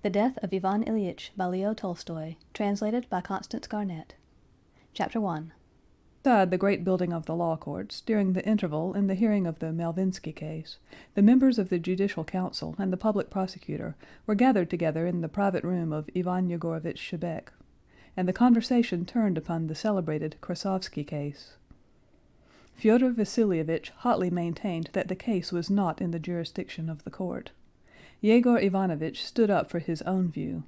The Death of Ivan Ilyich by Leo Tolstoy, translated by Constance Garnett. Chapter 1. Inside the great building of the law courts, during the interval in the hearing of the Malvinsky case, the members of the Judicial Council and the public prosecutor were gathered together in the private room of Ivan Yegorovitch Shebek, and the conversation turned upon the celebrated Krasovsky case. Fyodor Vassilievitch hotly maintained that the case was not in the jurisdiction of the court. Yegor Ivanovitch stood up for his own view,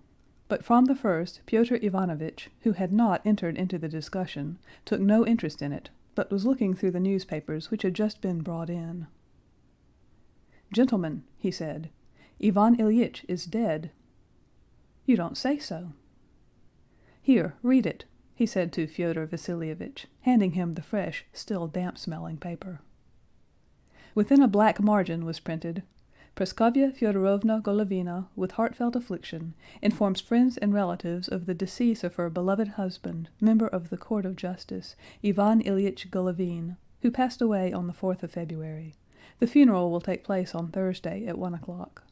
but from the first Pyotr Ivanovitch, who had not entered into the discussion, took no interest in it, but was looking through the newspapers which had just been brought in. "Gentlemen," he said, "Ivan Ilyich is dead." "You don't say so." "Here, read it," he said to Fyodor Vassilievitch, handing him the fresh, still damp-smelling paper. Within a black margin was printed, "Praskovya Fyodorovna Golovina, with heartfelt affliction, informs friends and relatives of the decease of her beloved husband, member of the Court of Justice, Ivan Ilyich Golovin, who passed away on the 4th of February. The funeral will take place on Thursday at 1 o'clock."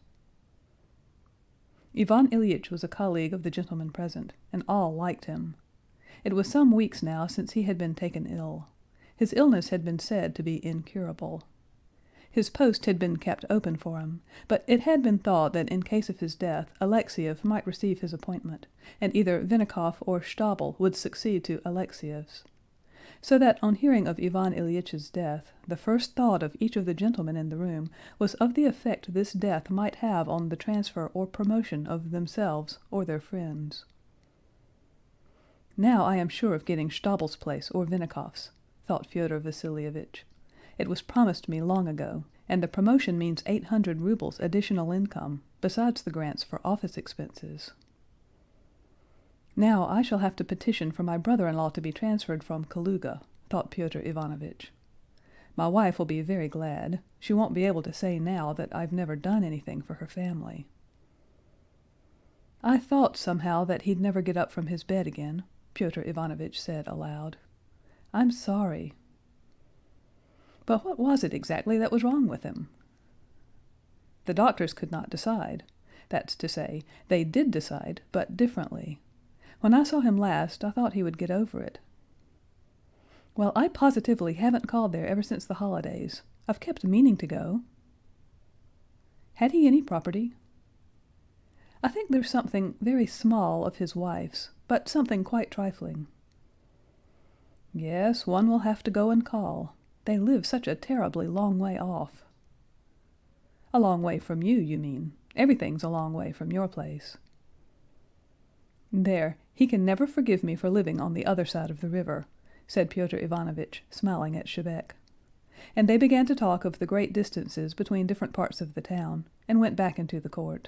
Ivan Ilyich was a colleague of the gentlemen present, and all liked him. It was some weeks now since he had been taken ill. His illness had been said to be incurable. His post had been kept open for him, but it had been thought that in case of his death Alexiev might receive his appointment, and either Vinnikov or Stabel would succeed to Alexiev's. So that on hearing of Ivan Ilyitch's death, the first thought of each of the gentlemen in the room was of the effect this death might have on the transfer or promotion of themselves or their friends. "Now I am sure of getting Stabel's place or Vinnikov's," thought Fyodor Vassilievitch. "It was promised me long ago, and the promotion means 800 rubles additional income, besides the grants for office expenses. Now I shall have to petition for my brother-in-law to be transferred from Kaluga," thought Pyotr Ivanovitch. "My wife will be very glad. She won't be able to say now that I've never done anything for her family." "I thought somehow that he'd never get up from his bed again," Pyotr Ivanovitch said aloud. "I'm sorry." But what was it exactly that was wrong with him? The doctors could not decide. That's to say, they did decide, but differently. When I saw him last, I thought he would get over it. "Well, I positively haven't called there ever since the holidays. I've kept meaning to go." "Had he any property?" "I think there's something very small of his wife's, but something quite trifling." "Yes, one will have to go and call. They live such a terribly long way off." "A long way from you, you mean. Everything's a long way from your place." "There, he can never forgive me for living on the other side of the river," said Pyotr Ivanovitch, smiling at Shebek. And they began to talk of the great distances between different parts of the town, and went back into the court.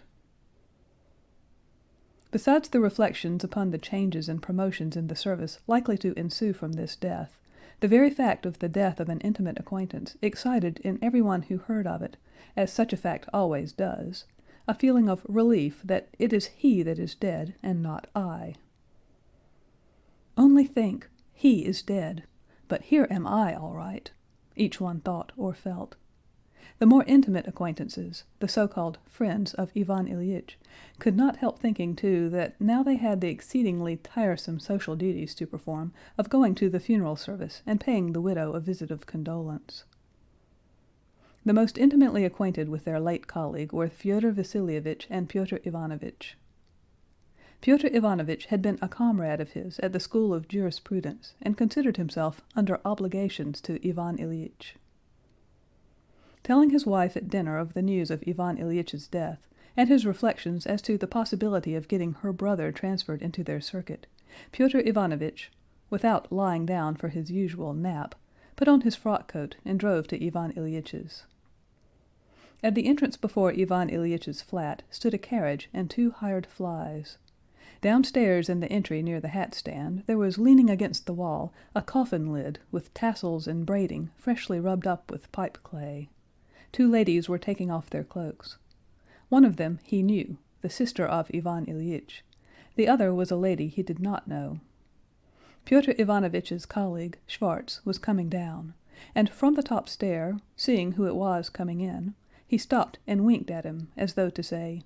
Besides the reflections upon the changes and promotions in the service likely to ensue from this death, the very fact of the death of an intimate acquaintance excited in everyone who heard of it, as such a fact always does, a feeling of relief that it is he that is dead and not I. "Only think, he is dead, but here am I all right," each one thought or felt. The more intimate acquaintances, the so-called friends of Ivan Ilyich, could not help thinking too that now they had the exceedingly tiresome social duties to perform of going to the funeral service and paying the widow a visit of condolence. The most intimately acquainted with their late colleague were Fyodor Vassilievitch and Pyotr Ivanovitch. Pyotr Ivanovitch had been a comrade of his at the school of jurisprudence and considered himself under obligations to Ivan Ilyich. Telling his wife at dinner of the news of Ivan Ilyitch's death, and his reflections as to the possibility of getting her brother transferred into their circuit, Pyotr Ivanovitch, without lying down for his usual nap, put on his frock-coat and drove to Ivan Ilyitch's. At the entrance before Ivan Ilyitch's flat stood a carriage and 2 hired flys. Downstairs in the entry near the hat-stand there was leaning against the wall a coffin lid with tassels and braiding freshly rubbed up with pipe clay. 2 ladies were taking off their cloaks. One of them he knew, the sister of Ivan Ilyich. The other was a lady he did not know. Pyotr Ivanovitch's colleague, Schwartz, was coming down, and from the top stair, seeing who it was coming in, he stopped and winked at him as though to say,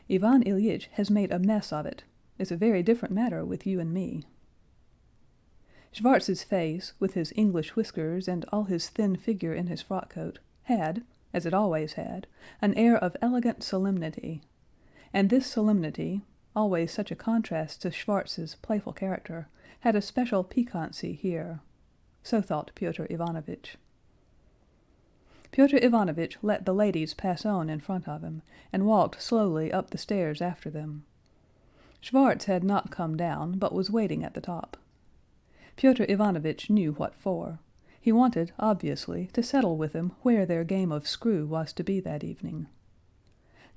Ivan Ilyich has made a mess of it. It's a very different matter with you and me." Schwartz's face, with his English whiskers and all his thin figure in his frock coat, had, as it always had, an air of elegant solemnity, and this solemnity, always such a contrast to Schwartz's playful character, had a special piquancy here. So thought Pyotr Ivanovitch. Pyotr Ivanovitch let the ladies pass on in front of him, and walked slowly up the stairs after them. Schwartz had not come down, but was waiting at the top. Pyotr Ivanovitch knew what for. He wanted, obviously, to settle with him where their game of screw was to be that evening.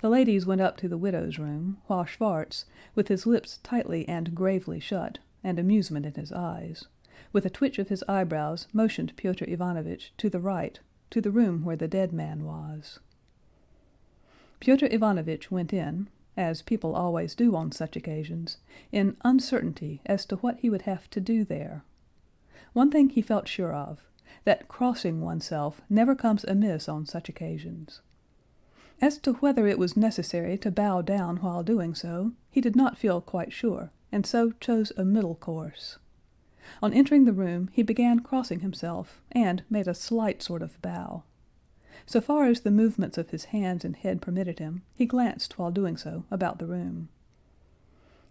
The ladies went up to the widow's room, while Schwartz, with his lips tightly and gravely shut, and amusement in his eyes, with a twitch of his eyebrows motioned Pyotr Ivanovitch to the right, to the room where the dead man was. Pyotr Ivanovitch went in, as people always do on such occasions, in uncertainty as to what he would have to do there. One thing he felt sure of, that crossing oneself never comes amiss on such occasions. As to whether it was necessary to bow down while doing so, he did not feel quite sure, and so chose a middle course. On entering the room he began crossing himself, and made a slight sort of bow. So far as the movements of his hands and head permitted him, he glanced while doing so about the room.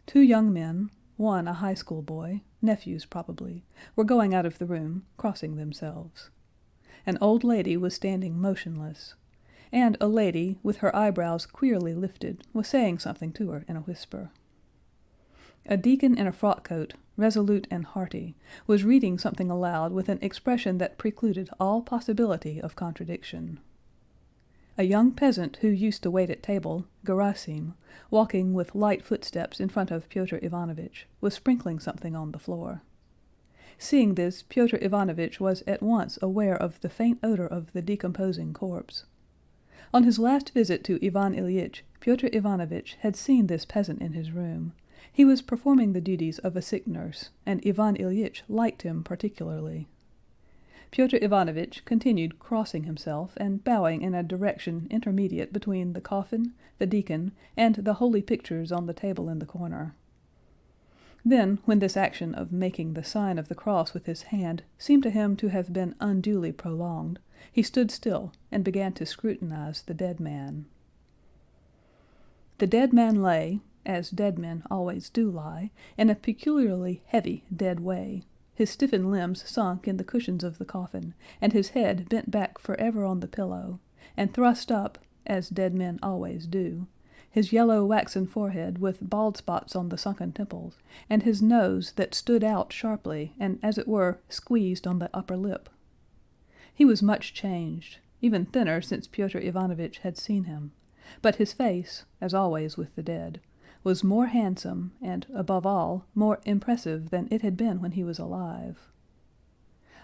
Two young men, one a high school boy, nephews probably, were going out of the room, crossing themselves. An old lady was standing motionless, and a lady, with her eyebrows queerly lifted, was saying something to her in a whisper. A deacon in a frock coat, resolute and hearty, was reading something aloud with an expression that precluded all possibility of contradiction. A young peasant who used to wait at table, Gerasim, walking with light footsteps in front of Pyotr Ivanovitch, was sprinkling something on the floor. Seeing this, Pyotr Ivanovitch was at once aware of the faint odor of the decomposing corpse. On his last visit to Ivan Ilyich, Pyotr Ivanovitch had seen this peasant in his room. He was performing the duties of a sick nurse, and Ivan Ilyich liked him particularly. Pyotr Ivanovitch continued crossing himself and bowing in a direction intermediate between the coffin, the deacon, and the holy pictures on the table in the corner. Then, when this action of making the sign of the cross with his hand seemed to him to have been unduly prolonged, he stood still and began to scrutinize the dead man. The dead man lay, as dead men always do lie, in a peculiarly heavy, dead way, his stiffened limbs sunk in the cushions of the coffin, and his head bent back forever on the pillow, and thrust up, as dead men always do, his yellow waxen forehead with bald spots on the sunken temples, and his nose that stood out sharply and as it were squeezed on the upper lip. He was much changed, even thinner since Pyotr Ivanovitch had seen him, but his face, as always with the dead, was more handsome and, above all, more impressive than it had been when he was alive.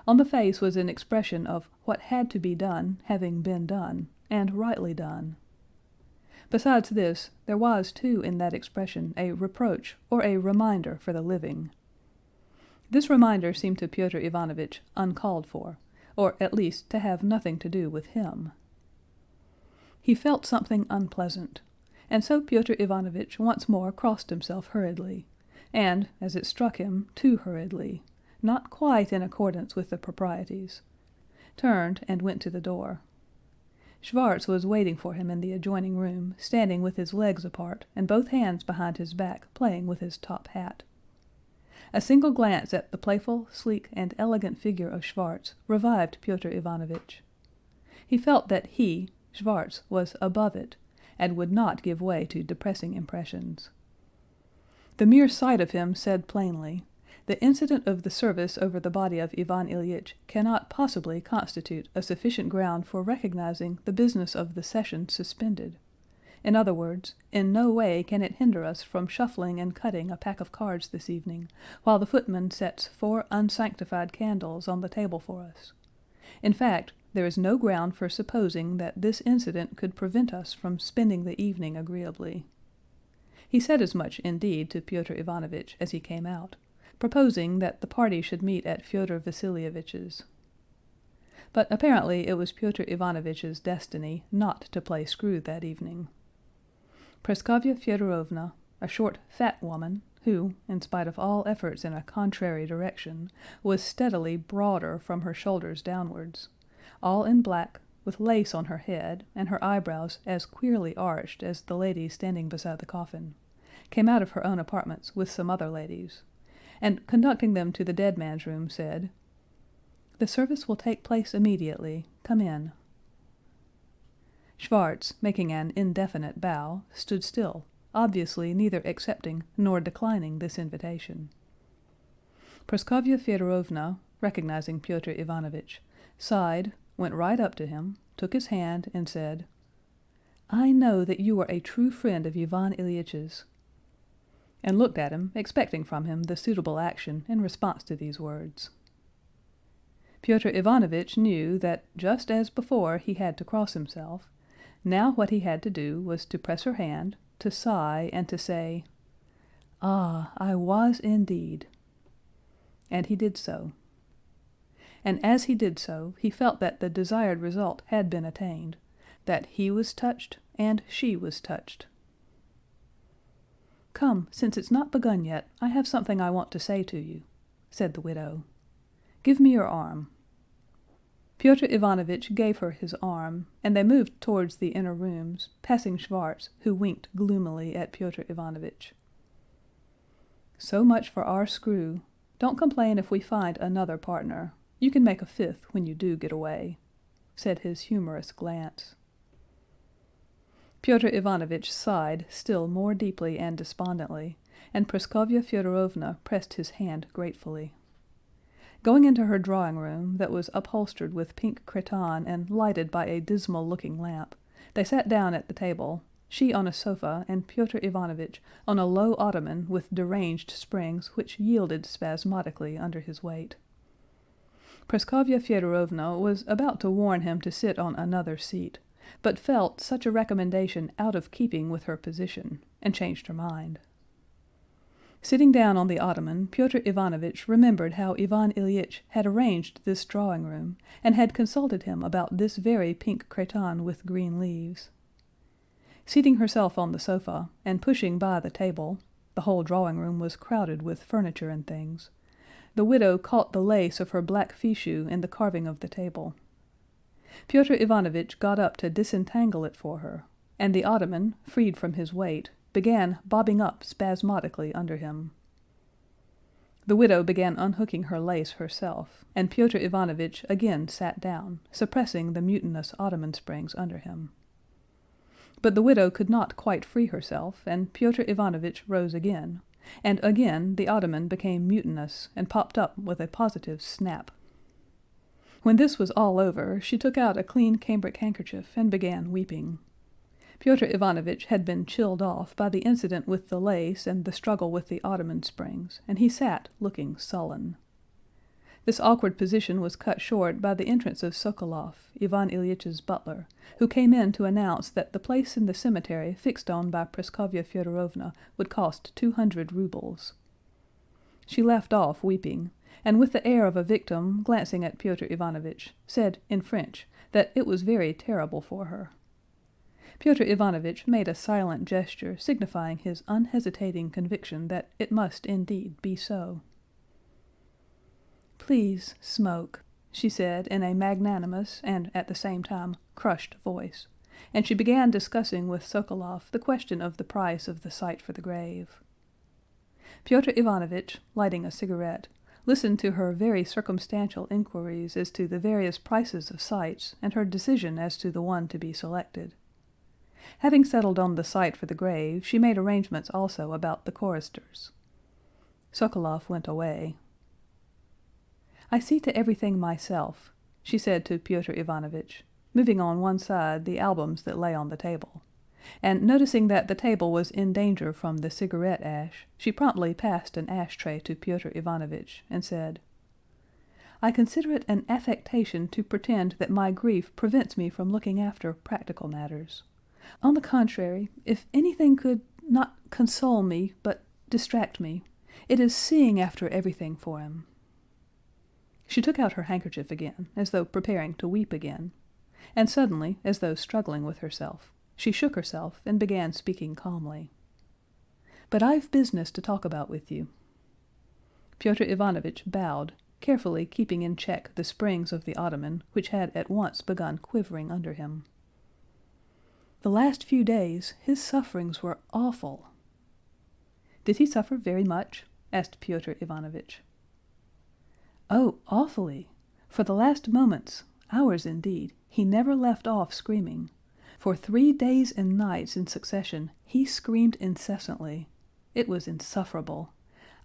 On the face was an expression of what had to be done having been done, and rightly done. Besides this, there was too in that expression a reproach or a reminder for the living. This reminder seemed to Pyotr Ivanovitch uncalled for, or at least to have nothing to do with him. He felt something unpleasant, and so Pyotr Ivanovitch once more crossed himself hurriedly, and, as it struck him, too hurriedly, not quite in accordance with the proprieties, turned and went to the door. Schwartz was waiting for him in the adjoining room, standing with his legs apart and both hands behind his back, playing with his top hat. A single glance at the playful, sleek, and elegant figure of Schwartz revived Pyotr Ivanovitch. He felt that he, Schwartz, was above it, and would not give way to depressing impressions. The mere sight of him said plainly, the incident of the service over the body of Ivan Ilyich cannot possibly constitute a sufficient ground for recognizing the business of the session suspended. In other words, in no way can it hinder us from shuffling and cutting a pack of cards this evening, while the footman sets 4 unsanctified candles on the table for us. In fact, there is no ground for supposing that this incident could prevent us from spending the evening agreeably. He said as much, indeed, to Pyotr Ivanovitch as he came out, proposing that the party should meet at Fyodor Vassilievitch's. But apparently it was Pyotr Ivanovitch's destiny not to play screw that evening. Praskovya Fyodorovna, a short, fat woman, who, in spite of all efforts in a contrary direction, was steadily broader from her shoulders downwards, all in black, with lace on her head, and her eyebrows as queerly arched as the ladies standing beside the coffin, came out of her own apartments with some other ladies, and conducting them to the dead man's room, said, "The service will take place immediately. Come in." Schwartz, making an indefinite bow, stood still, obviously neither accepting nor declining this invitation. Praskovya Fyodorovna, recognizing Pyotr Ivanovitch, sighed, went right up to him, took his hand, and said, "I know that you are a true friend of Ivan Ilyitch's," and looked at him, expecting from him the suitable action in response to these words. Pyotr Ivanovitch knew that just as before he had to cross himself, now what he had to do was to press her hand, to sigh, and to say, "Ah, I was indeed." And he did so. And as he did so, he felt that the desired result had been attained, that he was touched and she was touched. "Come, since it's not begun yet, I have something I want to say to you," said the widow. "Give me your arm." Pyotr Ivanovitch gave her his arm, and they moved towards the inner rooms, passing Schwartz, who winked gloomily at Pyotr Ivanovitch. "So much for our screw. Don't complain if we find another partner. You can make a fifth when you do get away," said his humorous glance. Pyotr Ivanovitch sighed still more deeply and despondently, and Praskovya Fyodorovna pressed his hand gratefully. Going into her drawing-room, that was upholstered with pink cretonne and lighted by a dismal-looking lamp, they sat down at the table, she on a sofa and Pyotr Ivanovitch on a low ottoman with deranged springs which yielded spasmodically under his weight. Praskovya Fyodorovna was about to warn him to sit on another seat, but felt such a recommendation out of keeping with her position, and changed her mind. Sitting down on the ottoman, Pyotr Ivanovitch remembered how Ivan Ilyich had arranged this drawing-room, and had consulted him about this very pink cretonne with green leaves. Seating herself on the sofa, and pushing by the table (the whole drawing-room was crowded with furniture and things), the widow caught the lace of her black fichu in the carving of the table. Pyotr Ivanovitch got up to disentangle it for her, and the ottoman, freed from his weight, began bobbing up spasmodically under him. The widow began unhooking her lace herself, and Pyotr Ivanovitch again sat down, suppressing the mutinous ottoman springs under him. But the widow could not quite free herself, and Pyotr Ivanovitch rose again, and again the ottoman became mutinous and popped up with a positive snap. When this was all over, she took out a clean cambric handkerchief and began weeping. Pyotr Ivanovitch had been chilled off by the incident with the lace and the struggle with the ottoman springs, and he sat looking sullen. This awkward position was cut short by the entrance of Sokolov, Ivan Ilyitch's butler, who came in to announce that the place in the cemetery fixed on by Praskovya Fyodorovna would cost 200 rubles. She left off weeping, and with the air of a victim, glancing at Pyotr Ivanovitch, said in French that it was very terrible for her. Pyotr Ivanovitch made a silent gesture signifying his unhesitating conviction that it must indeed be so. "Please smoke," she said in a magnanimous and at the same time crushed voice, and she began discussing with Sokolov the question of the price of the site for the grave. Pyotr Ivanovitch, lighting a cigarette, listened to her very circumstantial inquiries as to the various prices of sites and her decision as to the one to be selected. Having settled on the site for the grave, she made arrangements also about the choristers. Sokolov went away. "I see to everything myself," she said to Pyotr Ivanovitch, moving on one side the albums that lay on the table, and noticing that the table was in danger from the cigarette ash, she promptly passed an ashtray to Pyotr Ivanovitch and said, "I consider it an affectation to pretend that my grief prevents me from looking after practical matters. On the contrary, if anything could not console me, but distract me, it is seeing after everything for him." She took out her handkerchief again, as though preparing to weep again, and suddenly, as though struggling with herself, She shook herself and began speaking calmly. "But I've business to talk about with you." Pyotr Ivanovitch bowed, carefully keeping in check the springs of the ottoman, which had at once begun quivering under him. "The last few days his sufferings were awful." "Did he suffer very much?" asked Pyotr Ivanovitch. "Oh, awfully! For the last moments, hours indeed, he never left off screaming. For 3 days and nights in succession he screamed incessantly. It was insufferable.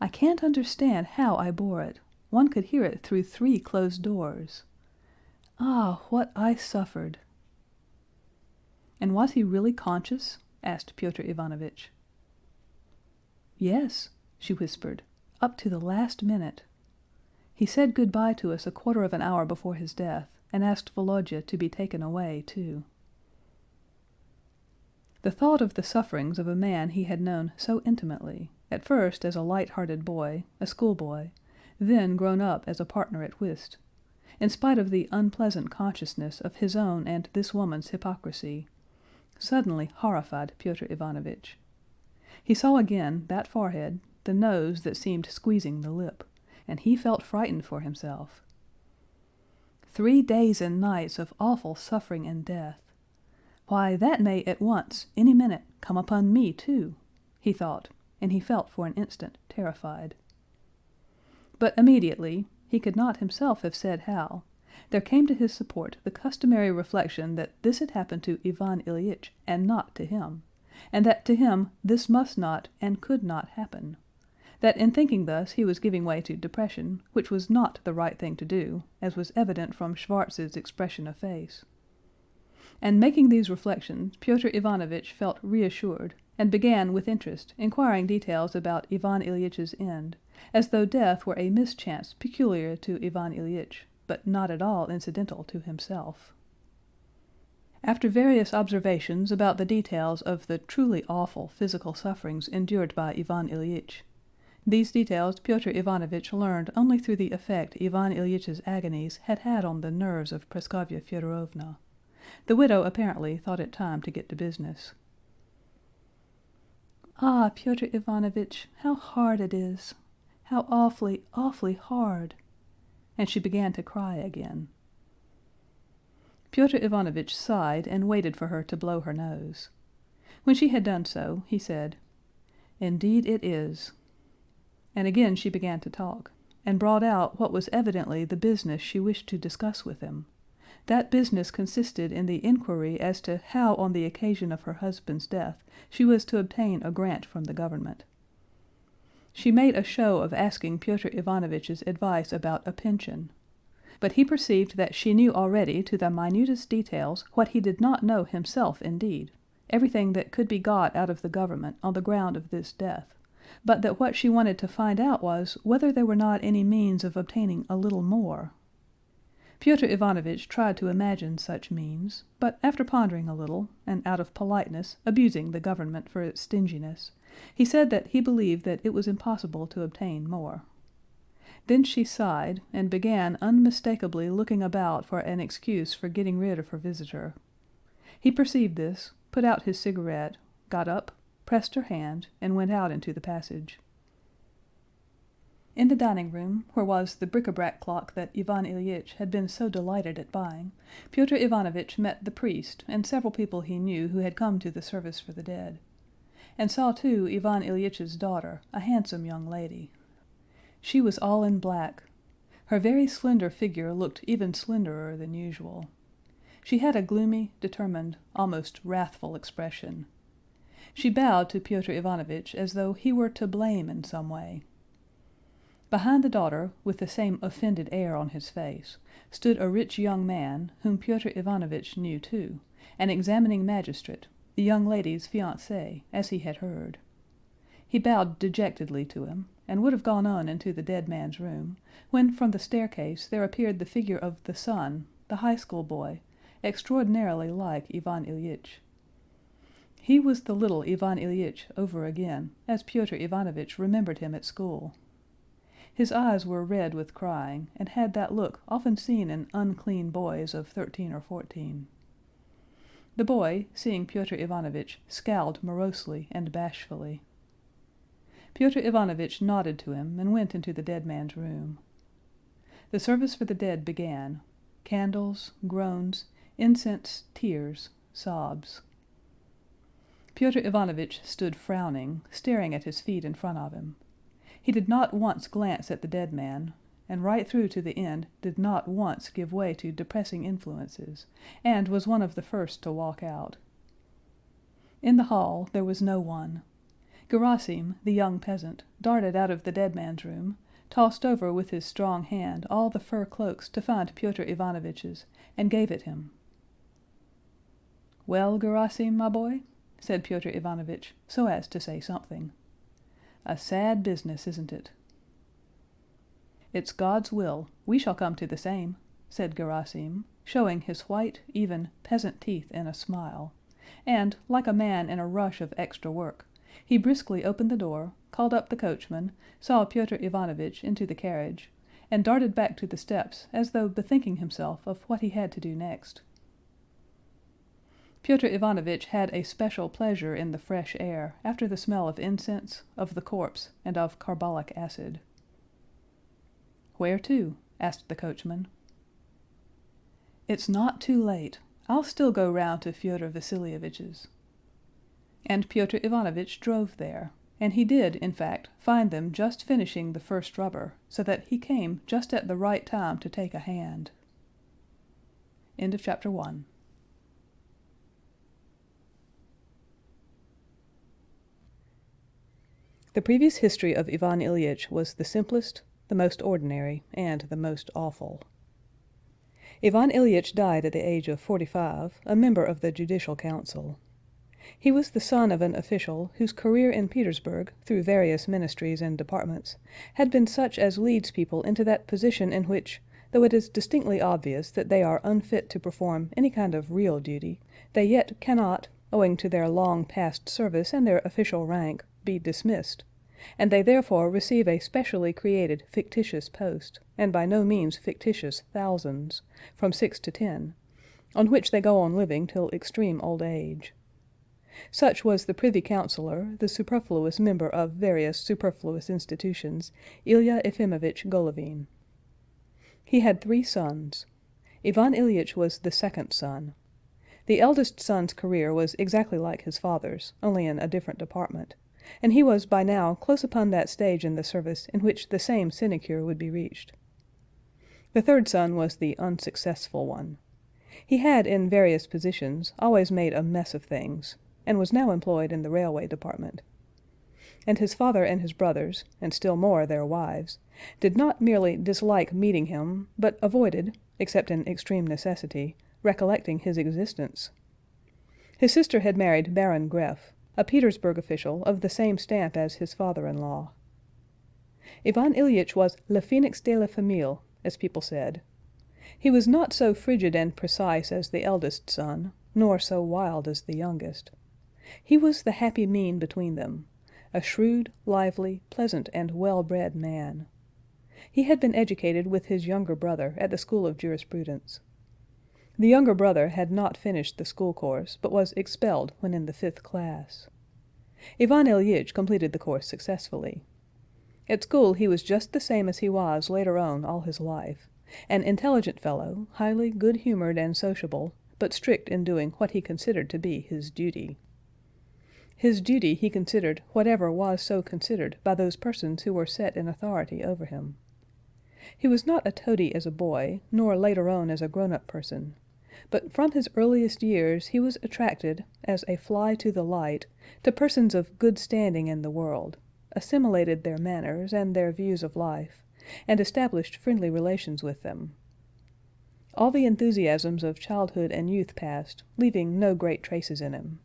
I can't understand how I bore it. One could hear it through 3 closed doors. Ah, what I suffered!" "And was he really conscious?" asked Pyotr Ivanovitch. "Yes," she whispered, "up to the last minute. He said good-bye to us a quarter of an hour before his death, and asked Volodya to be taken away, too." The thought of the sufferings of a man he had known so intimately, at first as a light-hearted boy, a schoolboy, then grown up as a partner at whist, in spite of the unpleasant consciousness of his own and this woman's hypocrisy, suddenly horrified Pyotr Ivanovitch. He saw again that forehead, the nose that seemed squeezing the lip, and he felt frightened for himself. 3 days and nights of awful suffering and death. Why, that may at once, any minute, come upon me too, he thought, and he felt for an instant terrified. But immediately, he could not himself have said how, there came to his support the customary reflection that this had happened to Ivan Ilyich and not to him, and that to him this must not and could not happen, that in thinking thus he was giving way to depression, which was not the right thing to do, as was evident from Schwarz's expression of face. And making these reflections, Pyotr Ivanovitch felt reassured, and began with interest inquiring details about Ivan Ilyitch's end, as though death were a mischance peculiar to Ivan Ilyich, but not at all incidental to himself. After various observations about the details of the truly awful physical sufferings endured by Ivan Ilyich, these details Pyotr Ivanovitch learned only through the effect Ivan Ilyitch's agonies had had on the nerves of Praskovya Fyodorovna. The widow apparently thought it time to get to business. "Ah, Pyotr Ivanovitch, how hard it is! How awfully, awfully hard!" And she began to cry again. Pyotr Ivanovitch sighed and waited for her to blow her nose. When she had done so, he said, "Indeed it is." And again she began to talk, and brought out what was evidently the business she wished to discuss with him. That business consisted in the inquiry as to how on the occasion of her husband's death she was to obtain a grant from the government. She made a show of asking Pyotr Ivanovitch's advice about a pension, but he perceived that she knew already to the minutest details what he did not know himself indeed, everything that could be got out of the government on the ground of this death, but that what she wanted to find out was whether there were not any means of obtaining a little more. Pyotr Ivanovitch tried to imagine such means, but after pondering a little, and out of politeness abusing the government for its stinginess, he said that he believed that it was impossible to obtain more. Then she sighed, and began unmistakably looking about for an excuse for getting rid of her visitor. He perceived this, put out his cigarette, got up, pressed her hand, and went out into the passage. In the dining-room, where was the bric-a-brac clock that Ivan Ilyich had been so delighted at buying, Pyotr Ivanovitch met the priest and several people he knew who had come to the service for the dead, and saw too Ivan Ilyitch's daughter, a handsome young lady. She was all in black. Her very slender figure looked even slenderer than usual. She had a gloomy, determined, almost wrathful expression. She bowed to Pyotr Ivanovitch as though he were to blame in some way. Behind the daughter, with the same offended air on his face, stood a rich young man, whom Pyotr Ivanovitch knew too, an examining magistrate, the young lady's fiancé, as he had heard. He bowed dejectedly to him, and would have gone on into the dead man's room, when from the staircase there appeared the figure of the son, the high school boy, extraordinarily like Ivan Ilyich. He was the little Ivan Ilyich over again, as Pyotr Ivanovitch remembered him at school. His eyes were red with crying, and had that look often seen in unclean boys of 13 or 14. The boy, seeing Pyotr Ivanovitch, scowled morosely and bashfully. Pyotr Ivanovitch nodded to him and went into the dead man's room. The service for the dead began. Candles, groans, incense, tears, sobs. Pyotr Ivanovitch stood frowning, staring at his feet in front of him. He did not once glance at the dead man, and right through to the end did not once give way to depressing influences, and was one of the first to walk out. In the hall there was no one. Gerasim, the young peasant, darted out of the dead man's room, tossed over with his strong hand all the fur cloaks to find Pyotr Ivanovitch's, and gave it him. "Well, Gerasim, my boy?" said Pyotr Ivanovitch, so as to say something. "A sad business, isn't it?" "It's God's will. We shall come to the same," said Gerasim, showing his white, even, peasant teeth in a smile, and, like a man in a rush of extra work, he briskly opened the door, called up the coachman, saw Pyotr Ivanovitch into the carriage, and darted back to the steps as though bethinking himself of what he had to do next. Pyotr Ivanovitch had a special pleasure in the fresh air after the smell of incense, of the corpse, and of carbolic acid. "Where to?" asked the coachman. "It's not too late. I'll still go round to Fyodor Vassilievitch's." And Pyotr Ivanovitch drove there, and he did, in fact, find them just finishing the first rubber, so that he came just at the right time to take a hand. End of chapter 1. The previous history of Ivan Ilyich was the simplest, the most ordinary, and the most awful. Ivan Ilyich died at the age of 45, a member of the Judicial Council. He was the son of an official whose career in Petersburg, through various ministries and departments, had been such as leads people into that position in which, though it is distinctly obvious that they are unfit to perform any kind of real duty, they yet cannot, owing to their long past service and their official rank, be dismissed, and they therefore receive a specially created fictitious post, and by no means fictitious thousands, from 6 to 10, on which they go on living till extreme old age. Such was the privy councillor, the superfluous member of various superfluous institutions, Ilya Efimovitch Golovin. He had 3 sons. Ivan Ilyich was the second son. The eldest son's career was exactly like his father's, only in a different department, and he was by now close upon that stage in the service in which the same sinecure would be reached. The third son was the unsuccessful one. He had, in various positions, always made a mess of things, and was now employed in the railway department. And his father and his brothers, and still more their wives, did not merely dislike meeting him, but avoided, except in extreme necessity, recollecting his existence. His sister had married Baron Greff, a Petersburg official of the same stamp as his father-in-law. Ivan Ilyich was le phénix de la famille, as people said. He was not so frigid and precise as the eldest son, nor so wild as the youngest. He was the happy mean between them, a shrewd, lively, pleasant, and well-bred man. He had been educated with his younger brother at the School of Jurisprudence. The younger brother had not finished the school course, but was expelled when in the 5th class. Ivan Ilyich completed the course successfully. At school he was just the same as he was later on all his life, an intelligent fellow, highly good-humored and sociable, but strict in doing what he considered to be his duty. His duty he considered whatever was so considered by those persons who were set in authority over him. He was not a toady as a boy, nor later on as a grown-up person, but from his earliest years he was attracted, as a fly to the light, to persons of good standing in the world, assimilated their manners and their views of life, and established friendly relations with them. All the enthusiasms of childhood and youth passed, leaving no great traces in him.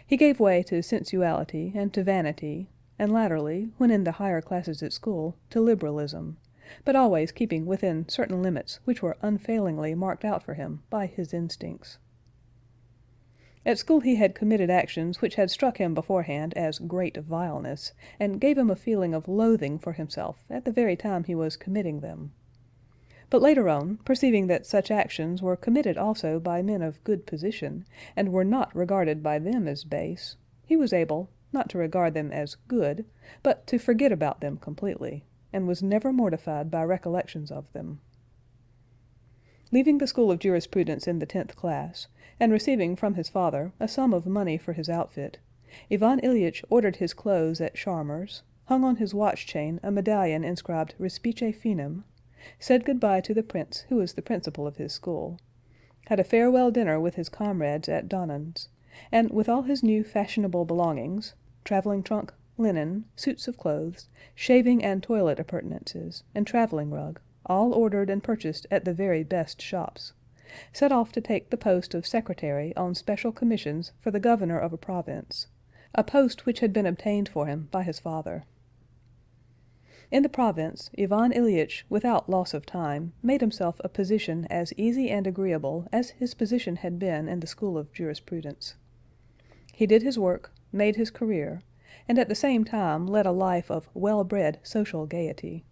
He gave way to sensuality and to vanity, and latterly, when in the higher classes at school, to liberalism, but always keeping within certain limits which were unfailingly marked out for him by his instincts. At school he had committed actions which had struck him beforehand as great vileness, and gave him a feeling of loathing for himself at the very time he was committing them. But later on, perceiving that such actions were committed also by men of good position, and were not regarded by them as base, he was able, not to regard them as good, but to forget about them completely, and was never mortified by recollections of them. Leaving the School of Jurisprudence in the 10th class, and receiving from his father a sum of money for his outfit, Ivan Ilyich ordered his clothes at Sharmer's, hung on his watch-chain a medallion inscribed Respice Finem, said good-bye to the prince who was the principal of his school, had a farewell dinner with his comrades at Donon's, and with all his new fashionable belongings, traveling trunk, linen, suits of clothes, shaving and toilet appurtenances, and traveling rug, all ordered and purchased at the very best shops, set off to take the post of secretary on special commissions for the governor of a province, a post which had been obtained for him by his father. In the province, Ivan Ilyich, without loss of time, made himself a position as easy and agreeable as his position had been in the School of Jurisprudence. He did his work, made his career, and at the same time led a life of well-bred social gaiety.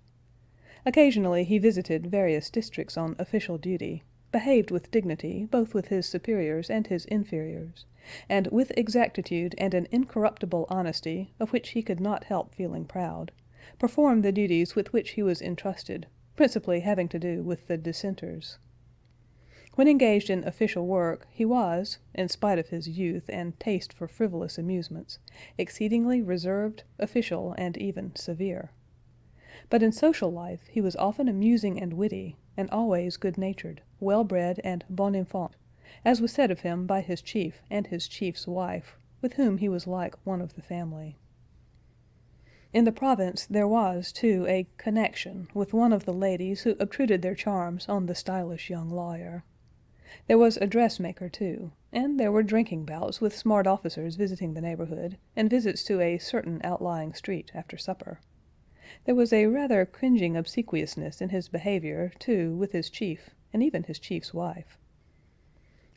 Occasionally he visited various districts on official duty, behaved with dignity both with his superiors and his inferiors, and with exactitude and an incorruptible honesty of which he could not help feeling proud, performed the duties with which he was entrusted, principally having to do with the dissenters. When engaged in official work, he was, in spite of his youth and taste for frivolous amusements, exceedingly reserved, official, and even severe. But in social life he was often amusing and witty, and always good-natured, well-bred, and bon enfant, as was said of him by his chief and his chief's wife, with whom he was like one of the family. In the province there was, too, a connection with one of the ladies who obtruded their charms on the stylish young lawyer. There was a dressmaker, too, and there were drinking bouts with smart officers visiting the neighborhood, and visits to a certain outlying street after supper. There was a rather cringing obsequiousness in his behavior, too, with his chief, and even his chief's wife.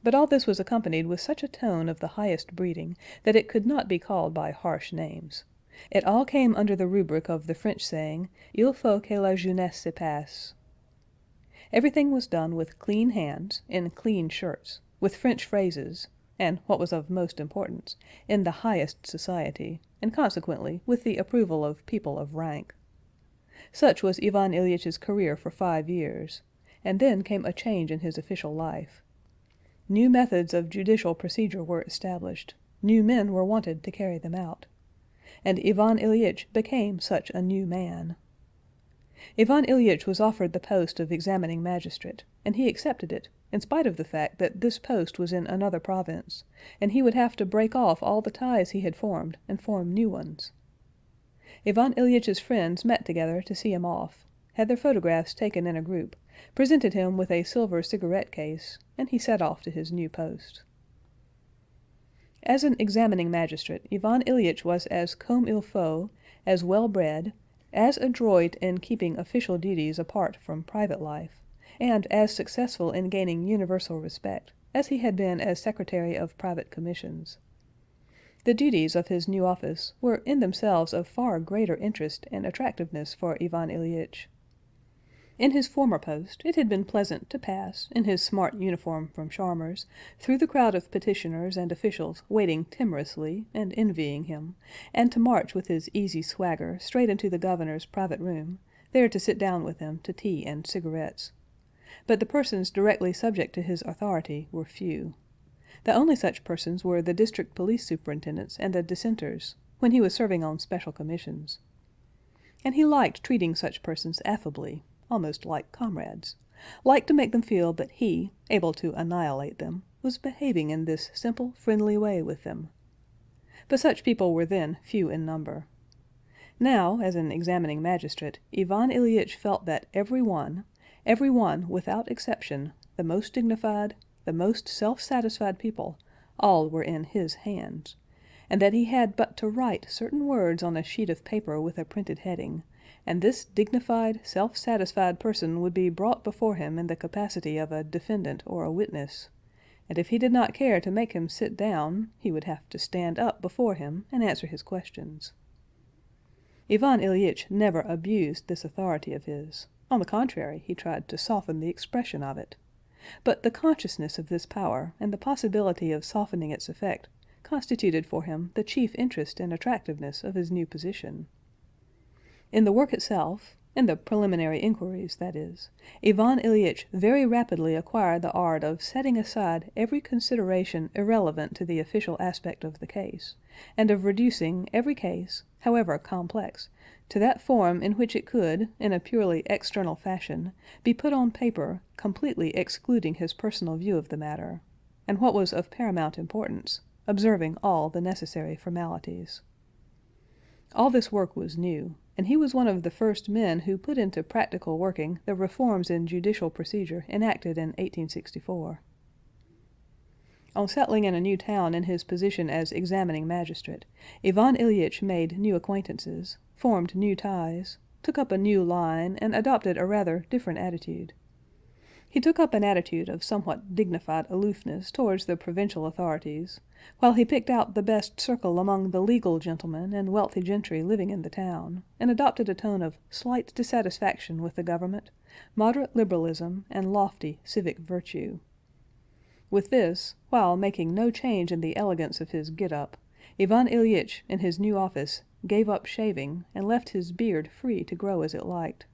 But all this was accompanied with such a tone of the highest breeding that it could not be called by harsh names. It all came under the rubric of the French saying, Il faut que la jeunesse se passe. Everything was done with clean hands, in clean shirts, with French phrases, and, what was of most importance, in the highest society, and consequently with the approval of people of rank. Such was Ivan Ilyitch's career for 5 years, and then came a change in his official life. New methods of judicial procedure were established, new men were wanted to carry them out, and Ivan Ilyich became such a new man. Ivan Ilyich was offered the post of examining magistrate, and he accepted it, in spite of the fact that this post was in another province, and he would have to break off all the ties he had formed and form new ones. Ivan Ilyitch's friends met together to see him off, had their photographs taken in a group, presented him with a silver cigarette case, and he set off to his new post. As an examining magistrate, Ivan Ilyich was as comme il faut, as well-bred, as adroit in keeping official duties apart from private life, and as successful in gaining universal respect as he had been as secretary of private commissions. The duties of his new office were in themselves of far greater interest and attractiveness for Ivan Ilyich. In his former post it had been pleasant to pass, in his smart uniform from Sharmer's, through the crowd of petitioners and officials waiting timorously and envying him, and to march with his easy swagger straight into the governor's private room, there to sit down with him to tea and cigarettes. But the persons directly subject to his authority were few. The only such persons were the district police superintendents and the dissenters, when he was serving on special commissions. And he liked treating such persons affably, almost like comrades, liked to make them feel that he, able to annihilate them, was behaving in this simple, friendly way with them. But such people were then few in number. Now, as an examining magistrate, Ivan Ilyich felt that every one without exception, the most dignified, the most self-satisfied people, all were in his hands, and that he had but to write certain words on a sheet of paper with a printed heading, and this dignified, self-satisfied person would be brought before him in the capacity of a defendant or a witness, and if he did not care to make him sit down, he would have to stand up before him and answer his questions. Ivan Ilyich never abused this authority of his. On the contrary, he tried to soften the expression of it. But the consciousness of this power, and the possibility of softening its effect, constituted for him the chief interest and attractiveness of his new position. In the work itself, in the preliminary inquiries, that is, Ivan Ilyich very rapidly acquired the art of setting aside every consideration irrelevant to the official aspect of the case, and of reducing every case, however complex, to that form in which it could, in a purely external fashion, be put on paper, completely excluding his personal view of the matter, and what was of paramount importance, observing all the necessary formalities. All this work was new, and he was one of the first men who put into practical working the reforms in judicial procedure enacted in 1864. On settling in a new town in his position as examining magistrate, Ivan Ilyich made new acquaintances, formed new ties, took up a new line, and adopted a rather different attitude. He took up an attitude of somewhat dignified aloofness towards the provincial authorities, while he picked out the best circle among the legal gentlemen and wealthy gentry living in the town, and adopted a tone of slight dissatisfaction with the government, moderate liberalism, and lofty civic virtue. With this, while making no change in the elegance of his get-up, Ivan Ilyich, in his new office, gave up shaving, and left his beard free to grow as it liked.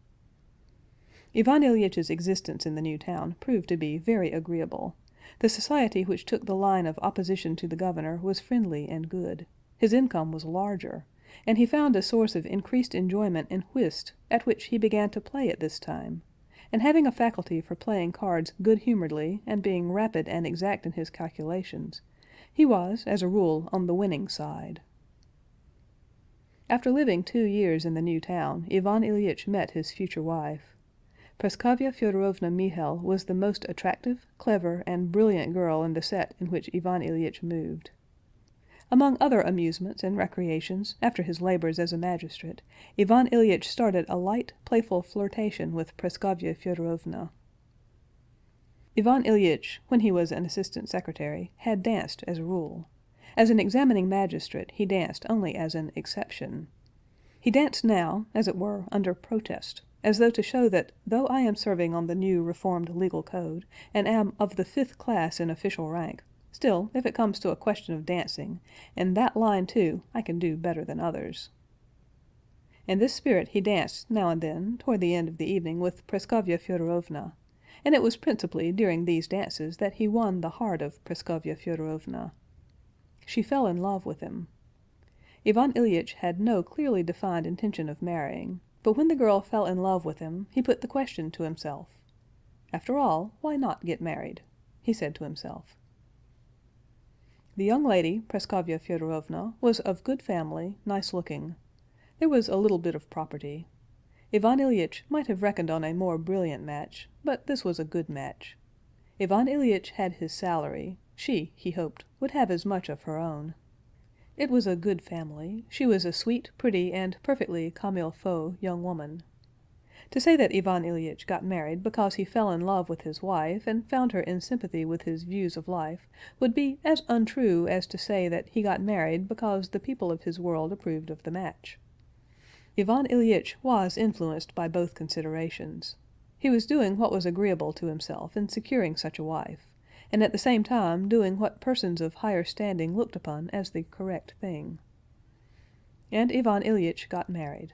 Ivan Ilyitch's existence in the new town proved to be very agreeable. The society which took the line of opposition to the governor was friendly and good. His income was larger, and he found a source of increased enjoyment in whist, at which he began to play at this time, and having a faculty for playing cards good-humoredly and being rapid and exact in his calculations, he was, as a rule, on the winning side. After living 2 years in the new town, Ivan Ilyich met his future wife. Praskovya Fyodorovna Mihail was the most attractive, clever, and brilliant girl in the set in which Ivan Ilyich moved. Among other amusements and recreations, after his labors as a magistrate, Ivan Ilyich started a light, playful flirtation with Praskovya Fyodorovna. Ivan Ilyich, when he was an assistant secretary, had danced as a rule. As an examining magistrate, he danced only as an exception. He danced now, as it were, under protest, as though to show that, though I am serving on the new reformed legal code, and am of the 5th class in official rank, still, if it comes to a question of dancing, in that line too, I can do better than others. In this spirit he danced now and then, toward the end of the evening, with Praskovya Fyodorovna, and it was principally during these dances that he won the heart of Praskovya Fyodorovna. She fell in love with him. Ivan Ilyich had no clearly defined intention of marrying, but when the girl fell in love with him, he put the question to himself. After all, why not get married? He said to himself. The young lady, Praskovya Fyodorovna, was of good family, nice-looking. There was a little bit of property. Ivan Ilyich might have reckoned on a more brilliant match, but this was a good match. Ivan Ilyich had his salary. She, he hoped, would have as much of her own. It was a good family. She was a sweet, pretty, and perfectly comme il faut young woman. To say that Ivan Ilyich got married because he fell in love with his wife and found her in sympathy with his views of life would be as untrue as to say that he got married because the people of his world approved of the match. Ivan Ilyich was influenced by both considerations. He was doing what was agreeable to himself in securing such a wife, and at the same time doing what persons of higher standing looked upon as the correct thing. And Ivan Ilyich got married.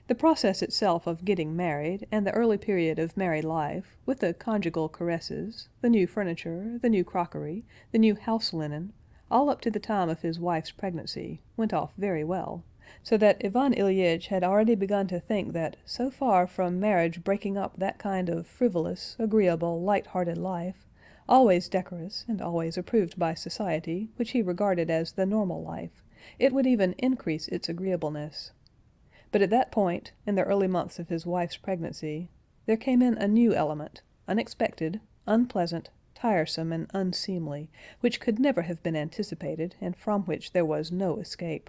The process itself of getting married, and the early period of married life, with the conjugal caresses, the new furniture, the new crockery, the new house linen, all up to the time of his wife's pregnancy, went off very well, so that Ivan Ilyich had already begun to think that, so far from marriage breaking up that kind of frivolous, agreeable, light-hearted life, always decorous and always approved by society, which he regarded as the normal life, it would even increase its agreeableness. But at that point, in the early months of his wife's pregnancy, there came in a new element, unexpected, unpleasant, tiresome, and unseemly, which could never have been anticipated, and from which there was no escape.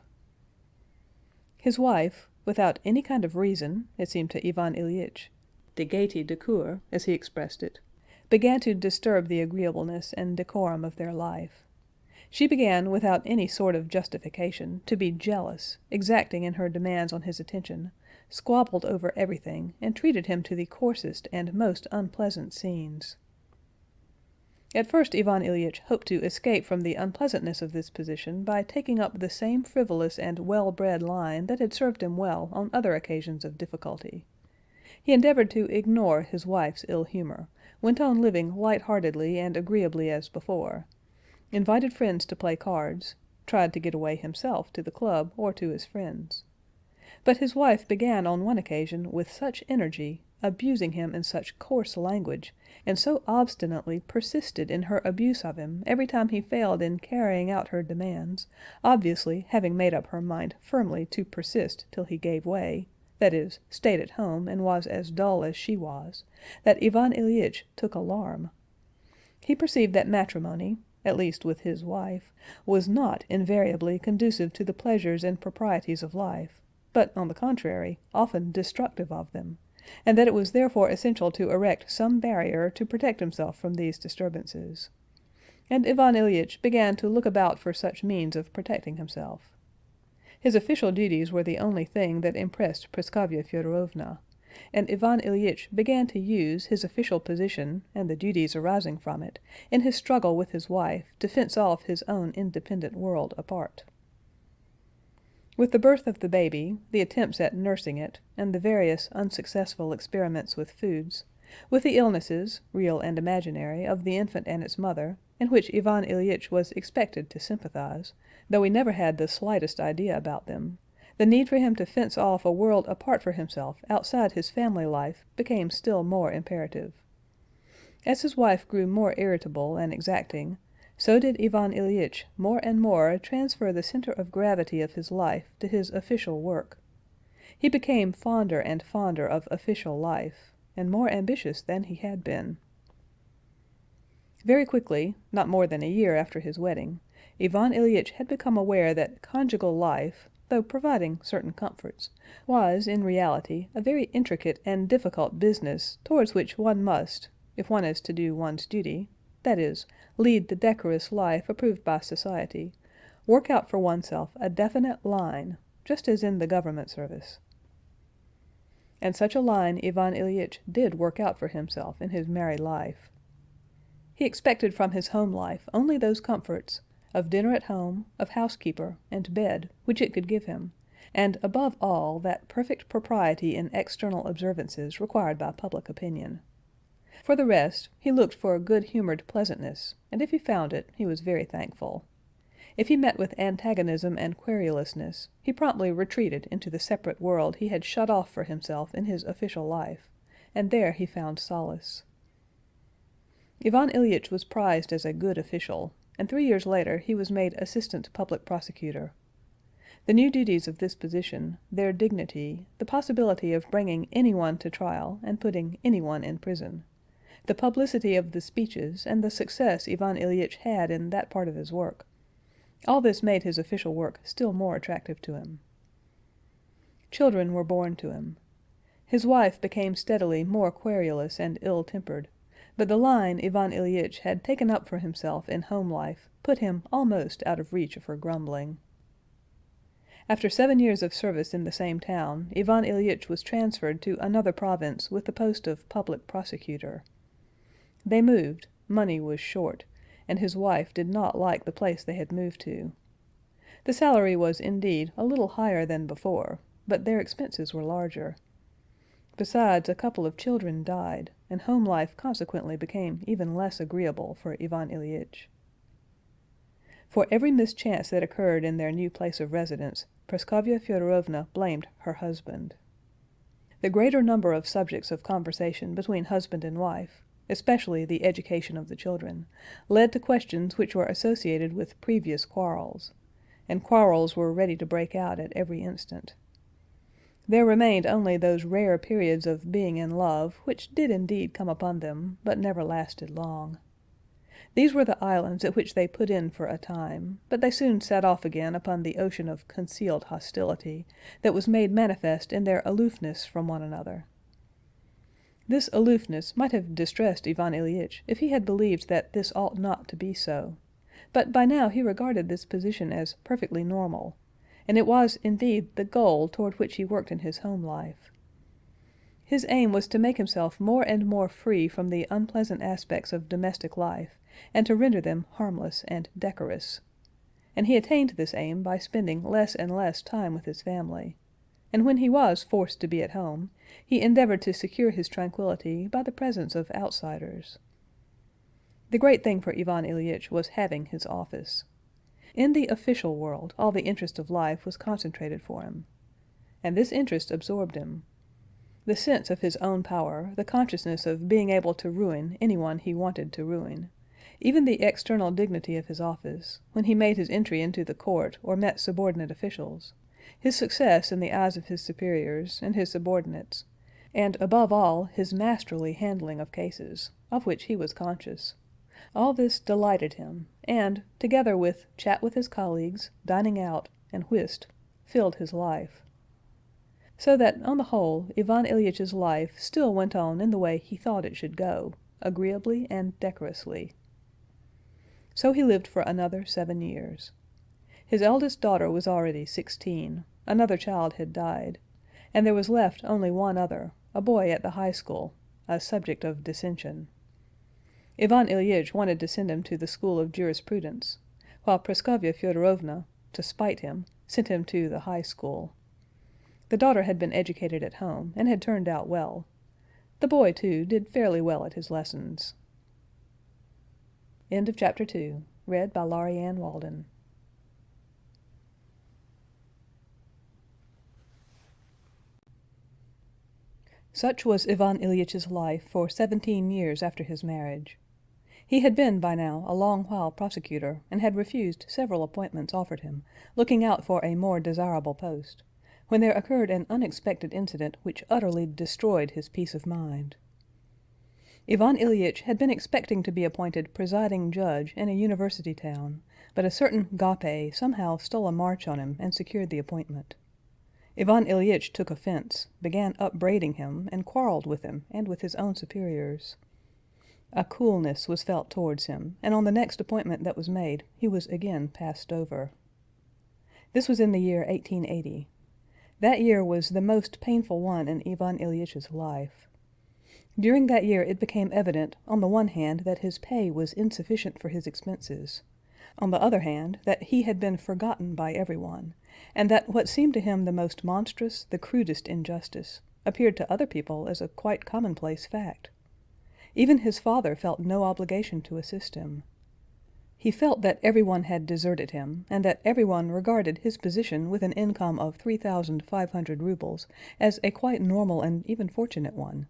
His wife, without any kind of reason, it seemed to Ivan Ilyich, de gaieté de coeur, as he expressed it, began to disturb the agreeableness and decorum of their life. She began, without any sort of justification, to be jealous, exacting in her demands on his attention, squabbled over everything, and treated him to the coarsest and most unpleasant scenes. At first Ivan Ilyich hoped to escape from the unpleasantness of this position by taking up the same frivolous and well-bred line that had served him well on other occasions of difficulty. He endeavored to ignore his wife's ill humor, went on living light-heartedly and agreeably as before, invited friends to play cards, tried to get away himself to the club or to his friends. But his wife began on one occasion with such energy, abusing him in such coarse language, and so obstinately persisted in her abuse of him every time he failed in carrying out her demands, obviously having made up her mind firmly to persist till he gave way, that is, stayed at home and was as dull as she was, that Ivan Ilyich took alarm. He perceived that matrimony, at least with his wife, was not invariably conducive to the pleasures and proprieties of life, but, on the contrary, often destructive of them, and that it was therefore essential to erect some barrier to protect himself from these disturbances. And Ivan Ilyich began to look about for such means of protecting himself. His official duties were the only thing that impressed Praskovya Fyodorovna, and Ivan Ilyich began to use his official position, and the duties arising from it, in his struggle with his wife to fence off his own independent world apart. With the birth of the baby, the attempts at nursing it, and the various unsuccessful experiments with foods, with the illnesses, real and imaginary, of the infant and its mother, in which Ivan Ilyich was expected to sympathize, though he never had the slightest idea about them, the need for him to fence off a world apart for himself outside his family life became still more imperative. As his wife grew more irritable and exacting, so did Ivan Ilyich more and more transfer the center of gravity of his life to his official work. He became fonder and fonder of official life, and more ambitious than he had been. Very quickly, not more than a year after his wedding, Ivan Ilyich had become aware that conjugal life, though providing certain comforts, was, in reality, a very intricate and difficult business towards which one must, if one is to do one's duty, that is, lead the decorous life approved by society, work out for oneself a definite line, just as in the government service. And such a line Ivan Ilyich did work out for himself in his married life. He expected from his home life only those comforts, of dinner at home, of housekeeper, and bed, which it could give him, and, above all, that perfect propriety in external observances required by public opinion. For the rest, he looked for good-humored pleasantness, and if he found it, he was very thankful. If he met with antagonism and querulousness, he promptly retreated into the separate world he had shut off for himself in his official life, and there he found solace. Ivan Ilyich was prized as a good official, and 3 years later he was made assistant public prosecutor. The new duties of this position, their dignity, the possibility of bringing anyone to trial and putting anyone in prison, the publicity of the speeches, and the success Ivan Ilyich had in that part of his work, all this made his official work still more attractive to him. Children were born to him. His wife became steadily more querulous and ill-tempered, but the line Ivan Ilyich had taken up for himself in home life put him almost out of reach of her grumbling. After 7 years of service in the same town, Ivan Ilyich was transferred to another province with the post of public prosecutor. They moved, money was short, and his wife did not like the place they had moved to. The salary was indeed a little higher than before, but their expenses were larger. Besides, a couple of children died, and home life consequently became even less agreeable for Ivan Ilyich. For every mischance that occurred in their new place of residence, Praskovya Fyodorovna blamed her husband. The greater number of subjects of conversation between husband and wife, especially the education of the children, led to questions which were associated with previous quarrels, and quarrels were ready to break out at every instant. There remained only those rare periods of being in love, which did indeed come upon them, but never lasted long. These were the islands at which they put in for a time, but they soon set off again upon the ocean of concealed hostility that was made manifest in their aloofness from one another. This aloofness might have distressed Ivan Ilyich if he had believed that this ought not to be so, but by now he regarded this position as perfectly normal, and it was, indeed, the goal toward which he worked in his home life. His aim was to make himself more and more free from the unpleasant aspects of domestic life, and to render them harmless and decorous. And he attained this aim by spending less and less time with his family. And when he was forced to be at home, he endeavored to secure his tranquility by the presence of outsiders. The great thing for Ivan Ilyich was having his office. In the official world, all the interest of life was concentrated for him. And this interest absorbed him. The sense of his own power, the consciousness of being able to ruin anyone he wanted to ruin, even the external dignity of his office, when he made his entry into the court or met subordinate officials, his success in the eyes of his superiors and his subordinates, and above all his masterly handling of cases, of which he was conscious. All this delighted him, and, together with chat with his colleagues, dining out, and whist, filled his life. So that, on the whole, Ivan Ilyitch's life still went on in the way he thought it should go, agreeably and decorously. So he lived for another 7 years. His eldest daughter was already 16, another child had died, and there was left only one other, a boy at the high school, a subject of dissension. Ivan Ilyich wanted to send him to the school of jurisprudence, while Praskovya Fyodorovna, to spite him, sent him to the high school. The daughter had been educated at home, and had turned out well. The boy, too, did fairly well at his lessons. End of Chapter 2. Read by Laurie Ann Walden. Such was Ivan Ilyitch's life for 17 years after his marriage. He had been, by now, a long while prosecutor, and had refused several appointments offered him, looking out for a more desirable post, when there occurred an unexpected incident which utterly destroyed his peace of mind. Ivan Ilyich had been expecting to be appointed presiding judge in a university town, but a certain Gapay somehow stole a march on him and secured the appointment. Ivan Ilyich took offense, began upbraiding him, and quarreled with him and with his own superiors. A coolness was felt towards him, and on the next appointment that was made he was again passed over. This was in the year 1880. That year was the most painful one in Ivan Ilyitch's life. During that year it became evident, on the one hand, that his pay was insufficient for his expenses, on the other hand, that he had been forgotten by everyone, and that what seemed to him the most monstrous, the crudest injustice, appeared to other people as a quite commonplace fact. Even his father felt no obligation to assist him. He felt that everyone had deserted him, and that everyone regarded his position with an income of 3,500 rubles as a quite normal and even fortunate one.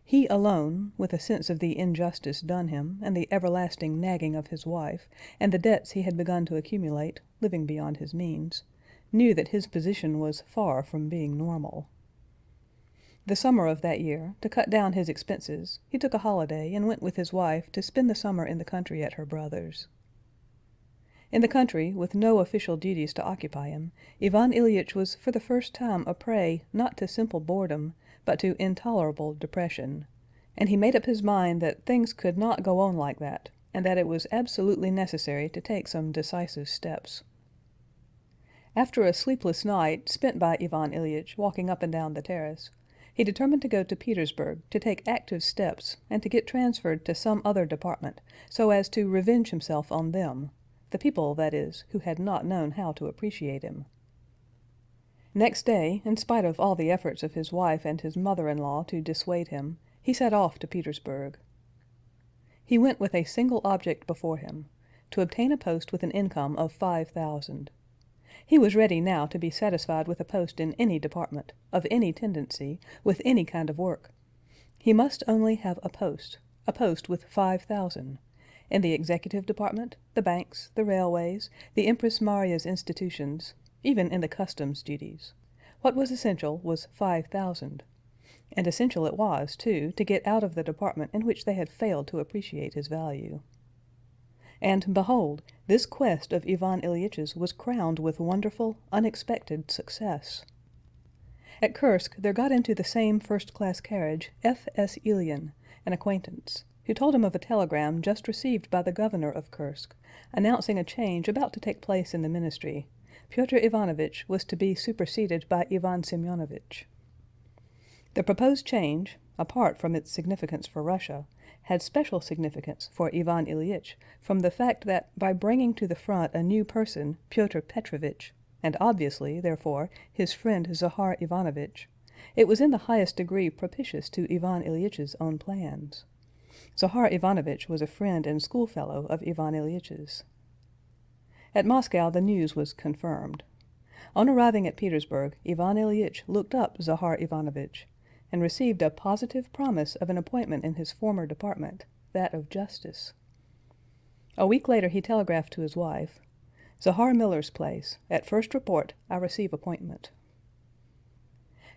He alone, with a sense of the injustice done him, and the everlasting nagging of his wife, and the debts he had begun to accumulate, living beyond his means, knew that his position was far from being normal. The summer of that year, to cut down his expenses, he took a holiday and went with his wife to spend the summer in the country at her brother's. In the country, with no official duties to occupy him, Ivan Ilyich was for the first time a prey not to simple boredom, but to intolerable depression, and he made up his mind that things could not go on like that, and that it was absolutely necessary to take some decisive steps. After a sleepless night spent by Ivan Ilyich walking up and down the terrace, he determined to go to Petersburg to take active steps and to get transferred to some other department, so as to revenge himself on them, the people, that is, who had not known how to appreciate him. Next day, in spite of all the efforts of his wife and his mother-in-law to dissuade him, he set off to Petersburg. He went with a single object before him, to obtain a post with an income of 5,000. He was ready now to be satisfied with a post in any department, of any tendency, with any kind of work. He must only have a post with 5,000, in the executive department, the banks, the railways, the Empress Maria's institutions, even in the customs duties. What was essential was 5,000. And essential it was, too, to get out of the department in which they had failed to appreciate his value. And behold, this quest of Ivan Ilyitch's was crowned with wonderful, unexpected success. At Kursk there got into the same first-class carriage F.S. Ilyin, an acquaintance, who told him of a telegram just received by the governor of Kursk, announcing a change about to take place in the ministry. Pyotr Ivanovitch was to be superseded by Ivan Semyonovitch. The proposed change, apart from its significance for Russia, had special significance for Ivan Ilyich from the fact that by bringing to the front a new person, Pyotr Petrovitch, and obviously, therefore, his friend Zahar Ivanovitch, it was in the highest degree propitious to Ivan Ilyitch's own plans. Zahar Ivanovitch was a friend and schoolfellow of Ivan Ilyitch's. At Moscow the news was confirmed. On arriving at Petersburg, Ivan Ilyich looked up Zahar Ivanovitch, and received a positive promise of an appointment in his former department, that of justice. A week later he telegraphed to his wife, "Zahar Miller's place. At first report, I receive appointment."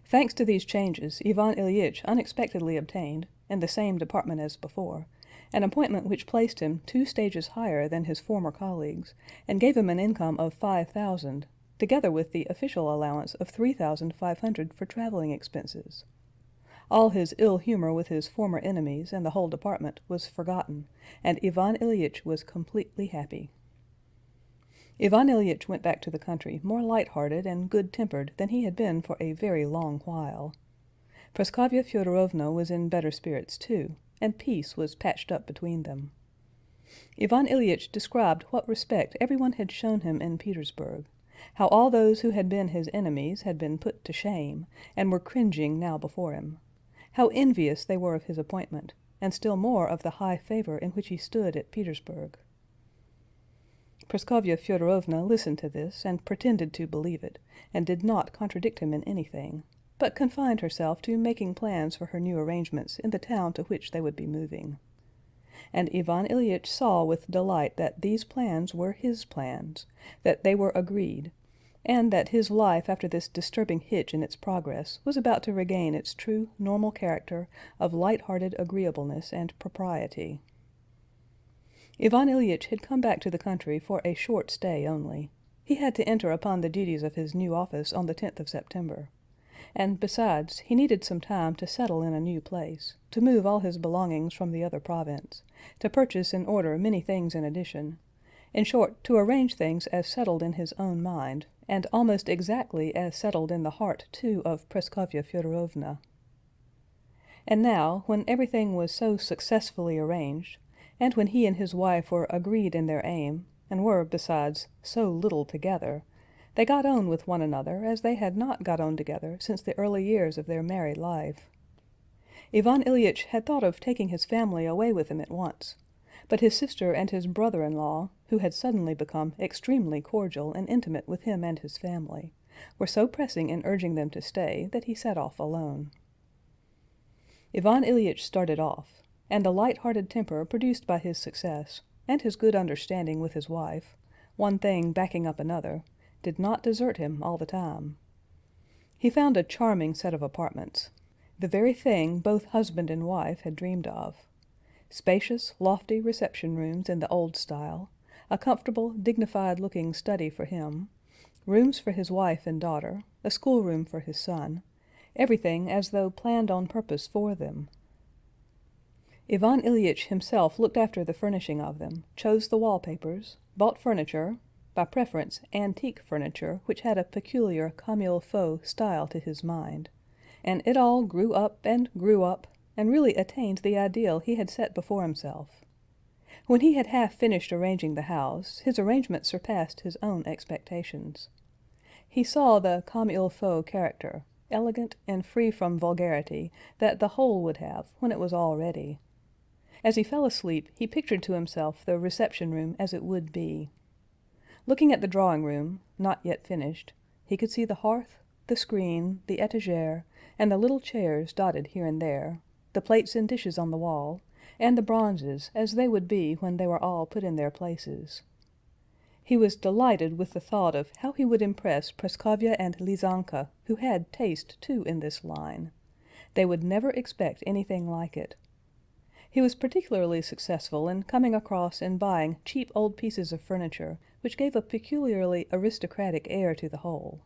Thanks to these changes, Ivan Ilyich unexpectedly obtained, in the same department as before, an appointment which placed him 2 stages higher than his former colleagues, and gave him an income of 5,000, together with the official allowance of 3,500 for traveling expenses. All his ill humor with his former enemies and the whole department was forgotten, and Ivan Ilyich was completely happy. Ivan Ilyich went back to the country more light-hearted and good-tempered than he had been for a very long while. Praskovya Fyodorovna was in better spirits too, and peace was patched up between them. Ivan Ilyich described what respect everyone had shown him in Petersburg, how all those who had been his enemies had been put to shame, and were cringing now before him, how envious they were of his appointment, and still more of the high favor in which he stood at Petersburg. Praskovya Fyodorovna listened to this and pretended to believe it, and did not contradict him in anything, but confined herself to making plans for her new arrangements in the town to which they would be moving. And Ivan Ilyich saw with delight that these plans were his plans, that they were agreed, and that his life after this disturbing hitch in its progress was about to regain its true normal character of light-hearted agreeableness and propriety. Ivan Ilyich had come back to the country for a short stay only. He had to enter upon the duties of his new office on the 10th of September. And besides, he needed some time to settle in a new place, to move all his belongings from the other province, to purchase and order many things in addition, in short, to arrange things as settled in his own mind, and almost exactly as settled in the heart too of Praskovya Fyodorovna. And now, when everything was so successfully arranged, and when he and his wife were agreed in their aim, and were, besides, so little together, they got on with one another as they had not got on together since the early years of their married life. Ivan Ilyich had thought of taking his family away with him at once, but his sister and his brother-in-law, who had suddenly become extremely cordial and intimate with him and his family, were so pressing in urging them to stay that he set off alone. Ivan Ilyich started off, and the light-hearted temper produced by his success, and his good understanding with his wife, one thing backing up another, did not desert him all the time. He found a charming set of apartments, the very thing both husband and wife had dreamed of. Spacious, lofty reception rooms in the old style, a comfortable, dignified-looking study for him, rooms for his wife and daughter, a schoolroom for his son, everything as though planned on purpose for them. Ivan Ilyich himself looked after the furnishing of them, chose the wallpapers, bought furniture, by preference antique furniture which had a peculiar comme il faut style to his mind, and it all grew up, and really attained the ideal he had set before himself. When he had half finished arranging the house, his arrangement surpassed his own expectations. He saw the comme il faut character, elegant and free from vulgarity, that the whole would have when it was all ready. As he fell asleep, he pictured to himself the reception-room as it would be. Looking at the drawing-room, not yet finished, he could see the hearth, the screen, the étagère, and the little chairs dotted here and there, the plates and dishes on the wall, and the bronzes as they would be when they were all put in their places. He was delighted with the thought of how he would impress Praskovya and Lizanka, who had taste too in this line. They would never expect anything like it. He was particularly successful in coming across and buying cheap old pieces of furniture, which gave a peculiarly aristocratic air to the whole.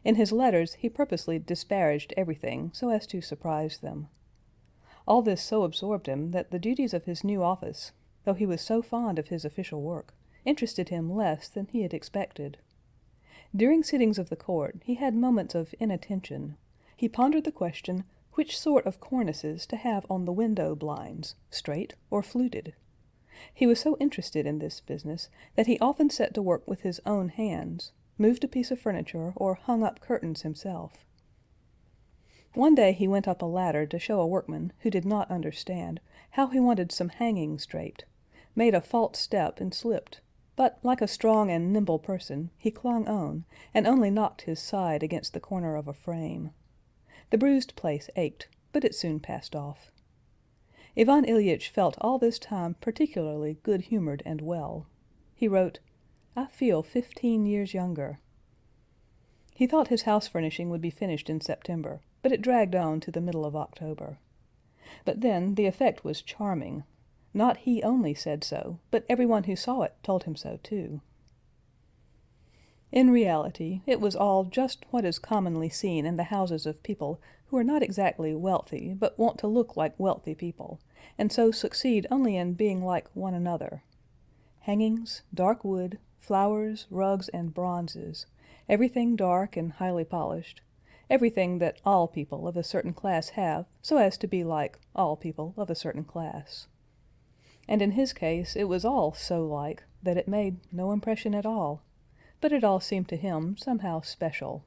In his letters he purposely disparaged everything, so as to surprise them. All this so absorbed him that the duties of his new office, though he was so fond of his official work, interested him less than he had expected. During sittings of the court he had moments of inattention. He pondered the question which sort of cornices to have on the window blinds, straight or fluted. He was so interested in this business that he often set to work with his own hands, moved a piece of furniture, or hung up curtains himself. One day he went up a ladder to show a workman, who did not understand, how he wanted some hangings draped, made a false step and slipped, but, like a strong and nimble person, he clung on, and only knocked his side against the corner of a frame. The bruised place ached, but it soon passed off. Ivan Ilyich felt all this time particularly good-humored and well. He wrote, "I feel 15 years younger." He thought his house furnishing would be finished in September, but it dragged on to the middle of October. But then the effect was charming. Not he only said so, but everyone who saw it told him so too. In reality, it was all just what is commonly seen in the houses of people who are not exactly wealthy, but want to look like wealthy people, and so succeed only in being like one another. Hangings, dark wood, flowers, rugs, and bronzes, everything dark and highly polished, everything that all people of a certain class have, so as to be like all people of a certain class. And in his case it was all so like that it made no impression at all, but it all seemed to him somehow special.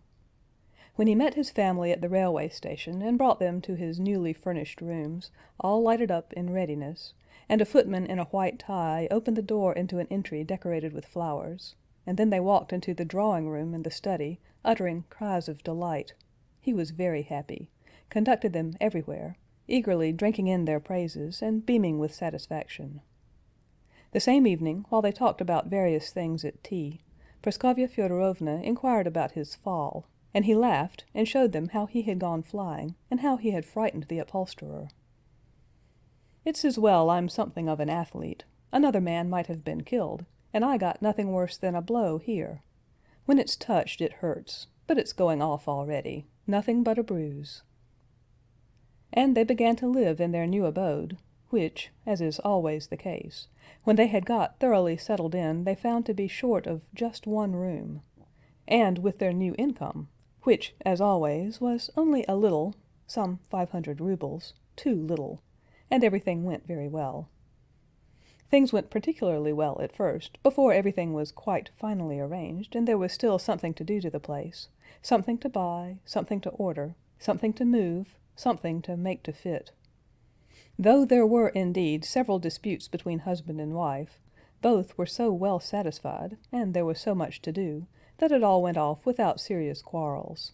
When he met his family at the railway station and brought them to his newly furnished rooms, all lighted up in readiness, and a footman in a white tie opened the door into an entry decorated with flowers, and then they walked into the drawing-room and the study, uttering cries of delight, he was very happy, conducted them everywhere, eagerly drinking in their praises and beaming with satisfaction. The same evening, while they talked about various things at tea, Praskovya Fyodorovna inquired about his fall, and he laughed and showed them how he had gone flying and how he had frightened the upholsterer. "It's as well I'm something of an athlete. Another man might have been killed, and I got nothing worse than a blow here. When it's touched it hurts, but it's going off already. Nothing but a bruise." And they began to live in their new abode, which, as is always the case, when they had got thoroughly settled in they found to be short of just one room. And with their new income, which, as always, was only a little, some 500 rubles, too little, and everything went very well. Things went particularly well at first, before everything was quite finally arranged, and there was still something to do to the place, something to buy, something to order, something to move, something to make to fit. Though there were indeed several disputes between husband and wife, both were so well satisfied, and there was so much to do, that it all went off without serious quarrels.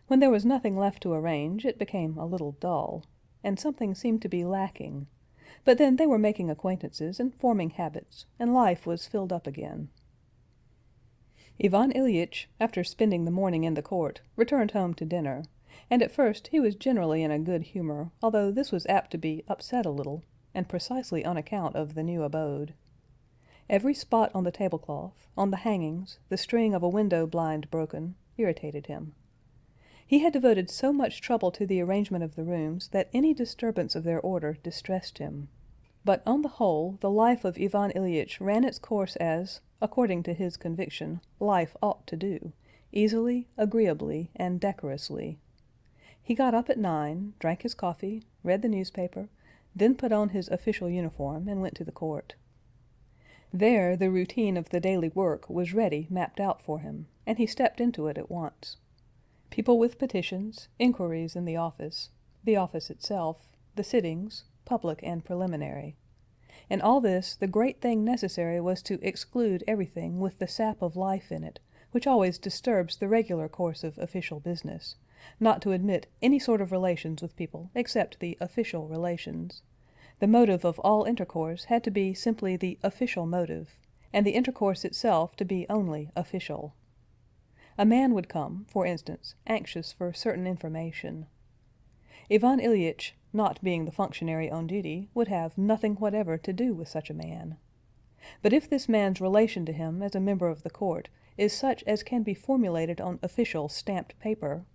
When there was nothing left to arrange, it became a little dull, and something seemed to be lacking, but then they were making acquaintances and forming habits, and life was filled up again. Ivan Ilyich, after spending the morning in the court, returned home to dinner, and at first he was generally in a good humor, although this was apt to be upset a little, and precisely on account of the new abode. Every spot on the tablecloth, on the hangings, the string of a window blind broken, irritated him. He had devoted so much trouble to the arrangement of the rooms that any disturbance of their order distressed him. But on the whole, the life of Ivan Ilyich ran its course as, according to his conviction, life ought to do, easily, agreeably, and decorously. He got up at 9, drank his coffee, read the newspaper, then put on his official uniform and went to the court. There the routine of the daily work was ready mapped out for him, and he stepped into it at once. People with petitions, inquiries in the office itself, the sittings, public and preliminary. In all this, the great thing necessary was to exclude everything with the sap of life in it, which always disturbs the regular course of official business, not to admit any sort of relations with people except the official relations. The motive of all intercourse had to be simply the official motive, and the intercourse itself to be only official. A man would come, for instance, anxious for certain information. Ivan Ilyich, not being the functionary on duty, would have nothing whatever to do with such a man. But if this man's relation to him as a member of the court is such as can be formulated on official stamped paper,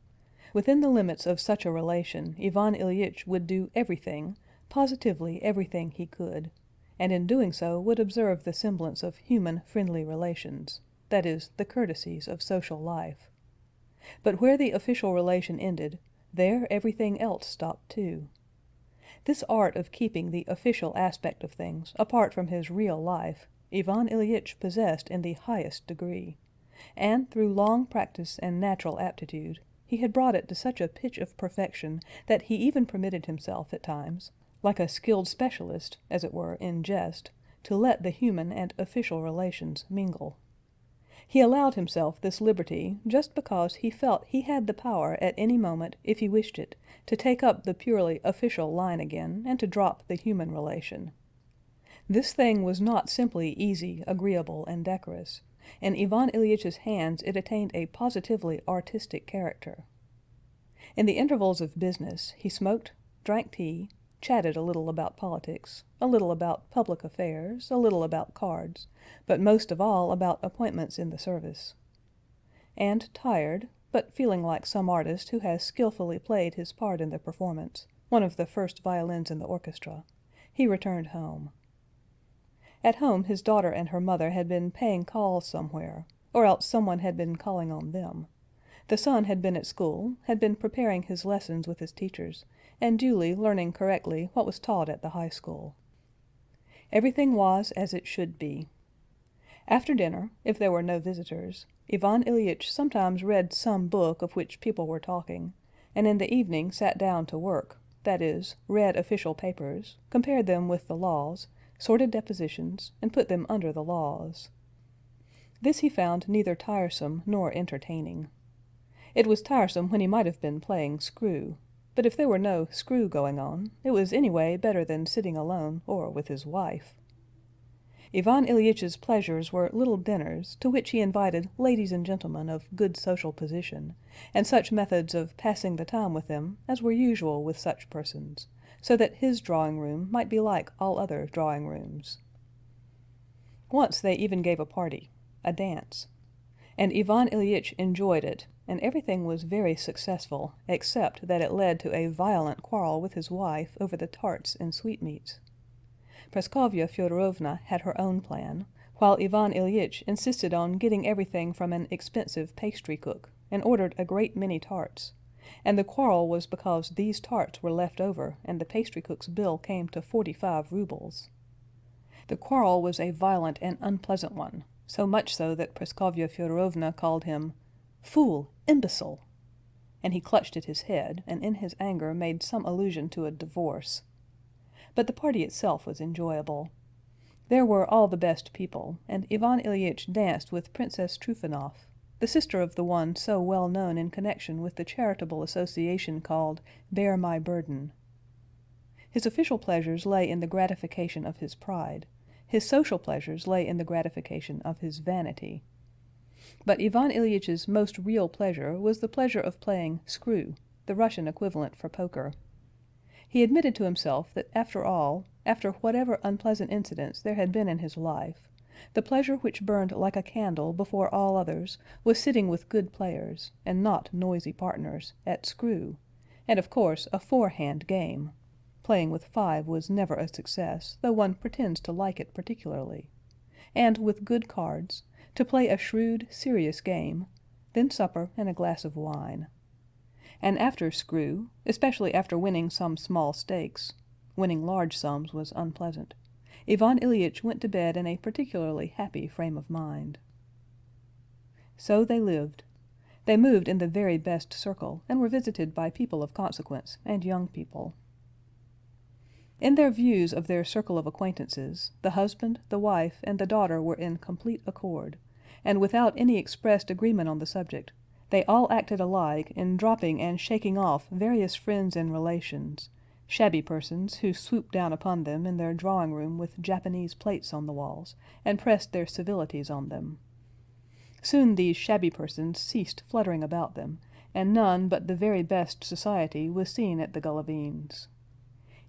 Within the limits of such a relation, Ivan Ilyich would do everything, positively everything he could, and in doing so would observe the semblance of human friendly relations, that is, the courtesies of social life. But where the official relation ended, there everything else stopped too. This art of keeping the official aspect of things apart from his real life, Ivan Ilyich possessed in the highest degree, and through long practice and natural aptitude, he had brought it to such a pitch of perfection that he even permitted himself at times, like a skilled specialist, as it were, in jest, to let the human and official relations mingle. He allowed himself this liberty just because he felt he had the power at any moment, if he wished it, to take up the purely official line again and to drop the human relation. This thing was not simply easy, agreeable, and decorous. In Ivan Ilyitch's hands it attained a positively artistic character. In the intervals of business he smoked, drank tea, chatted a little about politics, a little about public affairs, a little about cards, but most of all about appointments in the service. And tired, but feeling like some artist who has skillfully played his part in the performance, one of the first violins in the orchestra, he returned home. At home his daughter and her mother had been paying calls somewhere, or else someone had been calling on them. The son had been at school, had been preparing his lessons with his teachers, and duly learning correctly what was taught at the high school. Everything was as it should be. After dinner, if there were no visitors, Ivan Ilyich sometimes read some book of which people were talking, and in the evening sat down to work, that is, read official papers, compared them with the laws, sorted depositions, and put them under the laws. This he found neither tiresome nor entertaining. It was tiresome when he might have been playing screw, but if there were no screw going on, it was anyway better than sitting alone or with his wife. Ivan Ilyitch's pleasures were little dinners, to which he invited ladies and gentlemen of good social position, and such methods of passing the time with them as were usual with such persons, so that his drawing-room might be like all other drawing-rooms. Once they even gave a party, a dance, and Ivan Ilyich enjoyed it, and everything was very successful, except that it led to a violent quarrel with his wife over the tarts and sweetmeats. Praskovya Fyodorovna had her own plan, while Ivan Ilyich insisted on getting everything from an expensive pastry cook, and ordered a great many tarts, and the quarrel was because these tarts were left over and the pastry cook's bill came to 45 rubles. The quarrel was a violent and unpleasant one, so much so that Praskovya Fyodorovna called him "fool, imbecile," and he clutched at his head and in his anger made some allusion to a divorce. But the party itself was enjoyable. There were all the best people, and Ivan Ilyich danced with Princess Trufanov, the sister of the one so well known in connection with the charitable association called Bear My Burden. His official pleasures lay in the gratification of his pride, his social pleasures lay in the gratification of his vanity. But Ivan Ilyitch's most real pleasure was the pleasure of playing screw, the Russian equivalent for poker. He admitted to himself that after all, after whatever unpleasant incidents there had been in his life, the pleasure which burned like a candle before all others was sitting with good players, and not noisy partners, at screw, and of course a four-hand game. Playing with five was never a success, though one pretends to like it particularly. And with good cards, to play a shrewd, serious game, then supper and a glass of wine. And after screw, especially after winning some small stakes, winning large sums was unpleasant, Ivan Ilyich went to bed in a particularly happy frame of mind. So they lived. They moved in the very best circle, and were visited by people of consequence and young people. In their views of their circle of acquaintances, the husband, the wife, and the daughter were in complete accord, and without any expressed agreement on the subject, they all acted alike in dropping and shaking off various friends and relations, shabby persons who swooped down upon them in their drawing-room with Japanese plates on the walls, and pressed their civilities on them. Soon these shabby persons ceased fluttering about them, and none but the very best society was seen at the Golovins'.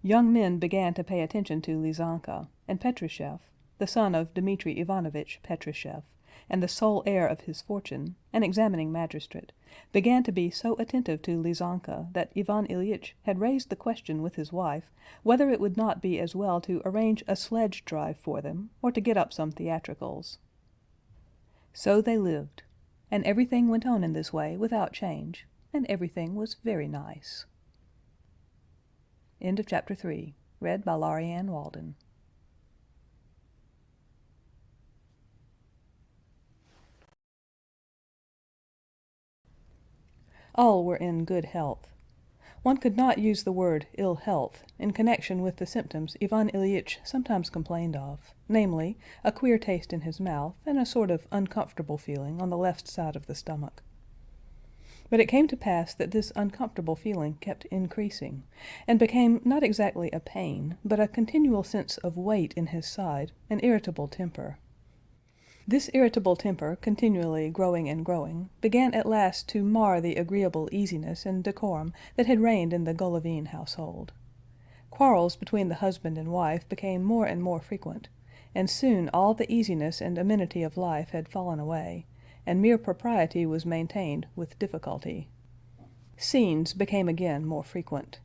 Young men began to pay attention to Lizanka, and Petrushev, the son of Dmitri Ivanovitch Petrushev, and the sole heir of his fortune, an examining magistrate, began to be so attentive to Lizanka that Ivan Ilyich had raised the question with his wife whether it would not be as well to arrange a sledge drive for them, or to get up some theatricals. So they lived, and everything went on in this way without change, and everything was very nice. End of chapter 3. Read by Laurie Ann Walden. All were in good health. One could not use the word ill health in connection with the symptoms Ivan Ilyich sometimes complained of, namely, a queer taste in his mouth and a sort of uncomfortable feeling on the left side of the stomach. But it came to pass that this uncomfortable feeling kept increasing, and became not exactly a pain, but a continual sense of weight in his side, an irritable temper. This irritable temper, continually growing and growing, began at last to mar the agreeable easiness and decorum that had reigned in the Golovine household. Quarrels between the husband and wife became more and more frequent, and soon all the easiness and amenity of life had fallen away, and mere propriety was maintained with difficulty. Scenes became again more frequent.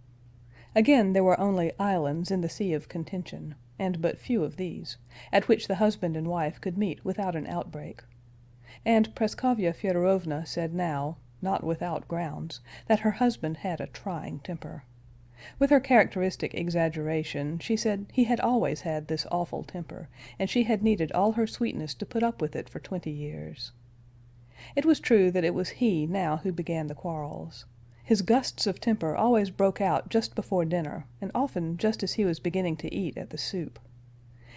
Again there were only islands in the sea of contention, and but few of these, at which the husband and wife could meet without an outbreak. And Praskovya Fyodorovna said now, not without grounds, that her husband had a trying temper. With her characteristic exaggeration, she said he had always had this awful temper, and she had needed all her sweetness to put up with it for 20 years. It was true that it was he now who began the quarrels. His gusts of temper always broke out just before dinner, and often just as he was beginning to eat at the soup.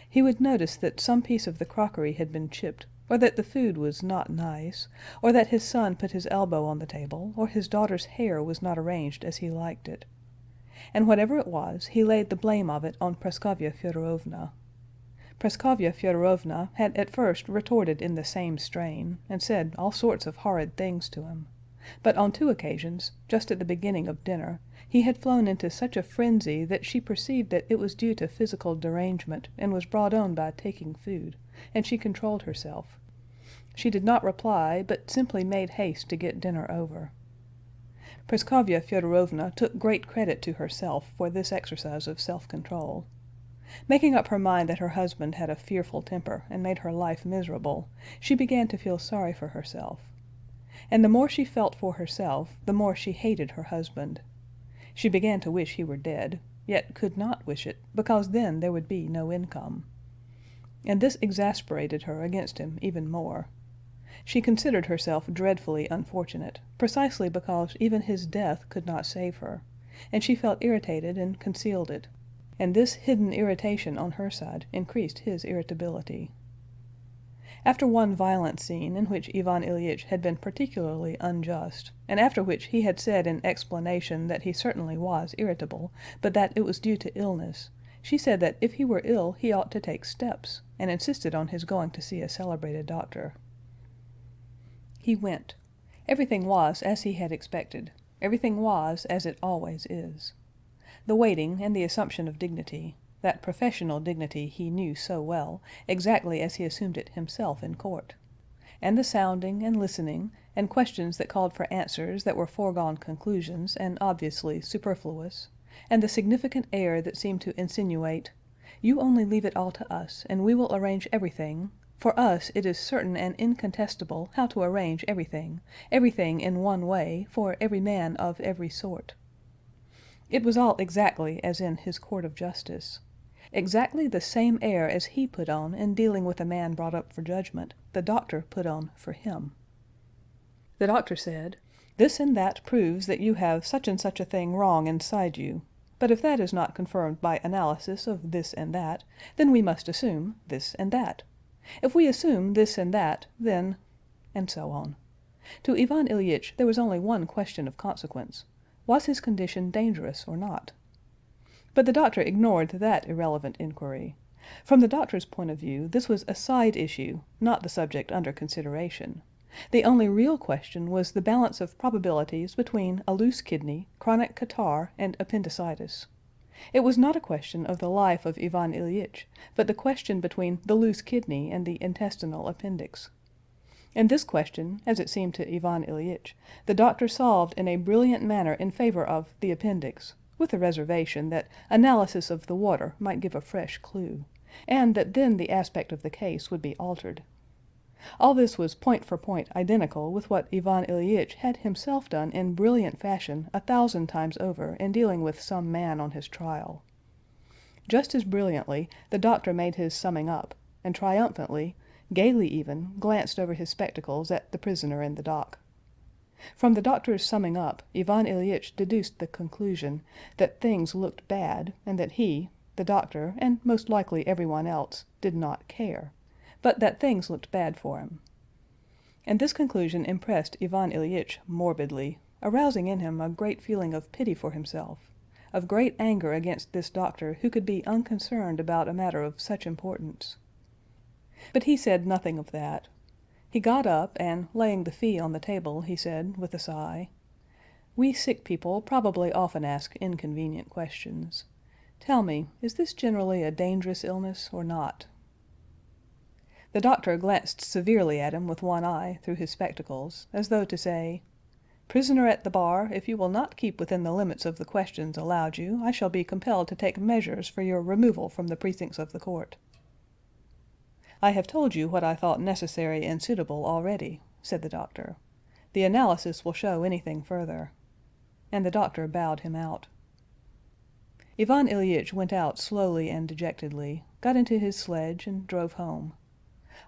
He would notice that some piece of the crockery had been chipped, or that the food was not nice, or that his son put his elbow on the table, or his daughter's hair was not arranged as he liked it. And whatever it was, he laid the blame of it on Praskovya Fyodorovna. Praskovya Fyodorovna had at first retorted in the same strain, and said all sorts of horrid things to him. But on 2 occasions, just at the beginning of dinner, he had flown into such a frenzy that she perceived that it was due to physical derangement and was brought on by taking food, and she controlled herself. She did not reply, but simply made haste to get dinner over. Praskovya Fyodorovna took great credit to herself for this exercise of self-control. Making up her mind that her husband had a fearful temper and made her life miserable, she began to feel sorry for herself. And the more she felt for herself, the more she hated her husband. She began to wish he were dead, yet could not wish it, because then there would be no income. And this exasperated her against him even more. She considered herself dreadfully unfortunate, precisely because even his death could not save her, and she felt irritated and concealed it, and this hidden irritation on her side increased his irritability. After one violent scene in which Ivan Ilyich had been particularly unjust, and after which he had said in explanation that he certainly was irritable, but that it was due to illness, she said that if he were ill he ought to take steps, and insisted on his going to see a celebrated doctor. He went. Everything was as he had expected. Everything was as it always is. The waiting and the assumption of dignity, that professional dignity he knew so well, exactly as he assumed it himself in court, and the sounding and listening, and questions that called for answers that were foregone conclusions and obviously superfluous, and the significant air that seemed to insinuate, "You only leave it all to us, and we will arrange everything. For us it is certain and incontestable how to arrange everything, everything in one way, for every man of every sort." It was all exactly as in his court of justice. Exactly the same air as he put on in dealing with a man brought up for judgment, the doctor put on for him. The doctor said, "This and that proves that you have such and such a thing wrong inside you. But if that is not confirmed by analysis of this and that, then we must assume this and that. If we assume this and that, then—" and so on. To Ivan Ilyich there was only one question of consequence: was his condition dangerous or not? But the doctor ignored that irrelevant inquiry. From the doctor's point of view, this was a side issue, not the subject under consideration. The only real question was the balance of probabilities between a loose kidney, chronic catarrh, and appendicitis. It was not a question of the life of Ivan Ilyich, but the question between the loose kidney and the intestinal appendix. And this question, as it seemed to Ivan Ilyich, the doctor solved in a brilliant manner in favor of the appendix, with the reservation that analysis of the water might give a fresh clue, and that then the aspect of the case would be altered. All this was point for point identical with what Ivan Ilyich had himself done in brilliant fashion 1,000 times over in dealing with some man on his trial. Just as brilliantly, the doctor made his summing up, and triumphantly, gaily even, glanced over his spectacles at the prisoner in the dock. From the doctor's summing up, Ivan Ilyich deduced the conclusion that things looked bad, and that he, the doctor, and most likely everyone else, did not care, but that things looked bad for him. And this conclusion impressed Ivan Ilyich morbidly, arousing in him a great feeling of pity for himself, of great anger against this doctor who could be unconcerned about a matter of such importance. But he said nothing of that. He got up, and, laying the fee on the table, he said, with a sigh, "We sick people probably often ask inconvenient questions. Tell me, is this generally a dangerous illness or not?" The doctor glanced severely at him with one eye, through his spectacles, as though to say, "Prisoner at the bar, if you will not keep within the limits of the questions allowed you, I shall be compelled to take measures for your removal from the precincts of the court." "I have told you what I thought necessary and suitable already," said the doctor. "The analysis will show anything further." And the doctor bowed him out. Ivan Ilyich went out slowly and dejectedly, got into his sledge, and drove home.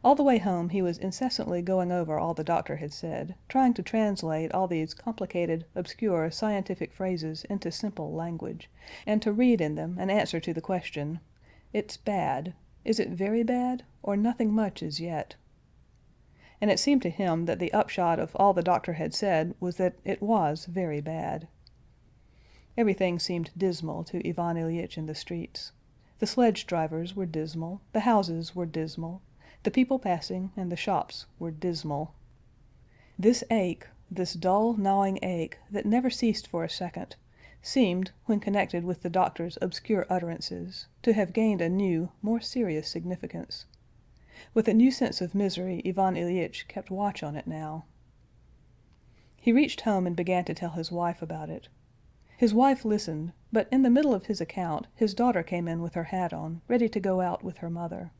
All the way home he was incessantly going over all the doctor had said, trying to translate all these complicated, obscure, scientific phrases into simple language, and to read in them an answer to the question, "It's bad. Is it very bad, or nothing much as yet?" And it seemed to him that the upshot of all the doctor had said was that it was very bad. Everything seemed dismal to Ivan Ilyich in the streets. The sledge drivers were dismal, the houses were dismal, the people passing and the shops were dismal. This ache, this dull, gnawing ache that never ceased for a second, seemed, when connected with the doctor's obscure utterances, to have gained a new, more serious significance. With a new sense of misery Ivan Ilyich kept watch on it now. He reached home and began to tell his wife about it. His wife listened, but in the middle of his account his daughter came in with her hat on, ready to go out with her mother.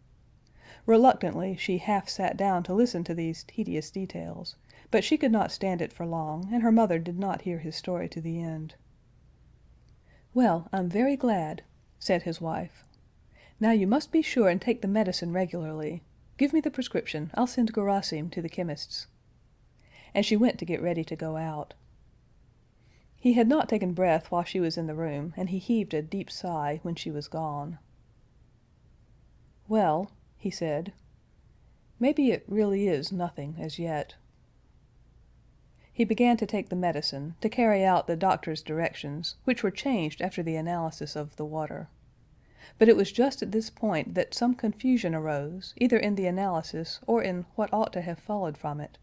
Reluctantly she half sat down to listen to these tedious details, but she could not stand it for long, and her mother did not hear his story to the end. "Well, I'm very glad," said his wife. "Now you must be sure and take the medicine regularly. Give me the prescription. I'll send Gerasim to the chemist's." And she went to get ready to go out. He had not taken breath while she was in the room, and he heaved a deep sigh when she was gone. "Well," he said, "maybe it really is nothing as yet." He began to take the medicine, to carry out the doctor's directions, which were changed after the analysis of the water. But it was just at this point that some confusion arose, either in the analysis or in what ought to have followed from it.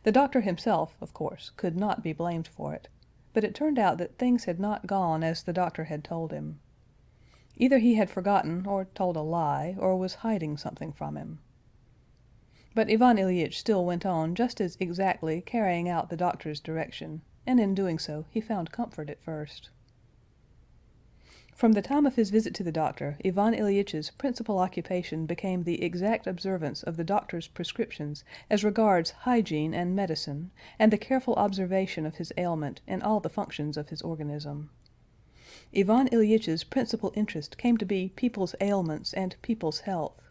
The doctor himself, of course, could not be blamed for it, but it turned out that things had not gone as the doctor had told him. Either he had forgotten or told a lie, or was hiding something from him. But Ivan Ilyich still went on just as exactly carrying out the doctor's direction, and in doing so he found comfort at first. From the time of his visit to the doctor, Ivan Ilyitch's principal occupation became the exact observance of the doctor's prescriptions as regards hygiene and medicine, and the careful observation of his ailment and all the functions of his organism. Ivan Ilyitch's principal interest came to be people's ailments and people's health.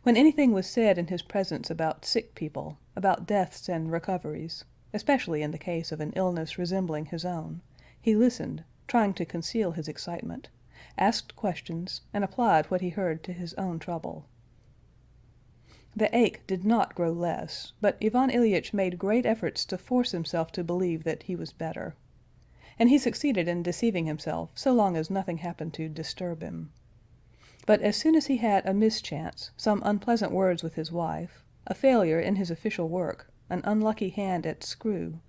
When anything was said in his presence about sick people, about deaths and recoveries, especially in the case of an illness resembling his own, he listened, trying to conceal his excitement, asked questions, and applied what he heard to his own trouble. The ache did not grow less, but Ivan Ilyich made great efforts to force himself to believe that he was better. And he succeeded in deceiving himself so long as nothing happened to disturb him. But as soon as he had a mischance, some unpleasant words with his wife, a failure in his official work, an unlucky hand at screw,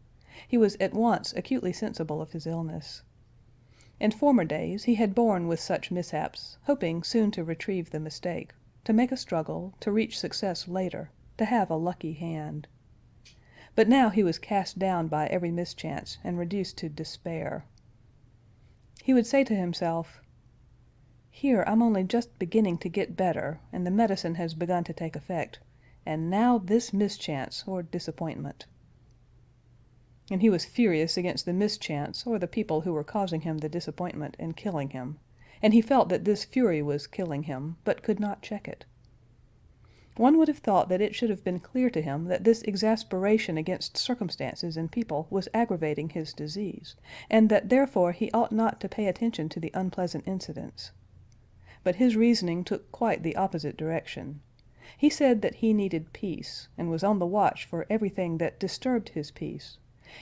he was at once acutely sensible of his illness. In former days he had borne with such mishaps, hoping soon to retrieve the mistake, to make a struggle, to reach success later, to have a lucky hand. But now he was cast down by every mischance and reduced to despair. He would say to himself, "Here I'm only just beginning to get better, and the medicine has begun to take effect, and now this mischance or disappointment." And he was furious against the mischance or the people who were causing him the disappointment and killing him, and he felt that this fury was killing him, but could not check it. One would have thought that it should have been clear to him that this exasperation against circumstances and people was aggravating his disease, and that therefore he ought not to pay attention to the unpleasant incidents. But his reasoning took quite the opposite direction. He said that he needed peace, and was on the watch for everything that disturbed his peace,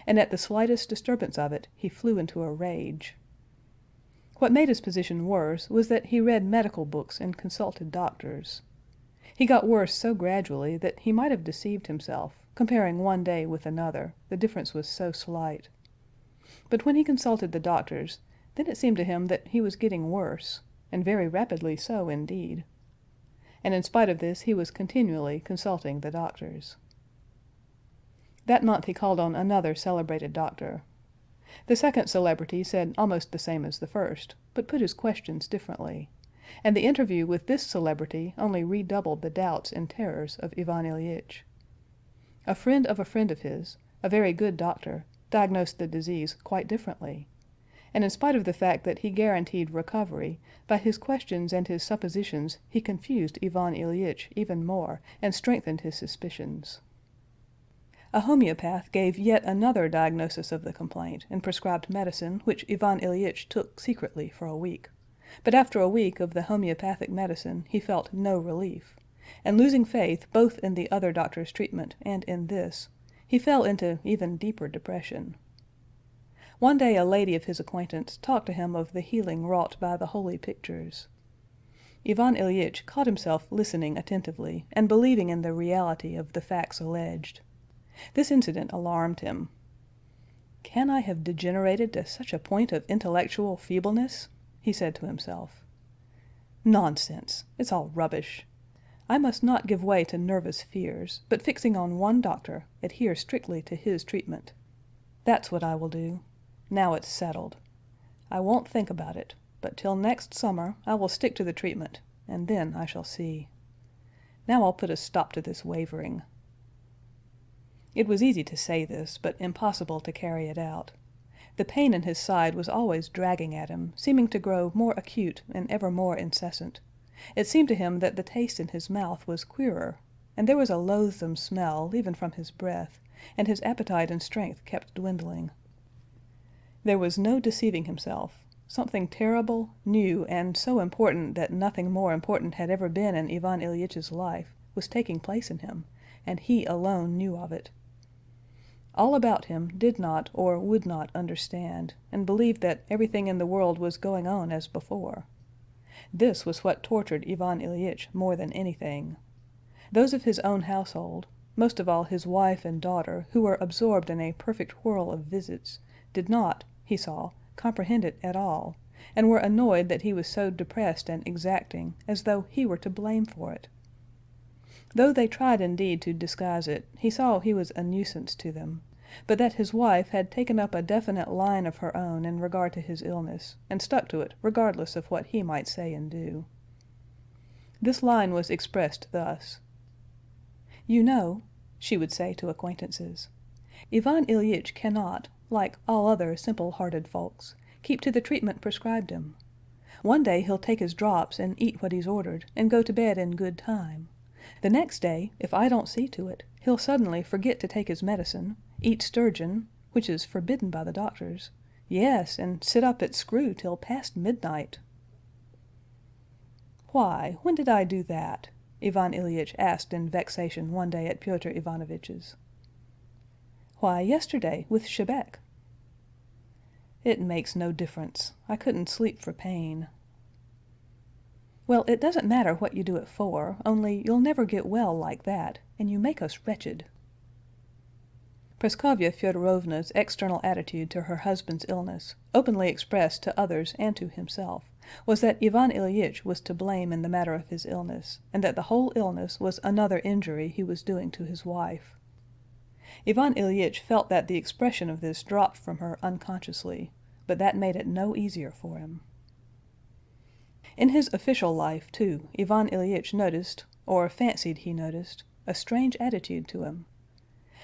and at the slightest disturbance of it he flew into a rage. What made his position worse was that he read medical books and consulted doctors. He got worse so gradually that he might have deceived himself, comparing one day with another, the difference was so slight. But when he consulted the doctors, then it seemed to him that he was getting worse, and very rapidly so indeed. And in spite of this he was continually consulting the doctors. That month he called on another celebrated doctor. The second celebrity said almost the same as the first, but put his questions differently, and the interview with this celebrity only redoubled the doubts and terrors of Ivan Ilyich. A friend of his, a very good doctor, diagnosed the disease quite differently, and in spite of the fact that he guaranteed recovery, by his questions and his suppositions he confused Ivan Ilyich even more and strengthened his suspicions. A homeopath gave yet another diagnosis of the complaint and prescribed medicine which Ivan Ilyich took secretly for a week. But after a week of the homeopathic medicine he felt no relief, and losing faith both in the other doctor's treatment and in this, he fell into even deeper depression. One day a lady of his acquaintance talked to him of the healing wrought by the holy pictures. Ivan Ilyich caught himself listening attentively and believing in the reality of the facts alleged. This incident alarmed him. "Can I have degenerated to such a point of intellectual feebleness?" he said to himself. "Nonsense! It's all rubbish. I must not give way to nervous fears, but fixing on one doctor, adhere strictly to his treatment. That's what I will do. Now it's settled. I won't think about it, but till next summer I will stick to the treatment, and then I shall see. Now I'll put a stop to this wavering." It was easy to say this, but impossible to carry it out. The pain in his side was always dragging at him, seeming to grow more acute and ever more incessant. It seemed to him that the taste in his mouth was queerer, and there was a loathsome smell even from his breath, and his appetite and strength kept dwindling. There was no deceiving himself. Something terrible, new, and so important that nothing more important had ever been in Ivan Ilyitch's life was taking place in him, and he alone knew of it. All about him did not or would not understand, and believed that everything in the world was going on as before. This was what tortured Ivan Ilyich more than anything. Those of his own household, most of all his wife and daughter, who were absorbed in a perfect whirl of visits, did not, he saw, comprehend it at all, and were annoyed that he was so depressed and exacting, as though he were to blame for it. Though they tried indeed to disguise it, he saw he was a nuisance to them, but that his wife had taken up a definite line of her own in regard to his illness, and stuck to it regardless of what he might say and do. This line was expressed thus: "You know," she would say to acquaintances, "Ivan Ilyich cannot, like all other simple-hearted folks, keep to the treatment prescribed him. One day he'll take his drops and eat what he's ordered, and go to bed in good time. The next day, if I don't see to it, he'll suddenly forget to take his medicine, eat sturgeon, which is forbidden by the doctors, yes, and sit up at screw till past midnight." "Why, when did I do that?" Ivan Ilyich asked in vexation one day at Pyotr Ivanovitch's. "Why, yesterday, with Shebek." "It makes no difference. I couldn't sleep for pain." "Well, it doesn't matter what you do it for, only you'll never get well like that, and you make us wretched." Praskovya Fyodorovna's external attitude to her husband's illness, openly expressed to others and to himself, was that Ivan Ilyich was to blame in the matter of his illness, and that the whole illness was another injury he was doing to his wife. Ivan Ilyich felt that the expression of this dropped from her unconsciously, but that made it no easier for him. In his official life, too, Ivan Ilyich noticed, or fancied he noticed, a strange attitude to him.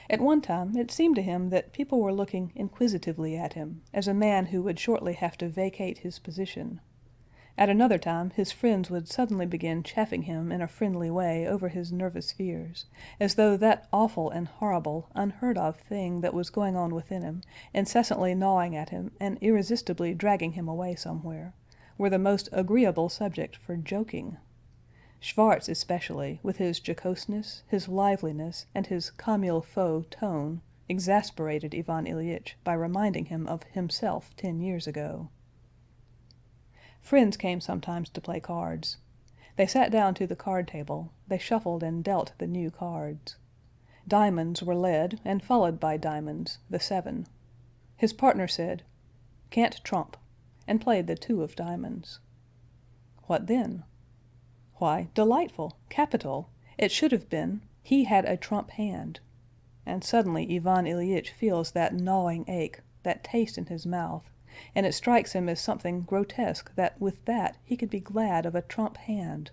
At one time it seemed to him that people were looking inquisitively at him, as a man who would shortly have to vacate his position. At another time his friends would suddenly begin chaffing him in a friendly way over his nervous fears, as though that awful and horrible, unheard-of thing that was going on within him, incessantly gnawing at him and irresistibly dragging him away somewhere, were the most agreeable subject for joking. Schwartz especially, with his jocoseness, his liveliness, and his comme il faut tone, exasperated Ivan Ilyich by reminding him of himself 10 years ago. Friends came sometimes to play cards. They sat down to the card table, they shuffled and dealt the new cards. Diamonds were led, and followed by diamonds, the 7. His partner said, "Can't trump," and played the 2 of diamonds. What then? Why, delightful, capital! It should have been, he had a trump hand. And suddenly Ivan Ilyich feels that gnawing ache, that taste in his mouth, and it strikes him as something grotesque that with that he could be glad of a trump hand.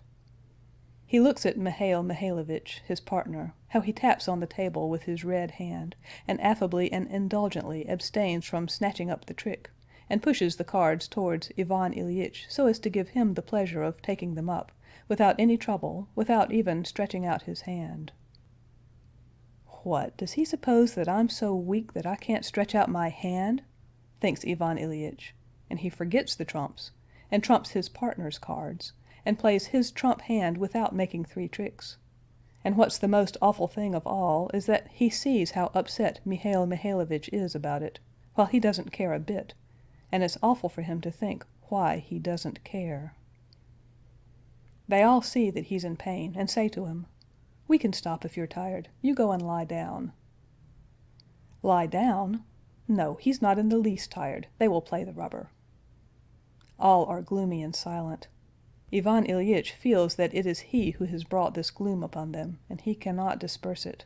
He looks at Mihail Mihailovitch, his partner, how he taps on the table with his red hand, and affably and indulgently abstains from snatching up the trick, and pushes the cards towards Ivan Ilyich so as to give him the pleasure of taking them up, without any trouble, without even stretching out his hand. "What, does he suppose that I'm so weak that I can't stretch out my hand?" thinks Ivan Ilyich, and he forgets the trumps, and trumps his partner's cards, and plays his trump hand without making 3 tricks. And what's the most awful thing of all is that he sees how upset Mihail Mihailovitch is about it, while he doesn't care a bit, and it's awful for him to think why he doesn't care. They all see that he's in pain, and say to him, "We can stop if you're tired. You go and lie down." Lie down? No, he's not in the least tired. They will play the rubber. All are gloomy and silent. Ivan Ilyich feels that it is he who has brought this gloom upon them, and he cannot disperse it.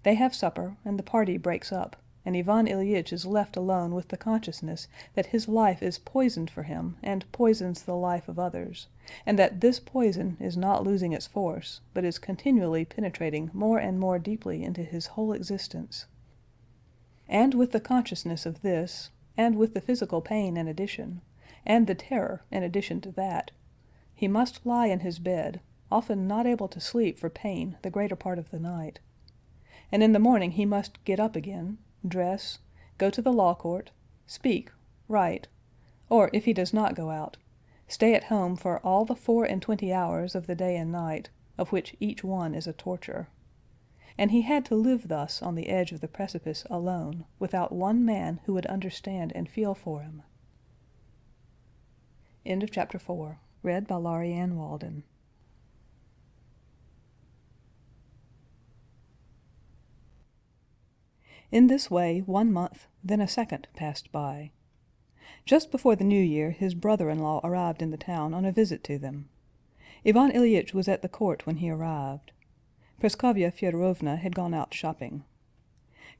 They have supper, and the party breaks up, and Ivan Ilyich is left alone with the consciousness that his life is poisoned for him and poisons the life of others, and that this poison is not losing its force, but is continually penetrating more and more deeply into his whole existence. And with the consciousness of this, and with the physical pain in addition, and the terror in addition to that, he must lie in his bed, often not able to sleep for pain the greater part of the night. And in the morning he must get up again, dress, go to the law court, speak, write, or if he does not go out, stay at home for all the 24 hours of the day and night, of which each one is a torture. And he had to live thus on the edge of the precipice alone, without one man who would understand and feel for him. End of chapter 4. Read by Laurie Ann Walden. In this way 1 month, then a second passed by. Just before the New Year his brother-in-law arrived in the town on a visit to them. Ivan Ilyich was at the court when he arrived. Praskovya Fyodorovna had gone out shopping.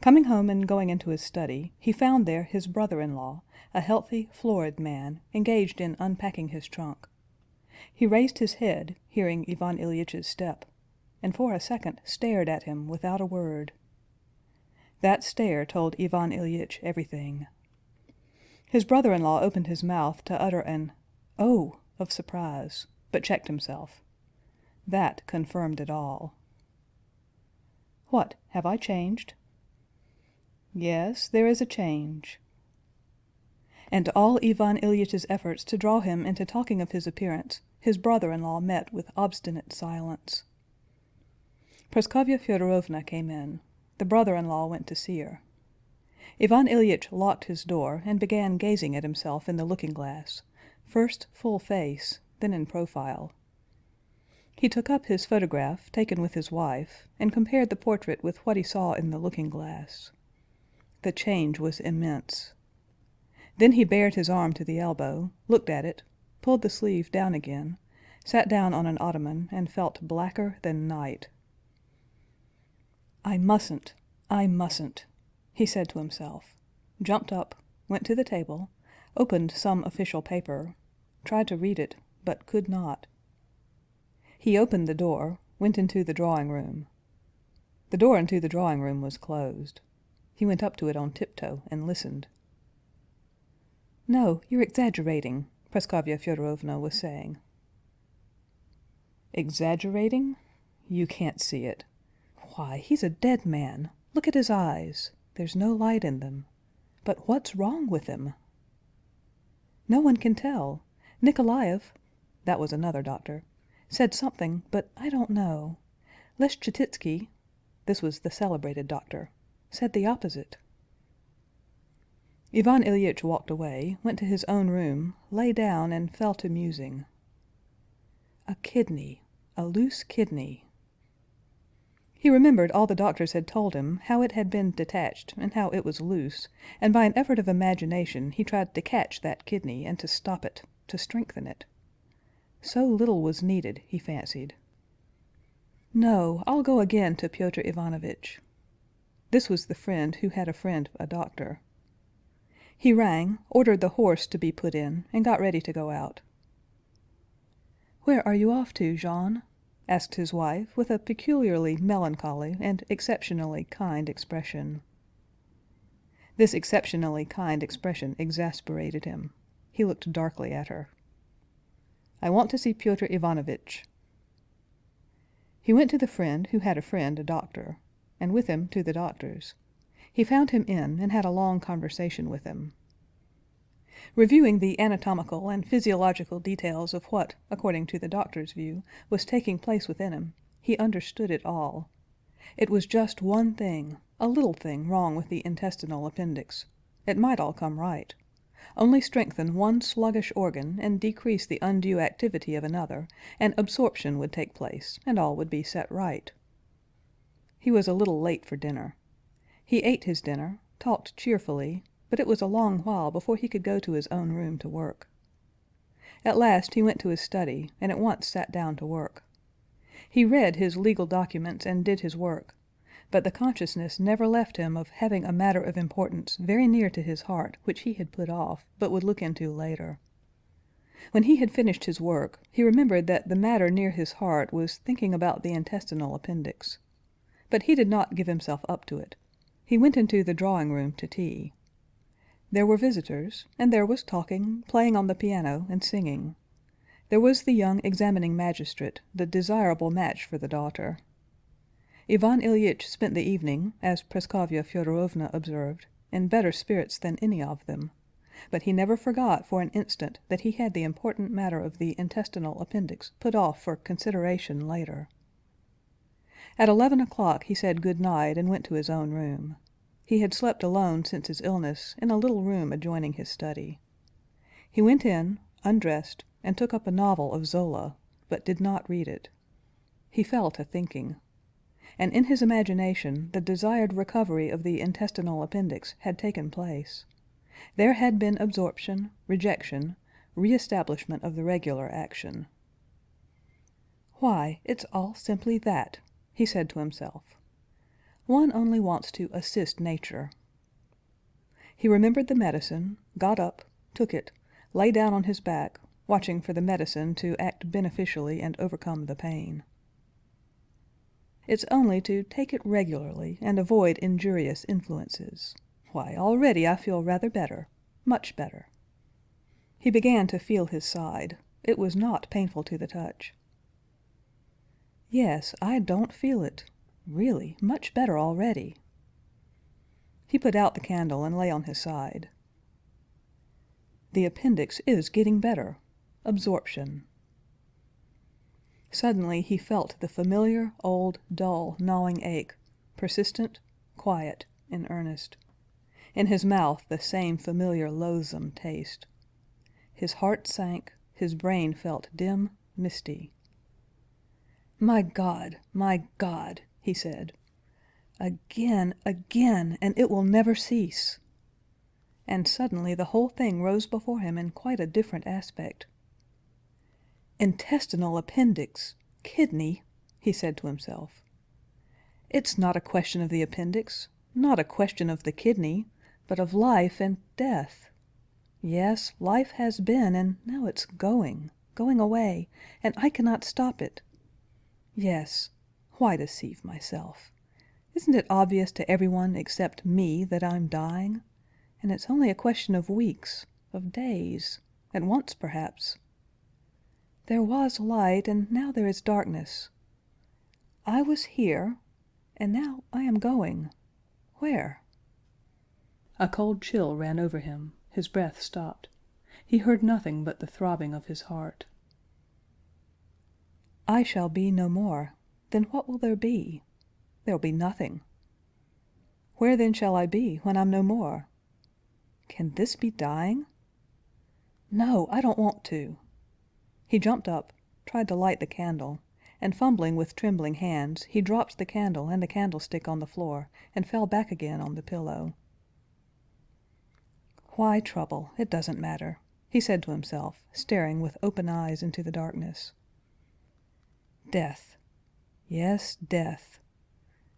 Coming home and going into his study, he found there his brother-in-law, a healthy, florid man, engaged in unpacking his trunk. He raised his head, hearing Ivan Ilyitch's step, and for a second stared at him without a word. That stare told Ivan Ilyich everything. His brother-in-law opened his mouth to utter an "Oh!" of surprise, but checked himself. That confirmed it all. "What, have I changed?" "Yes, there is a change." And all Ivan Ilyitch's efforts to draw him into talking of his appearance, his brother-in-law met with obstinate silence. Praskovya Fyodorovna came in. The brother-in-law went to see her. Ivan Ilyich locked his door and began gazing at himself in the looking-glass, first full face, then in profile. He took up his photograph, taken with his wife, and compared the portrait with what he saw in the looking-glass. The change was immense. Then he bared his arm to the elbow, looked at it, pulled the sleeve down again, sat down on an ottoman, and felt blacker than night. I mustn't, he said to himself, jumped up, went to the table, opened some official paper, tried to read it, but could not. He opened the door, went into the drawing-room. The door into the drawing-room was closed. He went up to it on tiptoe and listened. "No, you're exaggerating," Praskovya Fyodorovna was saying. Exaggerating? You can't see it. Why, he's a dead man. Look at his eyes. There's no light in them. But what's wrong with him? No one can tell. Nikolaev, that was another doctor, said something, but I don't know. Leschetitsky, this was the celebrated doctor, said the opposite. Ivan Ilyich walked away, went to his own room, lay down, and fell to musing. A kidney, a loose kidney. He remembered all the doctors had told him, how it had been detached, and how it was loose, and by an effort of imagination he tried to catch that kidney and to stop it, to strengthen it. So little was needed, he fancied. No, I'll go again to Pyotr Ivanovitch. This was the friend who had a friend a doctor. He rang, ordered the horse to be put in, and got ready to go out. "Where are you off to, Jean?" asked his wife, with a peculiarly melancholy and exceptionally kind expression. This exceptionally kind expression exasperated him. He looked darkly at her. "I want to see Pyotr Ivanovitch." He went to the friend who had a friend a doctor, and with him to the doctor's. He found him in, and had a long conversation with him. Reviewing the anatomical and physiological details of what, according to the doctor's view, was taking place within him, he understood it all. It was just one thing, a little thing wrong with the intestinal appendix. It might all come right. Only strengthen one sluggish organ and decrease the undue activity of another, and absorption would take place, and all would be set right. He was a little late for dinner. He ate his dinner, talked cheerfully, but it was a long while before he could go to his own room to work. At last he went to his study, and at once sat down to work. He read his legal documents and did his work, but the consciousness never left him of having a matter of importance very near to his heart which he had put off, but would look into later. When he had finished his work, he remembered that the matter near his heart was thinking about the intestinal appendix. But he did not give himself up to it. He went into the drawing-room to tea. There were visitors, and there was talking, playing on the piano, and singing. There was the young examining magistrate, the desirable match for the daughter. Ivan Ilyich spent the evening, as Praskovya Fyodorovna observed, in better spirits than any of them, but he never forgot for an instant that he had the important matter of the intestinal appendix put off for consideration later. At 11 o'clock he said good night and went to his own room. He had slept alone since his illness in a little room adjoining his study. He went in, undressed, and took up a novel of Zola, but did not read it. He fell to thinking. And in his imagination the desired recovery of the intestinal appendix had taken place. There had been absorption, rejection, re-establishment of the regular action. "Why, it's all simply that," he said to himself. "One only wants to assist nature." He remembered the medicine, got up, took it, lay down on his back, watching for the medicine to act beneficially and overcome the pain. "It's only to take it regularly and avoid injurious influences. Why, already I feel rather better, much better." He began to feel his side. It was not painful to the touch. "Yes, I don't feel it. Really, much better already." He put out the candle and lay on his side. "The appendix is getting better. Absorption." Suddenly he felt the familiar, old, dull, gnawing ache, persistent, quiet, in earnest. In his mouth the same familiar loathsome taste. His heart sank, his brain felt dim, misty. My God, he said. Again, again, and it will never cease." And suddenly the whole thing rose before him in quite a different aspect. Intestinal appendix, kidney, he said to himself. It's not a question of the appendix, not a question of the kidney, but of life and death. Yes, life has been, and now it's going away, and I cannot stop it. Yes, why deceive myself? Isn't it obvious to everyone except me that I'm dying? And it's only a question of weeks, of days, at once perhaps. There was light, and now there is darkness. I was here, and now I am going. Where? A cold chill ran over him. His breath stopped. He heard nothing but the throbbing of his heart. I shall be no more. Then what will there be? There'll be nothing. Where then shall I be when I'm no more? Can this be dying? No, I don't want to. He jumped up, tried to light the candle, and fumbling with trembling hands, he dropped the candle and the candlestick on the floor and fell back again on the pillow. Why trouble? It doesn't matter, he said to himself, staring with open eyes into the darkness. Death. Yes, death.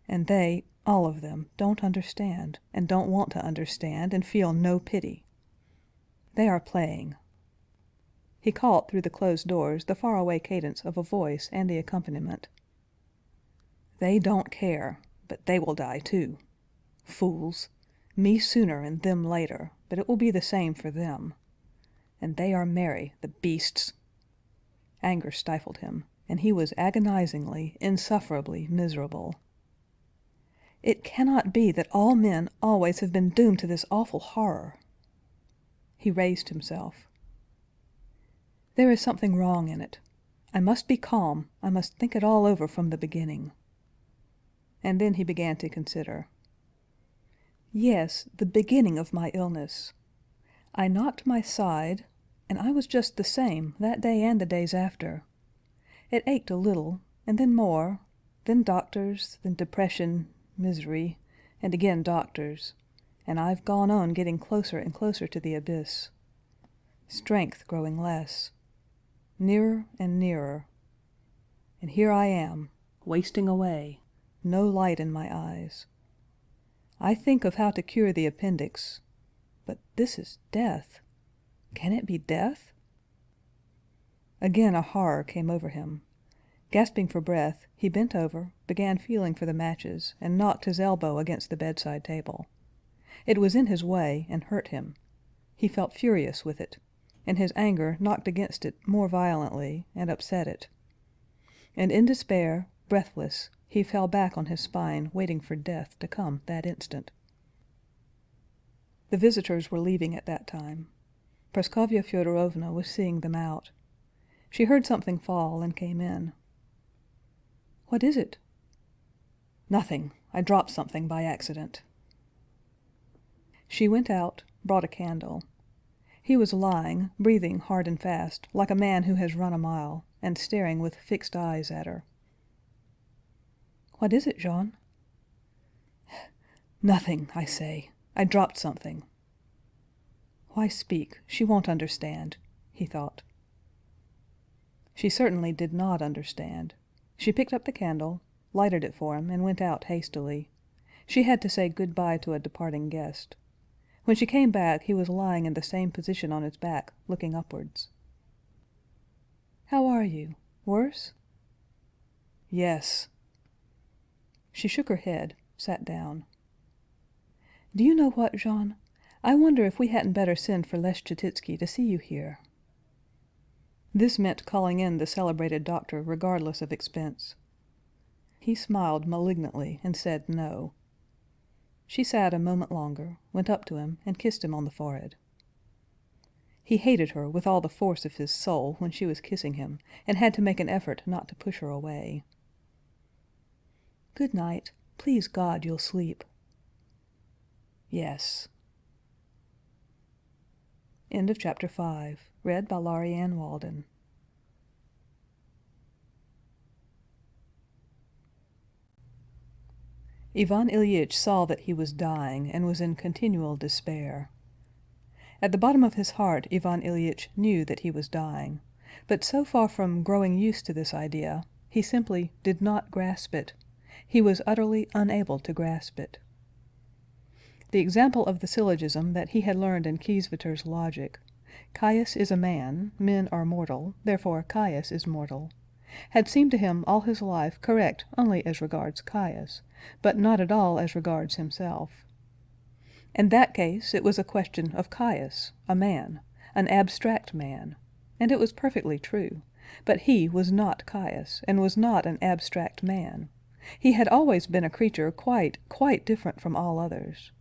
And they, all of them, don't understand, and don't want to understand, and feel no pity. They are playing. He caught through the closed doors the faraway cadence of a voice and the accompaniment. They don't care, but they will die too. Fools! Me sooner and them later, but it will be the same for them. And they are merry, the beasts! Anger stifled him, and he was agonizingly, insufferably miserable. It cannot be that all men always have been doomed to this awful horror. He raised himself. There is something wrong in it. I must be calm. I must think it all over from the beginning. And then he began to consider. Yes, the beginning of my illness. I knocked my side, and I was just the same that day and the days after. It ached a little, and then more, then doctors, then depression, misery, and again doctors, and I've gone on getting closer and closer to the abyss. Strength growing less. Nearer and nearer. And here I am, wasting away, no light in my eyes. I think of how to cure the appendix, but this is death. Can it be death? Again a horror came over him. Gasping for breath, he bent over, began feeling for the matches, and knocked his elbow against the bedside table. It was in his way and hurt him. He felt furious with it, and his anger knocked against it more violently and upset it. And in despair, breathless, he fell back on his spine, waiting for death to come that instant. The visitors were leaving at that time. Praskovya Fyodorovna was seeing them out. She heard something fall and came in. What is it? Nothing. I dropped something by accident. She went out, brought a candle. He was lying, breathing hard and fast, like a man who has run a mile, and staring with fixed eyes at her. What is it, Jean? Nothing, I say. I dropped something. Why speak? She won't understand, he thought. She certainly did not understand. She picked up the candle, lighted it for him, and went out hastily. She had to say good-bye to a departing guest. When she came back, he was lying in the same position on his back, looking upwards. How are you? Worse? Yes. She shook her head, sat down. Do you know what, Jean? I wonder if we hadn't better send for Leschetizky to see you here. This meant calling in the celebrated doctor regardless of expense. He smiled malignantly and said no. She sat a moment longer, went up to him, and kissed him on the forehead. He hated her with all the force of his soul when she was kissing him, and had to make an effort not to push her away. Good night. Please God you'll sleep. Yes. End of chapter 5. Read by Laurie Ann Walden. Ivan Ilyich saw that he was dying and was in continual despair. At the bottom of his heart Ivan Ilyich knew that he was dying, But so far from growing used to this idea, he simply did not grasp it. He was utterly unable to grasp it. The example of the syllogism that he had learned in Kiesweter's logic, Caius is a man, men are mortal, therefore Caius is mortal, had seemed to him all his life correct only as regards Caius, but not at all as regards himself. In that case it was a question of Caius, a man, an abstract man, and it was perfectly true, but he was not Caius, and was not an abstract man. He had always been a creature quite different from all others.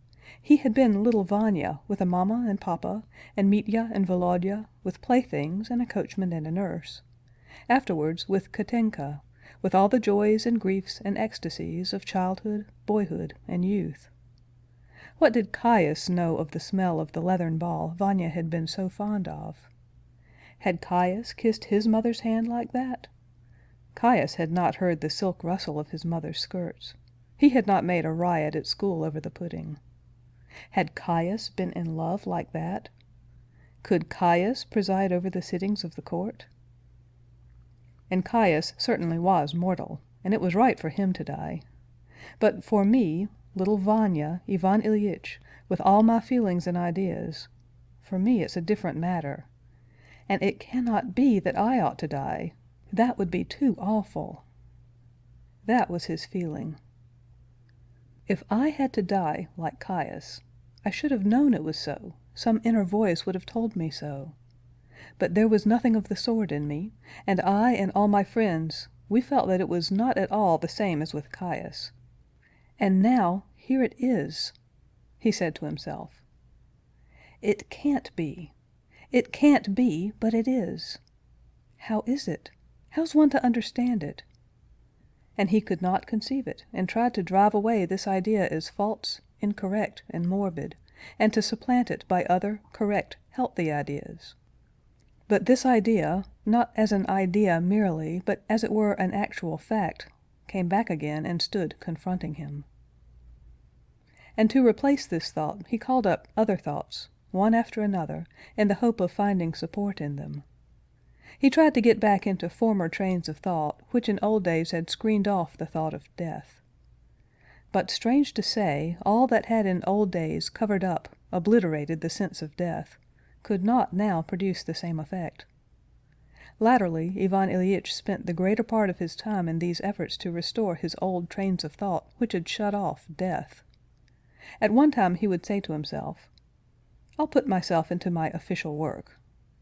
He had been little Vanya, with a mamma and papa, and Mitya and Volodya, with playthings and a coachman and a nurse. Afterwards with Katenka, with all the joys and griefs and ecstasies of childhood, boyhood, and youth. What did Caius know of the smell of the leathern ball Vanya had been so fond of? Had Caius kissed his mother's hand like that? Caius had not heard the silk rustle of his mother's skirts. He had not made a riot at school over the pudding. Had Caius been in love like that? Could Caius preside over the sittings of the court? And Caius certainly was mortal, and it was right for him to die. But for me, little Vanya, Ivan Ilyich, with all my feelings and ideas, for me it's a different matter. And it cannot be that I ought to die. That would be too awful. That was his feeling. If I had to die like Caius, I should have known it was so. Some inner voice would have told me so. But there was nothing of the sort in me, and I and all my friends, we felt that it was not at all the same as with Caius. And now, here it is, he said to himself. It can't be. It can't be, but it is. How is it? How's one to understand it? And he could not conceive it, and tried to drive away this idea as false, incorrect, and morbid, and to supplant it by other, correct, healthy ideas. But this idea, not as an idea merely, but as it were an actual fact, came back again and stood confronting him. And to replace this thought he called up other thoughts, one after another, in the hope of finding support in them. He tried to get back into former trains of thought, which in old days had screened off the thought of death. But strange to say, all that had in old days covered up, obliterated the sense of death, could not now produce the same effect. Latterly, Ivan Ilyich spent the greater part of his time in these efforts to restore his old trains of thought which had shut off death. At one time he would say to himself, "I'll put myself into my official work.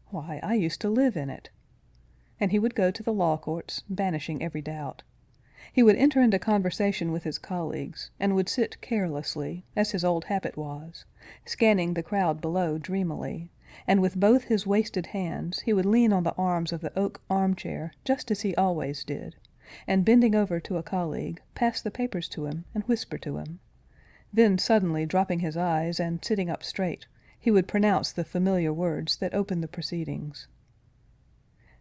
Why, I used to live in it." And he would go to the law courts, banishing every doubt. He would enter into conversation with his colleagues, and would sit carelessly, as his old habit was, scanning the crowd below dreamily, and with both his wasted hands he would lean on the arms of the oak armchair just as he always did, and bending over to a colleague, pass the papers to him and whisper to him. Then suddenly dropping his eyes and sitting up straight, he would pronounce the familiar words that opened the proceedings.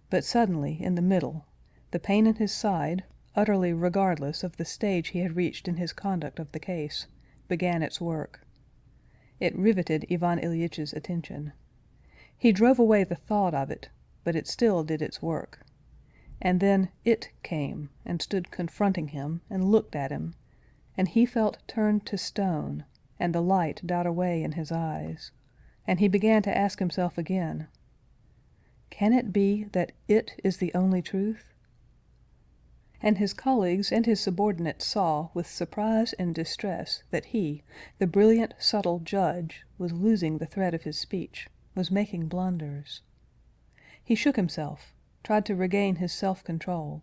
But suddenly, in the middle, the pain in his side, utterly regardless of the stage he had reached in his conduct of the case, began its work. It riveted Ivan Ilyitch's attention. He drove away the thought of it, but it still did its work. And then it came, and stood confronting him, and looked at him, and he felt turned to stone, and the light died away in his eyes, and he began to ask himself again, "Can it be that it is the only truth?" And his colleagues and his subordinates saw with surprise and distress that he, the brilliant, subtle judge, was losing the thread of his speech, was making blunders. He shook himself, tried to regain his self-control,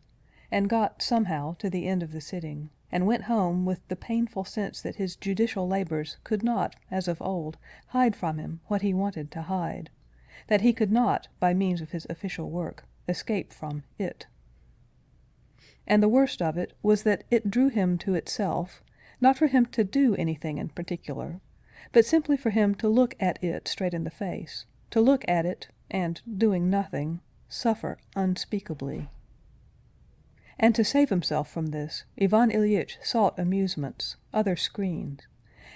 and got somehow to the end of the sitting, and went home with the painful sense that his judicial labors could not, as of old, hide from him what he wanted to hide, that he could not, by means of his official work, escape from it. And the worst of it was that it drew him to itself, not for him to do anything in particular, but simply for him to look at it straight in the face, to look at it, and, doing nothing, suffer unspeakably. And to save himself from this, Ivan Ilyich sought amusements, other screens,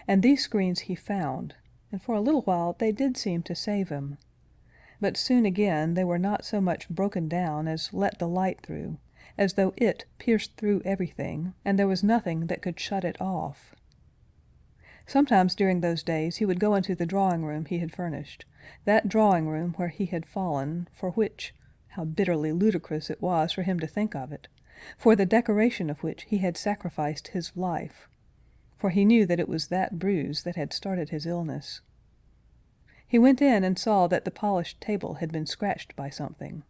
and these screens he found, and for a little while they did seem to save him. but soon again they were not so much broken down as let the light through, as though it pierced through everything, and there was nothing that could shut it off. Sometimes during those days he would go into the drawing-room he had furnished, that drawing-room where he had fallen, for which, how bitterly ludicrous it was for him to think of it, for the decoration of which he had sacrificed his life, for he knew that it was that bruise that had started his illness. He went in and saw that the polished table had been scratched by something.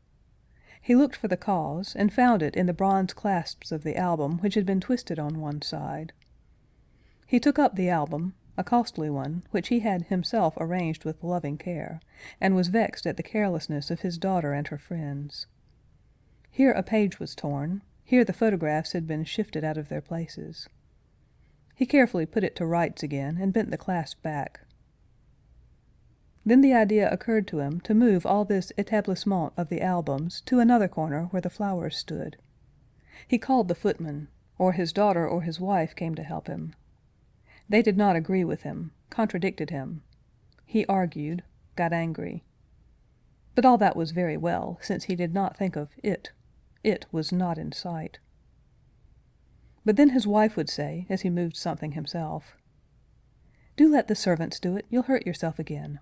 He looked for the cause, and found it in the bronze clasps of the album which had been twisted on one side. He took up the album, a costly one, which he had himself arranged with loving care, and was vexed at the carelessness of his daughter and her friends. Here a page was torn, here the photographs had been shifted out of their places. He carefully put it to rights again, and bent the clasp back. Then the idea occurred to him to move all this établissement of the albums to another corner where the flowers stood. He called the footman, or his daughter or his wife came to help him. They did not agree with him, contradicted him. He argued, got angry. But all that was very well, since he did not think of it. It was not in sight. But then his wife would say, as he moved something himself, "Do let the servants do it, you'll hurt yourself again."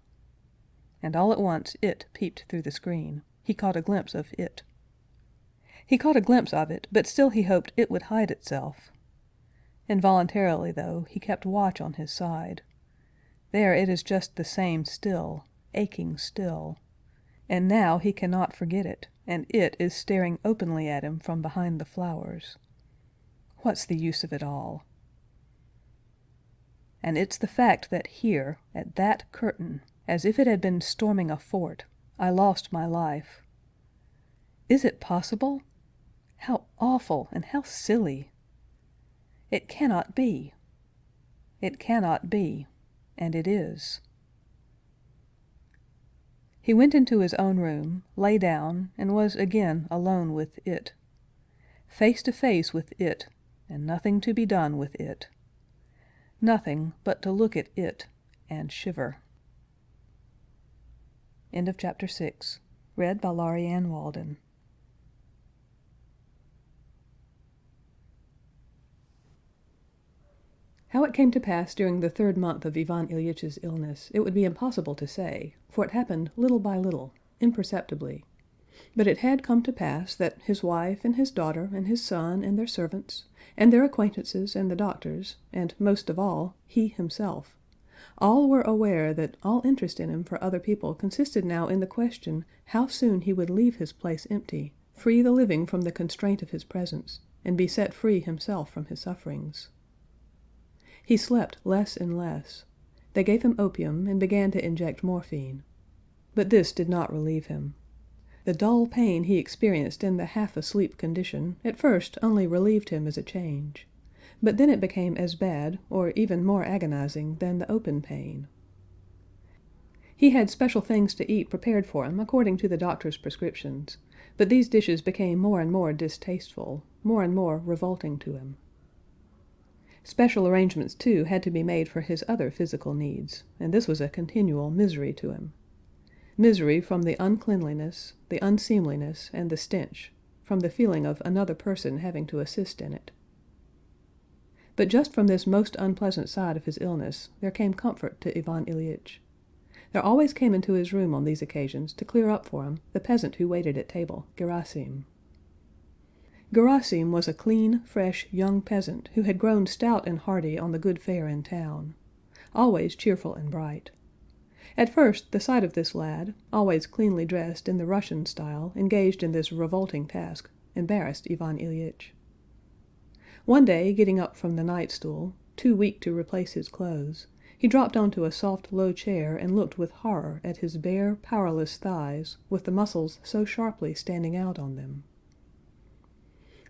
And all at once it peeped through the screen. He caught a glimpse of it. He caught a glimpse of it, but still he hoped it would hide itself. Involuntarily, though, he kept watch on his side. There it is just the same still, aching still. And now he cannot forget it, and it is staring openly at him from behind the flowers. What's the use of it all? And it's the fact that here, at that curtain, as if it had been storming a fort, I lost my life. Is it possible? How awful and how silly! It cannot be. It cannot be, and it is. He went into his own room, lay down, and was again alone with it. Face to face with it, and nothing to be done with it. Nothing but to look at it and shiver. End of chapter 6. Read by Laurie Ann Walden. How it came to pass during the 3rd month of Ivan Ilyitch's illness, it would be impossible to say, for it happened little by little, imperceptibly. But it had come to pass that his wife and his daughter and his son and their servants, and their acquaintances and the doctors, and most of all, he himself, all were aware that all interest in him for other people consisted now in the question how soon he would leave his place empty, free the living from the constraint of his presence, and be set free himself from his sufferings. He slept less and less. They gave him opium and began to inject morphine. But this did not relieve him. The dull pain he experienced in the half-asleep condition at first only relieved him as a change, but then it became as bad, or even more agonizing, than the open pain. He had special things to eat prepared for him according to the doctor's prescriptions, but these dishes became more and more distasteful, more and more revolting to him. Special arrangements, too, had to be made for his other physical needs, and this was a continual misery to him. Misery from the uncleanliness, the unseemliness, and the stench, from the feeling of another person having to assist in it. But just from this most unpleasant side of his illness there came comfort to Ivan Ilyich. There always came into his room on these occasions to clear up for him the peasant who waited at table, Gerasim. Gerasim was a clean, fresh, young peasant who had grown stout and hearty on the good fare in town, always cheerful and bright. At first the sight of this lad, always cleanly dressed in the Russian style, engaged in this revolting task, embarrassed Ivan Ilyich. One day, getting up from the night-stool, too weak to replace his clothes, he dropped onto a soft low chair and looked with horror at his bare, powerless thighs, with the muscles so sharply standing out on them.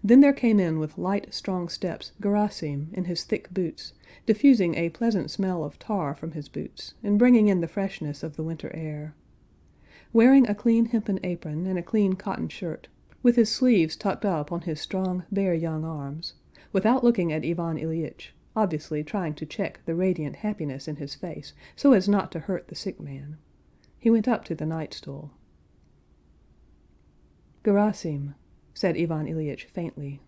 Then there came in with light, strong steps Gerasim in his thick boots, diffusing a pleasant smell of tar from his boots, and bringing in the freshness of the winter air. Wearing a clean hempen apron and a clean cotton shirt, with his sleeves tucked up on his strong, bare young arms, without looking at Ivan Ilyich, obviously trying to check the radiant happiness in his face so as not to hurt the sick man, he went up to the night-stool. "Gerasim," said Ivan Ilyich faintly.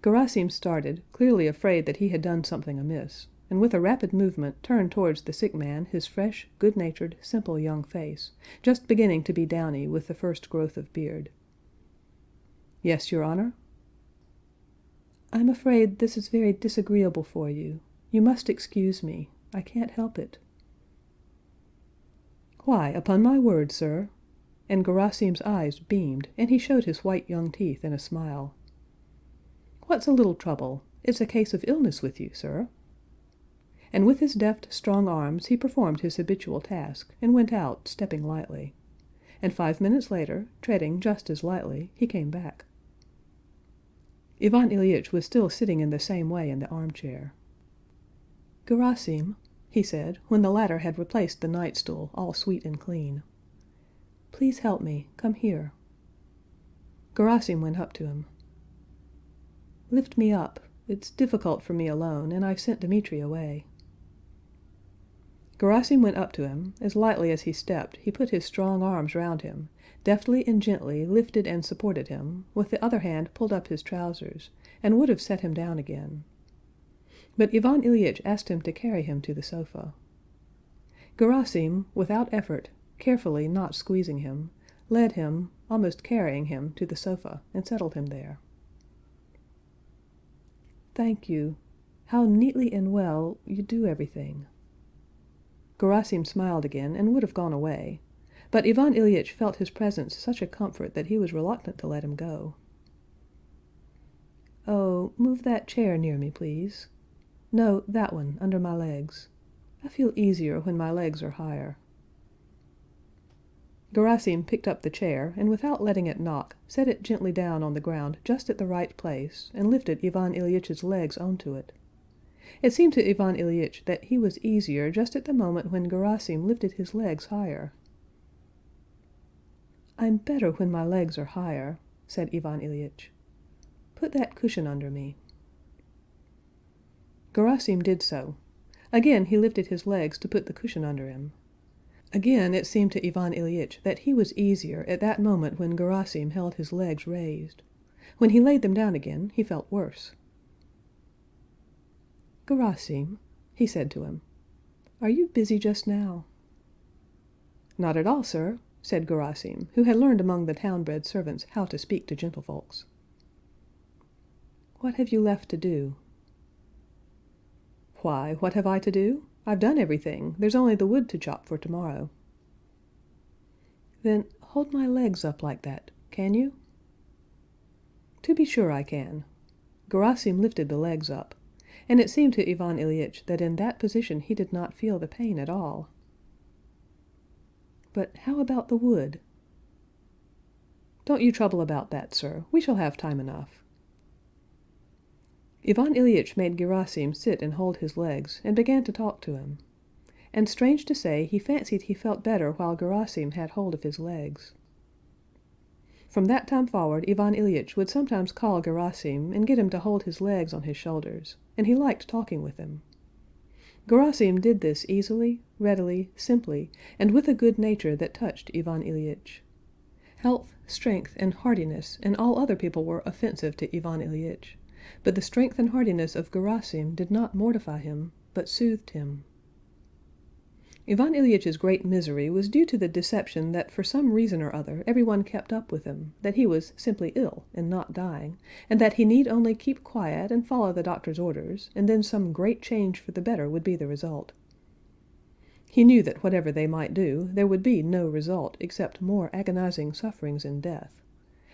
Gerasim started, clearly afraid that he had done something amiss, and with a rapid movement turned towards the sick man his fresh, good-natured, simple young face, just beginning to be downy with the first growth of beard. "Yes, your honor?" "I'm afraid this is very disagreeable for you. You must excuse me. I can't help it." "Why, upon my word, sir," and Gerasim's eyes beamed, and he showed his white young teeth in a smile. "What's a little trouble? It's a case of illness with you, sir." And with his deft, strong arms he performed his habitual task, and went out, stepping lightly. And 5 minutes later, treading just as lightly, he came back. Ivan Ilyich was still sitting in the same way in the armchair. "Gerasim," he said, when the latter had replaced the night-stool, all sweet and clean. "Please help me. Come here." Gerasim went up to him. "Lift me up. It's difficult for me alone, and I've sent Dmitri away." Gerasim went up to him; as lightly as he stepped, he put his strong arms round him, deftly and gently lifted and supported him, with the other hand pulled up his trousers, and would have set him down again. But Ivan Ilyich asked him to carry him to the sofa. Gerasim, without effort, carefully not squeezing him, led him, almost carrying him, to the sofa, and settled him there. "Thank you. How neatly and well you do everything." Gerasim smiled again and would have gone away, but Ivan Ilyich felt his presence such a comfort that he was reluctant to let him go. "Oh, move that chair near me, please. No, that one, under my legs. I feel easier when my legs are higher." Gerasim picked up the chair, and without letting it knock, set it gently down on the ground just at the right place, and lifted Ivan Ilyitch's legs onto it. It seemed to Ivan Ilyich that he was easier just at the moment when Gerasim lifted his legs higher. "I'm better when my legs are higher," said Ivan Ilyich. "Put that cushion under me." Gerasim did so. Again he lifted his legs to put the cushion under him. Again it seemed to Ivan Ilyich that he was easier at that moment when Gerasim held his legs raised. When he laid them down again, he felt worse. "Gerasim," he said to him, "are you busy just now?" "Not at all, sir," said Gerasim, who had learned among the town-bred servants how to speak to gentlefolks. "What have you left to do?" "Why, what have I to do? I've done everything. There's only the wood to chop for tomorrow." "Then hold my legs up like that, can you?" "To be sure I can." Gerasim lifted the legs up, and it seemed to Ivan Ilyich that in that position he did not feel the pain at all. "But how about the wood?" "Don't you trouble about that, sir. We shall have time enough." Ivan Ilyich made Gerasim sit and hold his legs, and began to talk to him. And strange to say, he fancied he felt better while Gerasim had hold of his legs. From that time forward Ivan Ilyich would sometimes call Gerasim and get him to hold his legs on his shoulders, and he liked talking with him. Gerasim did this easily, readily, simply, and with a good nature that touched Ivan Ilyich. Health, strength, and hardiness in all other people were offensive to Ivan Ilyich, but the strength and hardiness of Gerasim did not mortify him, but soothed him. Ivan Ilyitch's great misery was due to the deception that for some reason or other everyone kept up with him, that he was simply ill and not dying, and that he need only keep quiet and follow the doctor's orders, and then some great change for the better would be the result. He knew that whatever they might do, there would be no result except more agonizing sufferings and death,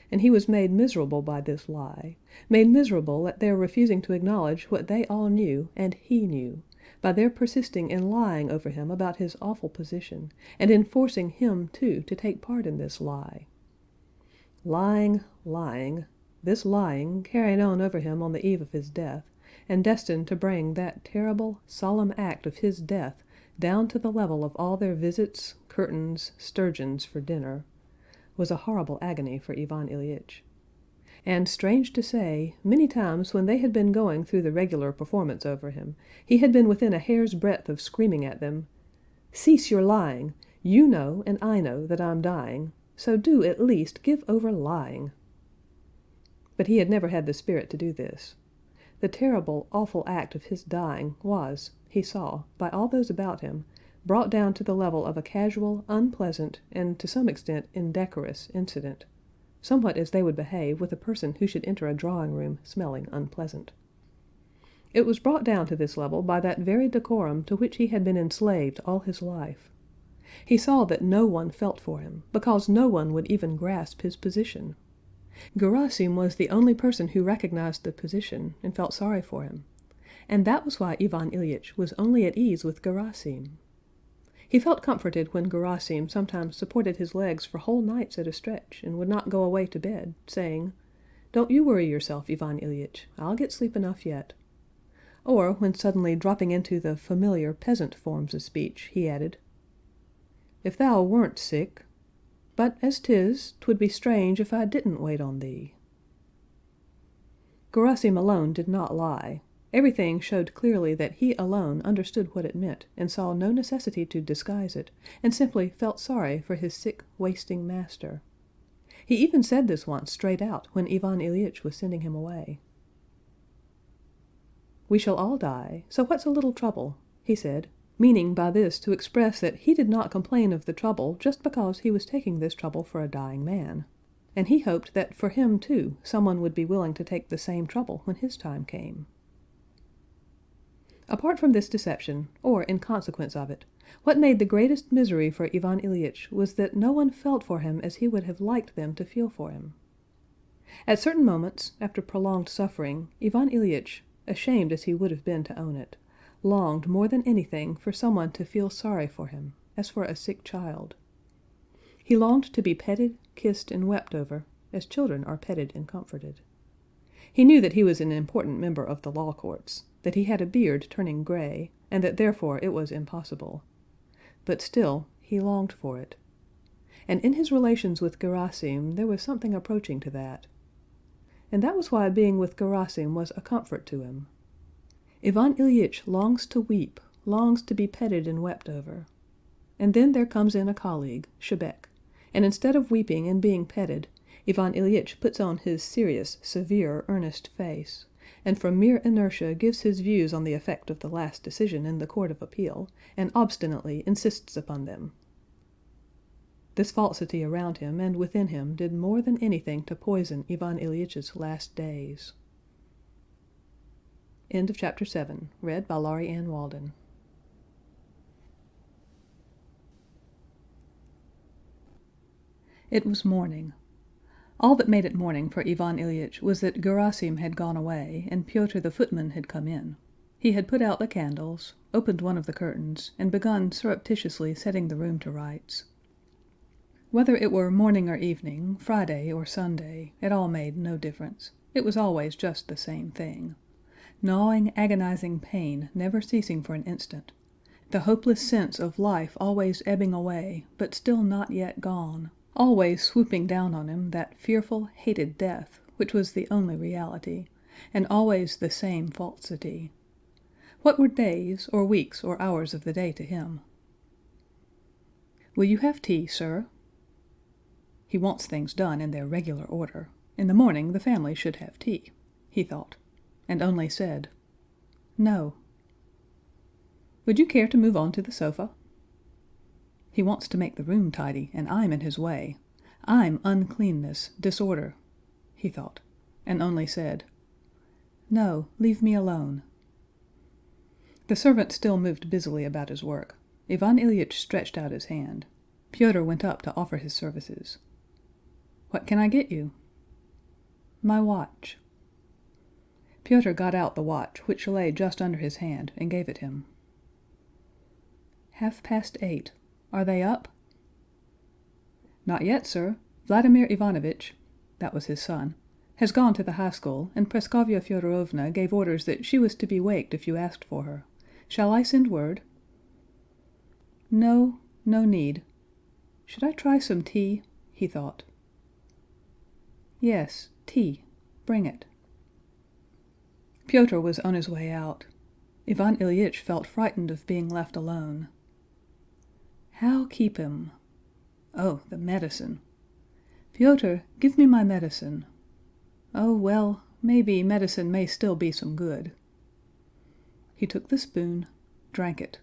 and he was made miserable by this lie, made miserable at their refusing to acknowledge what they all knew and he knew, by their persisting in lying over him about his awful position, and in forcing him, too, to take part in this lie. Lying, lying, this lying carried on over him on the eve of his death, and destined to bring that terrible, solemn act of his death down to the level of all their visits, curtains, sturgeons for dinner, was a horrible agony for Ivan Ilyich. And, strange to say, many times when they had been going through the regular performance over him, he had been within a hair's breadth of screaming at them, "Cease your lying! You know and I know that I'm dying. so do at least give over lying." But he had never had the spirit to do this. The terrible, awful act of his dying was, he saw, by all those about him, brought down to the level of a casual, unpleasant, and to some extent indecorous incident, somewhat as they would behave with a person who should enter a drawing-room smelling unpleasant. It was brought down to this level by that very decorum to which he had been enslaved all his life. He saw that no one felt for him, because no one would even grasp his position. Gerasim was the only person who recognized the position and felt sorry for him, and that was why Ivan Ilyich was only at ease with Gerasim. He felt comforted when Gerasim sometimes supported his legs for whole nights at a stretch and would not go away to bed, saying, "Don't you worry yourself, Ivan Ilyich, I'll get sleep enough yet." Or when suddenly dropping into the familiar peasant forms of speech, he added, "If thou weren't sick, but as 'tis, 'twould be strange if I didn't wait on thee." Gerasim alone did not lie. Everything showed clearly that he alone understood what it meant and saw no necessity to disguise it, and simply felt sorry for his sick, wasting master. He even said this once straight out when Ivan Ilyich was sending him away. "We shall all die, so what's a little trouble?" he said, meaning by this to express that he did not complain of the trouble just because he was taking this trouble for a dying man, and he hoped that for him too someone would be willing to take the same trouble when his time came. Apart from this deception, or in consequence of it, what made the greatest misery for Ivan Ilyich was that no one felt for him as he would have liked them to feel for him. At certain moments, after prolonged suffering, Ivan Ilyich, ashamed as he would have been to own it, longed more than anything for someone to feel sorry for him, as for a sick child. He longed to be petted, kissed, and wept over, as children are petted and comforted. He knew that he was an important member of the law courts, that he had a beard turning gray, and that therefore it was impossible. But still, he longed for it. And in his relations with Gerasim there was something approaching to that. And that was why being with Gerasim was a comfort to him. Ivan Ilyich longs to weep, longs to be petted and wept over. And then there comes in a colleague, Shebek, and instead of weeping and being petted, Ivan Ilyich puts on his serious, severe, earnest face, and from mere inertia gives his views on the effect of the last decision in the Court of Appeal, and obstinately insists upon them. This falsity around him and within him did more than anything to poison Ivan Ilyitch's last days. End of chapter 7, read by Laurie Ann Walden. It was morning. All that made it morning for Ivan Ilyich was that Gerasim had gone away and Pyotr the footman had come in. He had put out the candles, opened one of the curtains, and begun surreptitiously setting the room to rights. Whether it were morning or evening, Friday or Sunday, it all made no difference. It was always just the same thing. Gnawing, agonizing pain never ceasing for an instant. The hopeless sense of life always ebbing away, but still not yet gone. Always swooping down on him that fearful, hated death, which was the only reality, and always the same falsity. What were days, or weeks, or hours of the day to him? "Will you have tea, sir?" He wants things done in their regular order. In the morning the family should have tea, he thought, and only said, "No." "Would you care to move on to the sofa?" He wants to make the room tidy, and I'm in his way. I'm uncleanness, disorder, he thought, and only said, "No, leave me alone." The servant still moved busily about his work. Ivan Ilyich stretched out his hand. Pyotr went up to offer his services. "What can I get you?" "My watch." Pyotr got out the watch, which lay just under his hand, and gave it him. 8:30. Are they up?" "Not yet, sir. Vladimir Ivanovitch," that was his son, "has gone to the high school, and Praskovya Fyodorovna gave orders that she was to be waked if you asked for her. Shall I send word?" "No, no need. Should I try some tea?" he thought. "Yes, tea. Bring it." Pyotr was on his way out. Ivan Ilyich felt frightened of being left alone. How keep him? Oh, the medicine! "Pyotr, give me my medicine." "Oh, well, maybe medicine may still be some good." He took the spoon, drank it.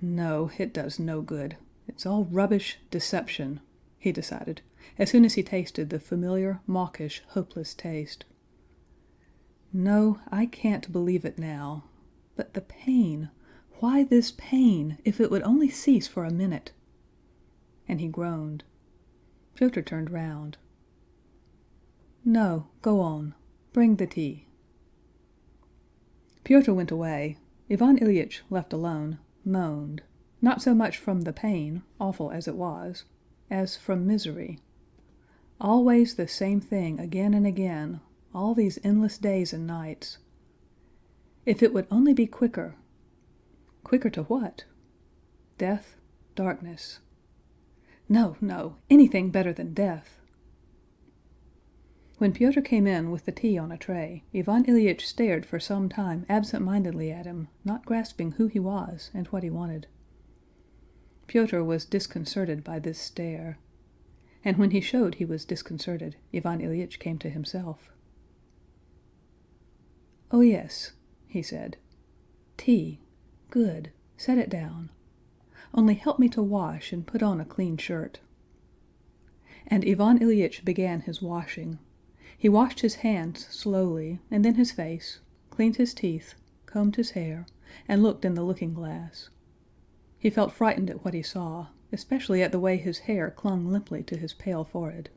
"No, it does no good. It's all rubbish, deception," he decided, as soon as he tasted the familiar, mawkish, hopeless taste. "No, I can't believe it now. But the pain, why this pain, if it would only cease for a minute?" And he groaned. Pyotr turned round. "No, go on. Bring the tea." Pyotr went away. Ivan Ilyich, left alone, moaned, not so much from the pain, awful as it was, as from misery. Always the same thing again and again, all these endless days and nights. If it would only be quicker. Quicker to what? Death, darkness. No, no, anything better than death. When Pyotr came in with the tea on a tray, Ivan Ilyich stared for some time absent-mindedly at him, not grasping who he was and what he wanted. Pyotr was disconcerted by this stare. And when he showed he was disconcerted, Ivan Ilyich came to himself. "Oh yes," he said. "Tea. Good. Set it down. Only help me to wash and put on a clean shirt." And Ivan Ilyich began his washing. He washed his hands slowly, and then his face, cleaned his teeth, combed his hair, and looked in the looking-glass. He felt frightened at what he saw, especially at the way his hair clung limply to his pale forehead.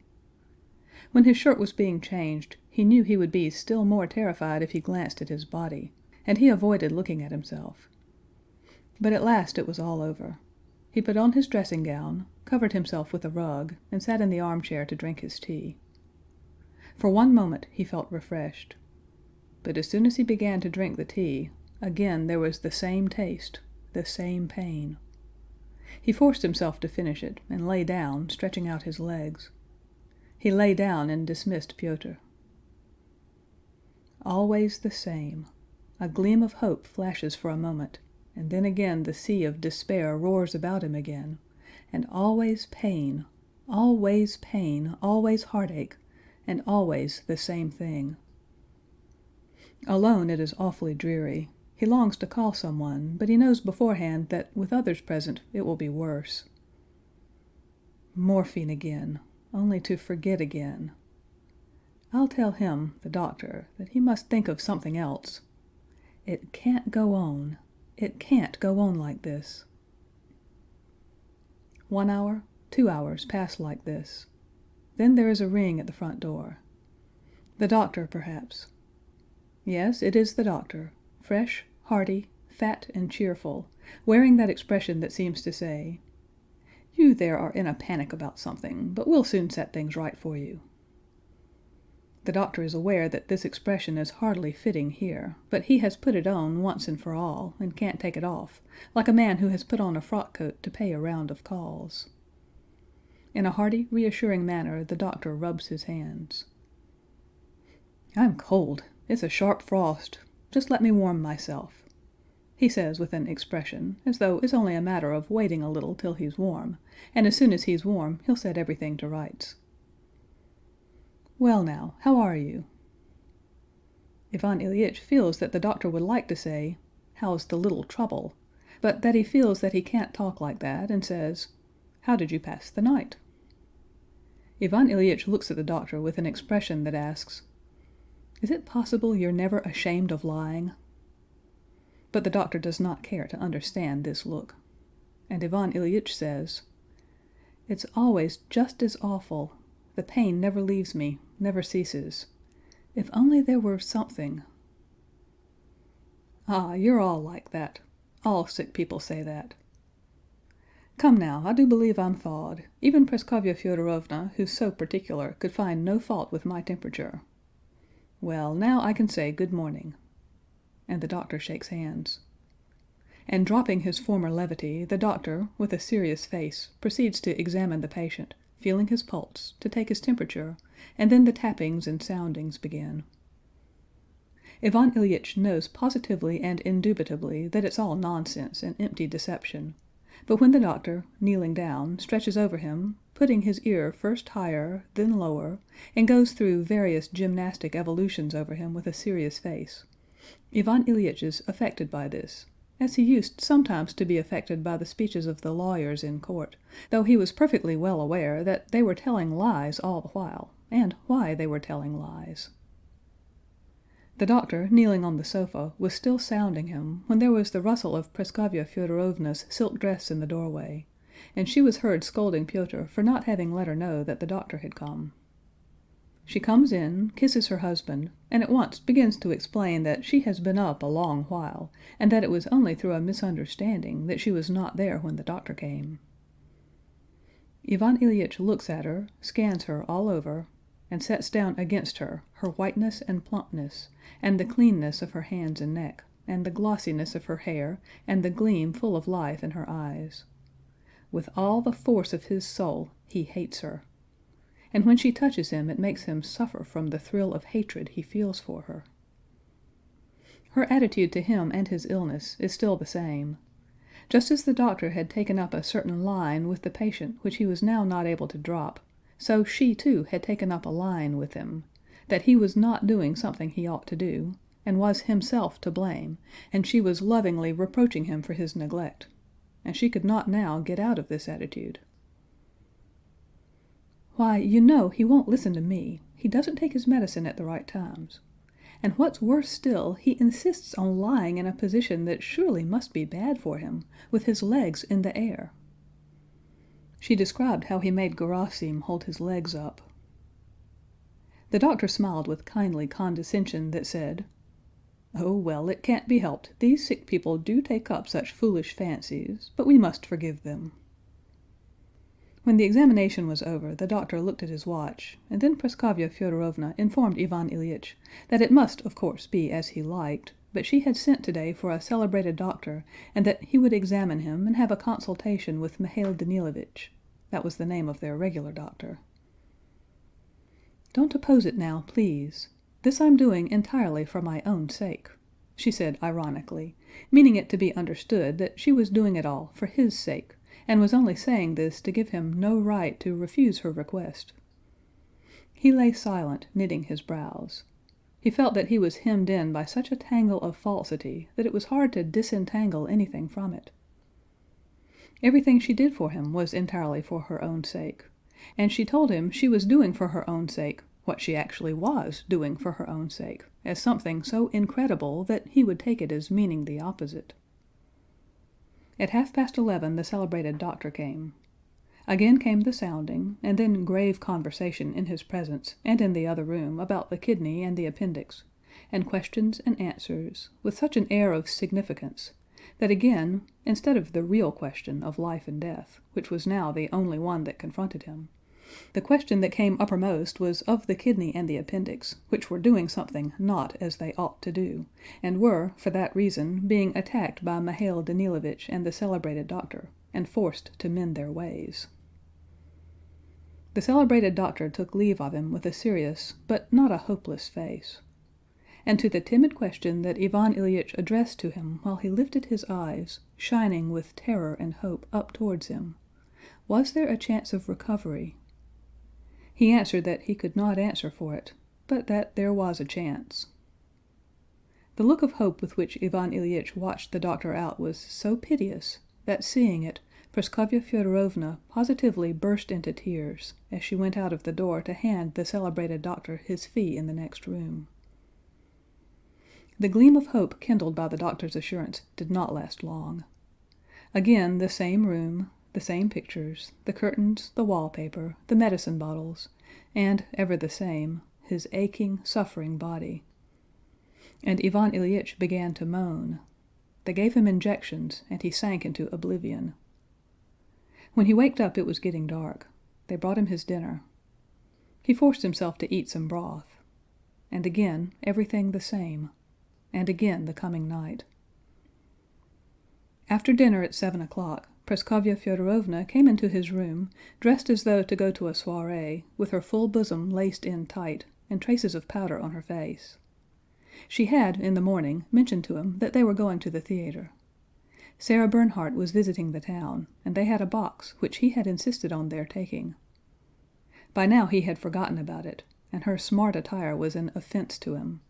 When his shirt was being changed, he knew he would be still more terrified if he glanced at his body, and he avoided looking at himself. But at last it was all over. He put on his dressing gown, covered himself with a rug, and sat in the armchair to drink his tea. For one moment he felt refreshed. But as soon as he began to drink the tea, again there was the same taste, the same pain. He forced himself to finish it, and lay down, stretching out his legs. He lay down and dismissed Pyotr. Always the same. A gleam of hope flashes for a moment, and then again the sea of despair roars about him again, and always pain, always pain, always heartache, and always the same thing. Alone it is awfully dreary. He longs to call someone, but he knows beforehand that with others present it will be worse. Morphine again, only to forget again. I'll tell him, the doctor, that he must think of something else. It can't go on. It can't go on like this. 1 hour, 2 hours pass like this. Then there is a ring at the front door. The doctor, perhaps. Yes, it is the doctor, fresh, hearty, fat, and cheerful, wearing that expression that seems to say, "You there are in a panic about something, but we'll soon set things right for you." The doctor is aware that this expression is hardly fitting here, but he has put it on once and for all, and can't take it off, like a man who has put on a frock coat to pay a round of calls. In a hearty, reassuring manner the doctor rubs his hands. "I'm cold. It's a sharp frost. Just let me warm myself," he says with an expression, as though it's only a matter of waiting a little till he's warm, and as soon as he's warm he'll set everything to rights. "Well now, how are you?" Ivan Ilyich feels that the doctor would like to say, "How's the little trouble?" but that he feels that he can't talk like that, and says, "How did you pass the night?" Ivan Ilyich looks at the doctor with an expression that asks, "Is it possible you're never ashamed of lying?" But the doctor does not care to understand this look. And Ivan Ilyich says, "It's always just as awful. The pain never leaves me, never ceases. If only there were something." "Ah, you're all like that. All sick people say that." "Come now, I do believe I'm thawed. Even Praskovya Fyodorovna, who's so particular, could find no fault with my temperature. Well, now I can say good morning." And the doctor shakes hands. And dropping his former levity, the doctor, with a serious face, proceeds to examine the patient, feeling his pulse, to take his temperature, and then the tappings and soundings begin. Ivan Ilyich knows positively and indubitably that it's all nonsense and empty deception, but when the doctor, kneeling down, stretches over him, putting his ear first higher, then lower, and goes through various gymnastic evolutions over him with a serious face. Ivan Ilyich is affected by this, as he used sometimes to be affected by the speeches of the lawyers in court, though he was perfectly well aware that they were telling lies all the while, and why they were telling lies. The doctor, kneeling on the sofa, was still sounding him, when there was the rustle of Praskovya Fyodorovna's silk dress in the doorway, and she was heard scolding Pyotr for not having let her know that the doctor had come. She comes in, kisses her husband, and at once begins to explain that she has been up a long while, and that it was only through a misunderstanding that she was not there when the doctor came. Ivan Ilyich looks at her, scans her all over, and sets down against her her whiteness and plumpness, and the cleanness of her hands and neck, and the glossiness of her hair, and the gleam full of life in her eyes. With all the force of his soul he hates her, and when she touches him it makes him suffer from the thrill of hatred he feels for her. Her attitude to him and his illness is still the same. Just as the doctor had taken up a certain line with the patient which he was now not able to drop, so she too had taken up a line with him, that he was not doing something he ought to do, and was himself to blame, and she was lovingly reproaching him for his neglect, and she could not now get out of this attitude. "Why, you know he won't listen to me. He doesn't take his medicine at the right times. And what's worse still, he insists on lying in a position that surely must be bad for him, with his legs in the air." She described how he made Gerasim hold his legs up. The doctor smiled with kindly condescension that said, "Oh, well, it can't be helped. These sick people do take up such foolish fancies, but we must forgive them." When the examination was over, the doctor looked at his watch, and then Praskovya Fyodorovna informed Ivan Ilyich that it must, of course, be as he liked, but she had sent today for a celebrated doctor, and that he would examine him and have a consultation with Mihail Danilevitch. That was the name of their regular doctor. "Don't oppose it now, please. This I'm doing entirely for my own sake," she said ironically, meaning it to be understood that she was doing it all for his sake, and was only saying this to give him no right to refuse her request. He lay silent, knitting his brows. He felt that he was hemmed in by such a tangle of falsity that it was hard to disentangle anything from it. Everything she did for him was entirely for her own sake, and she told him she was doing for her own sake what she actually was doing for her own sake, as something so incredible that he would take it as meaning the opposite. At 11:30 the celebrated doctor came. Again came the sounding, and then grave conversation in his presence and in the other room about the kidney and the appendix, and questions and answers, with such an air of significance, that again, instead of the real question of life and death, which was now the only one that confronted him, the question that came uppermost was of the kidney and the appendix, which were doing something not as they ought to do, and were, for that reason, being attacked by Mihail Danilevitch and the celebrated doctor, and forced to mend their ways. The celebrated doctor took leave of him with a serious, but not a hopeless face. And to the timid question that Ivan Ilyich addressed to him while he lifted his eyes, shining with terror and hope, up towards him, was there a chance of recovery? He answered that he could not answer for it, but that there was a chance. The look of hope with which Ivan Ilyich watched the doctor out was so piteous that, seeing it, Praskovya Fyodorovna positively burst into tears as she went out of the door to hand the celebrated doctor his fee in the next room. The gleam of hope kindled by the doctor's assurance did not last long. Again the same room, the same pictures, the curtains, the wallpaper, the medicine bottles, and, ever the same, his aching, suffering body. And Ivan Ilyich began to moan. They gave him injections, and he sank into oblivion. When he waked up it was getting dark. They brought him his dinner. He forced himself to eat some broth. And again everything the same. And again the coming night. After dinner at 7 o'clock, Praskovya Fyodorovna came into his room, dressed as though to go to a soirée, with her full bosom laced in tight, and traces of powder on her face. She had, in the morning, mentioned to him that they were going to the theater. Sarah Bernhardt was visiting the town, and they had a box which he had insisted on their taking. By now he had forgotten about it, and her smart attire was an offense to him.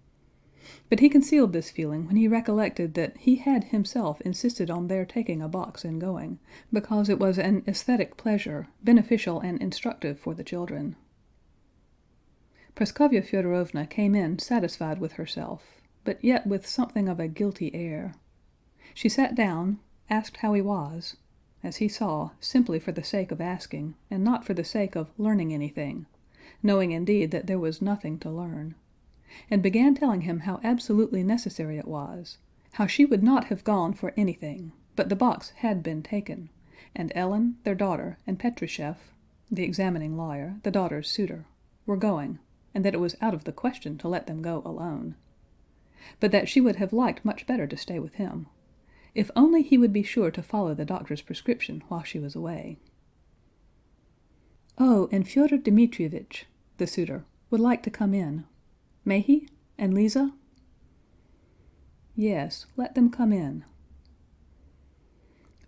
But he concealed this feeling when he recollected that he had himself insisted on their taking a box and going, because it was an aesthetic pleasure, beneficial and instructive for the children. Praskovya Fyodorovna came in satisfied with herself, but yet with something of a guilty air. She sat down, asked how he was, as he saw, simply for the sake of asking, and not for the sake of learning anything, knowing indeed that there was nothing to learn, and began telling him how absolutely necessary it was, how she would not have gone for anything, but the box had been taken, and Ellen, their daughter, and Petrushev, the examining lawyer, the daughter's suitor, were going, and that it was out of the question to let them go alone. But that she would have liked much better to stay with him, if only he would be sure to follow the doctor's prescription while she was away. Oh, and Fyodor Dmitrievitch, the suitor, would like to come in. May he? And Lisa? Yes, let them come in.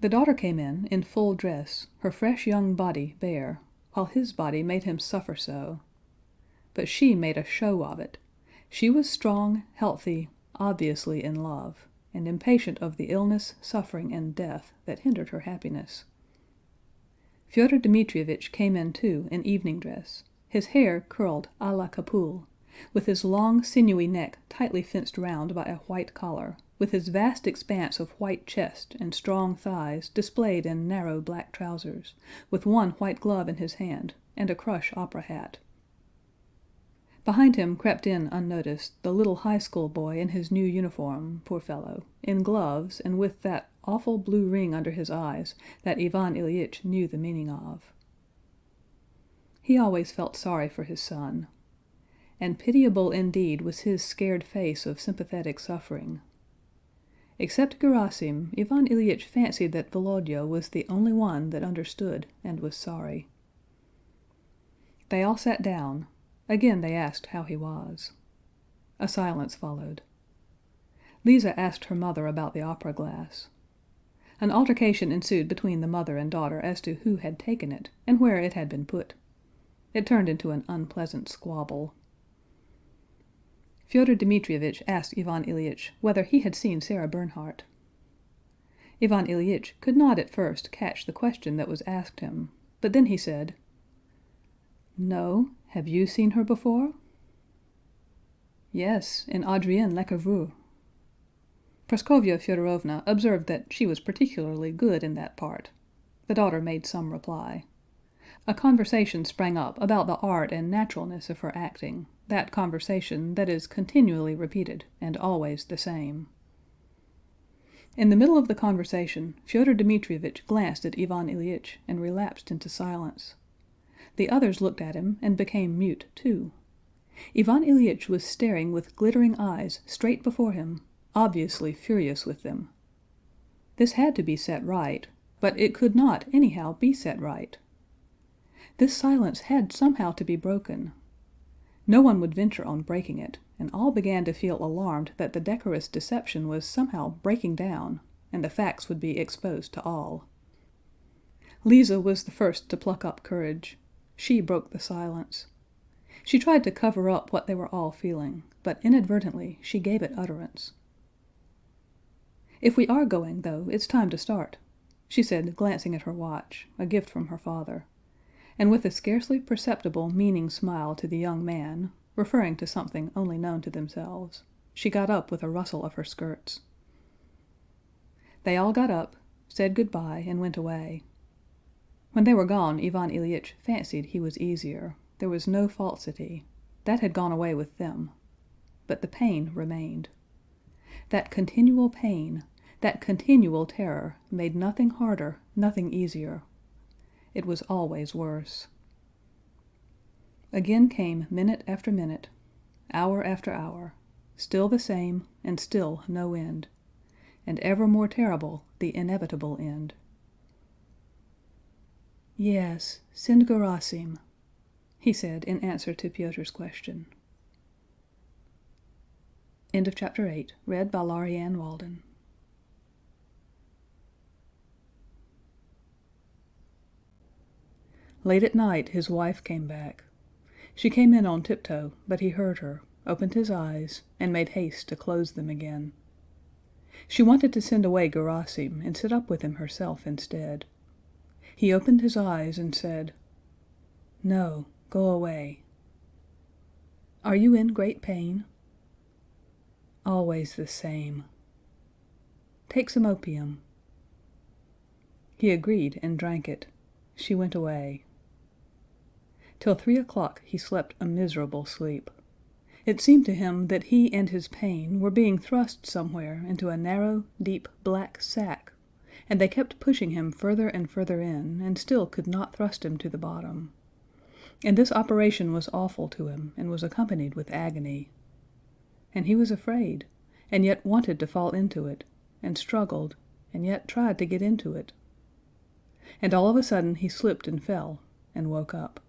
The daughter came in full dress, her fresh young body bare, while his body made him suffer so. But she made a show of it. She was strong, healthy, obviously in love, and impatient of the illness, suffering, and death that hindered her happiness. Fyodor Dmitrievitch came in too in evening dress, his hair curled à la Capoule, with his long sinewy neck tightly fenced round by a white collar, with his vast expanse of white chest and strong thighs displayed in narrow black trousers, with one white glove in his hand, and a crush opera hat. Behind him crept in unnoticed the little high school boy in his new uniform, poor fellow, in gloves and with that awful blue ring under his eyes that Ivan Ilyich knew the meaning of. He always felt sorry for his son. And pitiable indeed was his scared face of sympathetic suffering. Except Gerasim, Ivan Ilyich fancied that Volodya was the only one that understood and was sorry. They all sat down. Again they asked how he was. A silence followed. Lisa asked her mother about the opera glass. An altercation ensued between the mother and daughter as to who had taken it and where it had been put. It turned into an unpleasant squabble. Fyodor Dmitrievitch asked Ivan Ilyich whether he had seen Sarah Bernhardt. Ivan Ilyich could not at first catch the question that was asked him, but then he said, "No, have you seen her before?" "Yes, in Adrienne Lecouvreur." Praskovya Fyodorovna observed that she was particularly good in that part. The daughter made some reply. A conversation sprang up about the art and naturalness of her acting, that conversation that is continually repeated and always the same. In the middle of the conversation, Fyodor Dmitrievitch glanced at Ivan Ilyich and relapsed into silence. The others looked at him and became mute too. Ivan Ilyich was staring with glittering eyes straight before him, obviously furious with them. This had to be set right, but it could not anyhow be set right. This silence had somehow to be broken. No one would venture on breaking it, and all began to feel alarmed that the decorous deception was somehow breaking down, and the facts would be exposed to all. Lisa was the first to pluck up courage. She broke the silence. She tried to cover up what they were all feeling, but inadvertently she gave it utterance. "If we are going, though, it's time to start," she said, glancing at her watch, a gift from her father, and with a scarcely perceptible meaning smile to the young man, referring to something only known to themselves, she got up with a rustle of her skirts. They all got up, said good-bye, and went away. When they were gone Ivan Ilyich fancied he was easier. There was no falsity. That had gone away with them. But the pain remained. That continual pain, that continual terror made nothing harder, nothing easier. It was always worse. Again came minute after minute, hour after hour, still the same and still no end, and ever more terrible the inevitable end. "Yes, send Gerasim," he said in answer to Pyotr question. End of chapter 8, read by Laurianne Walden. Late at night his wife came back. She came in on tiptoe, but he heard her, opened his eyes, and made haste to close them again. She wanted to send away Gerasim and sit up with him herself instead. He opened his eyes and said, "No, go away." "Are you in great pain?" "Always the same." "Take some opium." He agreed and drank it. She went away. Till 3 o'clock he slept a miserable sleep. It seemed to him that he and his pain were being thrust somewhere into a narrow, deep, black sack, and they kept pushing him further and further in, and still could not thrust him to the bottom. And this operation was awful to him, and was accompanied with agony. And he was afraid, and yet wanted to fall into it, and struggled, and yet tried to get into it. And all of a sudden he slipped and fell, and woke up.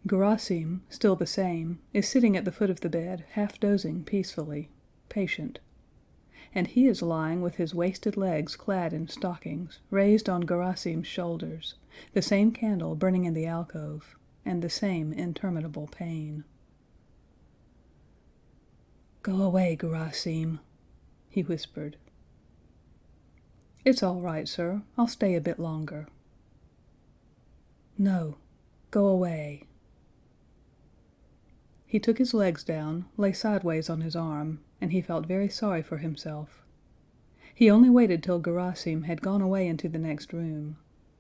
Gerasim, still the same, is sitting at the foot of the bed, half dozing peacefully, patient. And he is lying with his wasted legs clad in stockings, raised on Gerasim's shoulders, the same candle burning in the alcove, and the same interminable pain. "Go away, Gerasim," he whispered. "It's all right, sir. I'll stay a bit longer." "No, go away." He took his legs down, lay sideways on his arm, and he felt very sorry for himself. He only waited till Gerasim had gone away into the next room.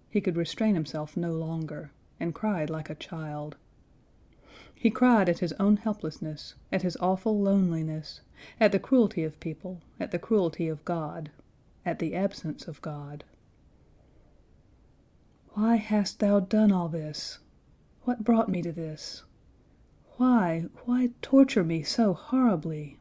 He could restrain himself no longer, and cried like a child. He cried at his own helplessness, at his awful loneliness, at the cruelty of people, at the cruelty of God, at the absence of God. "Why hast thou done all this? What brought me to this? Why torture me so horribly?"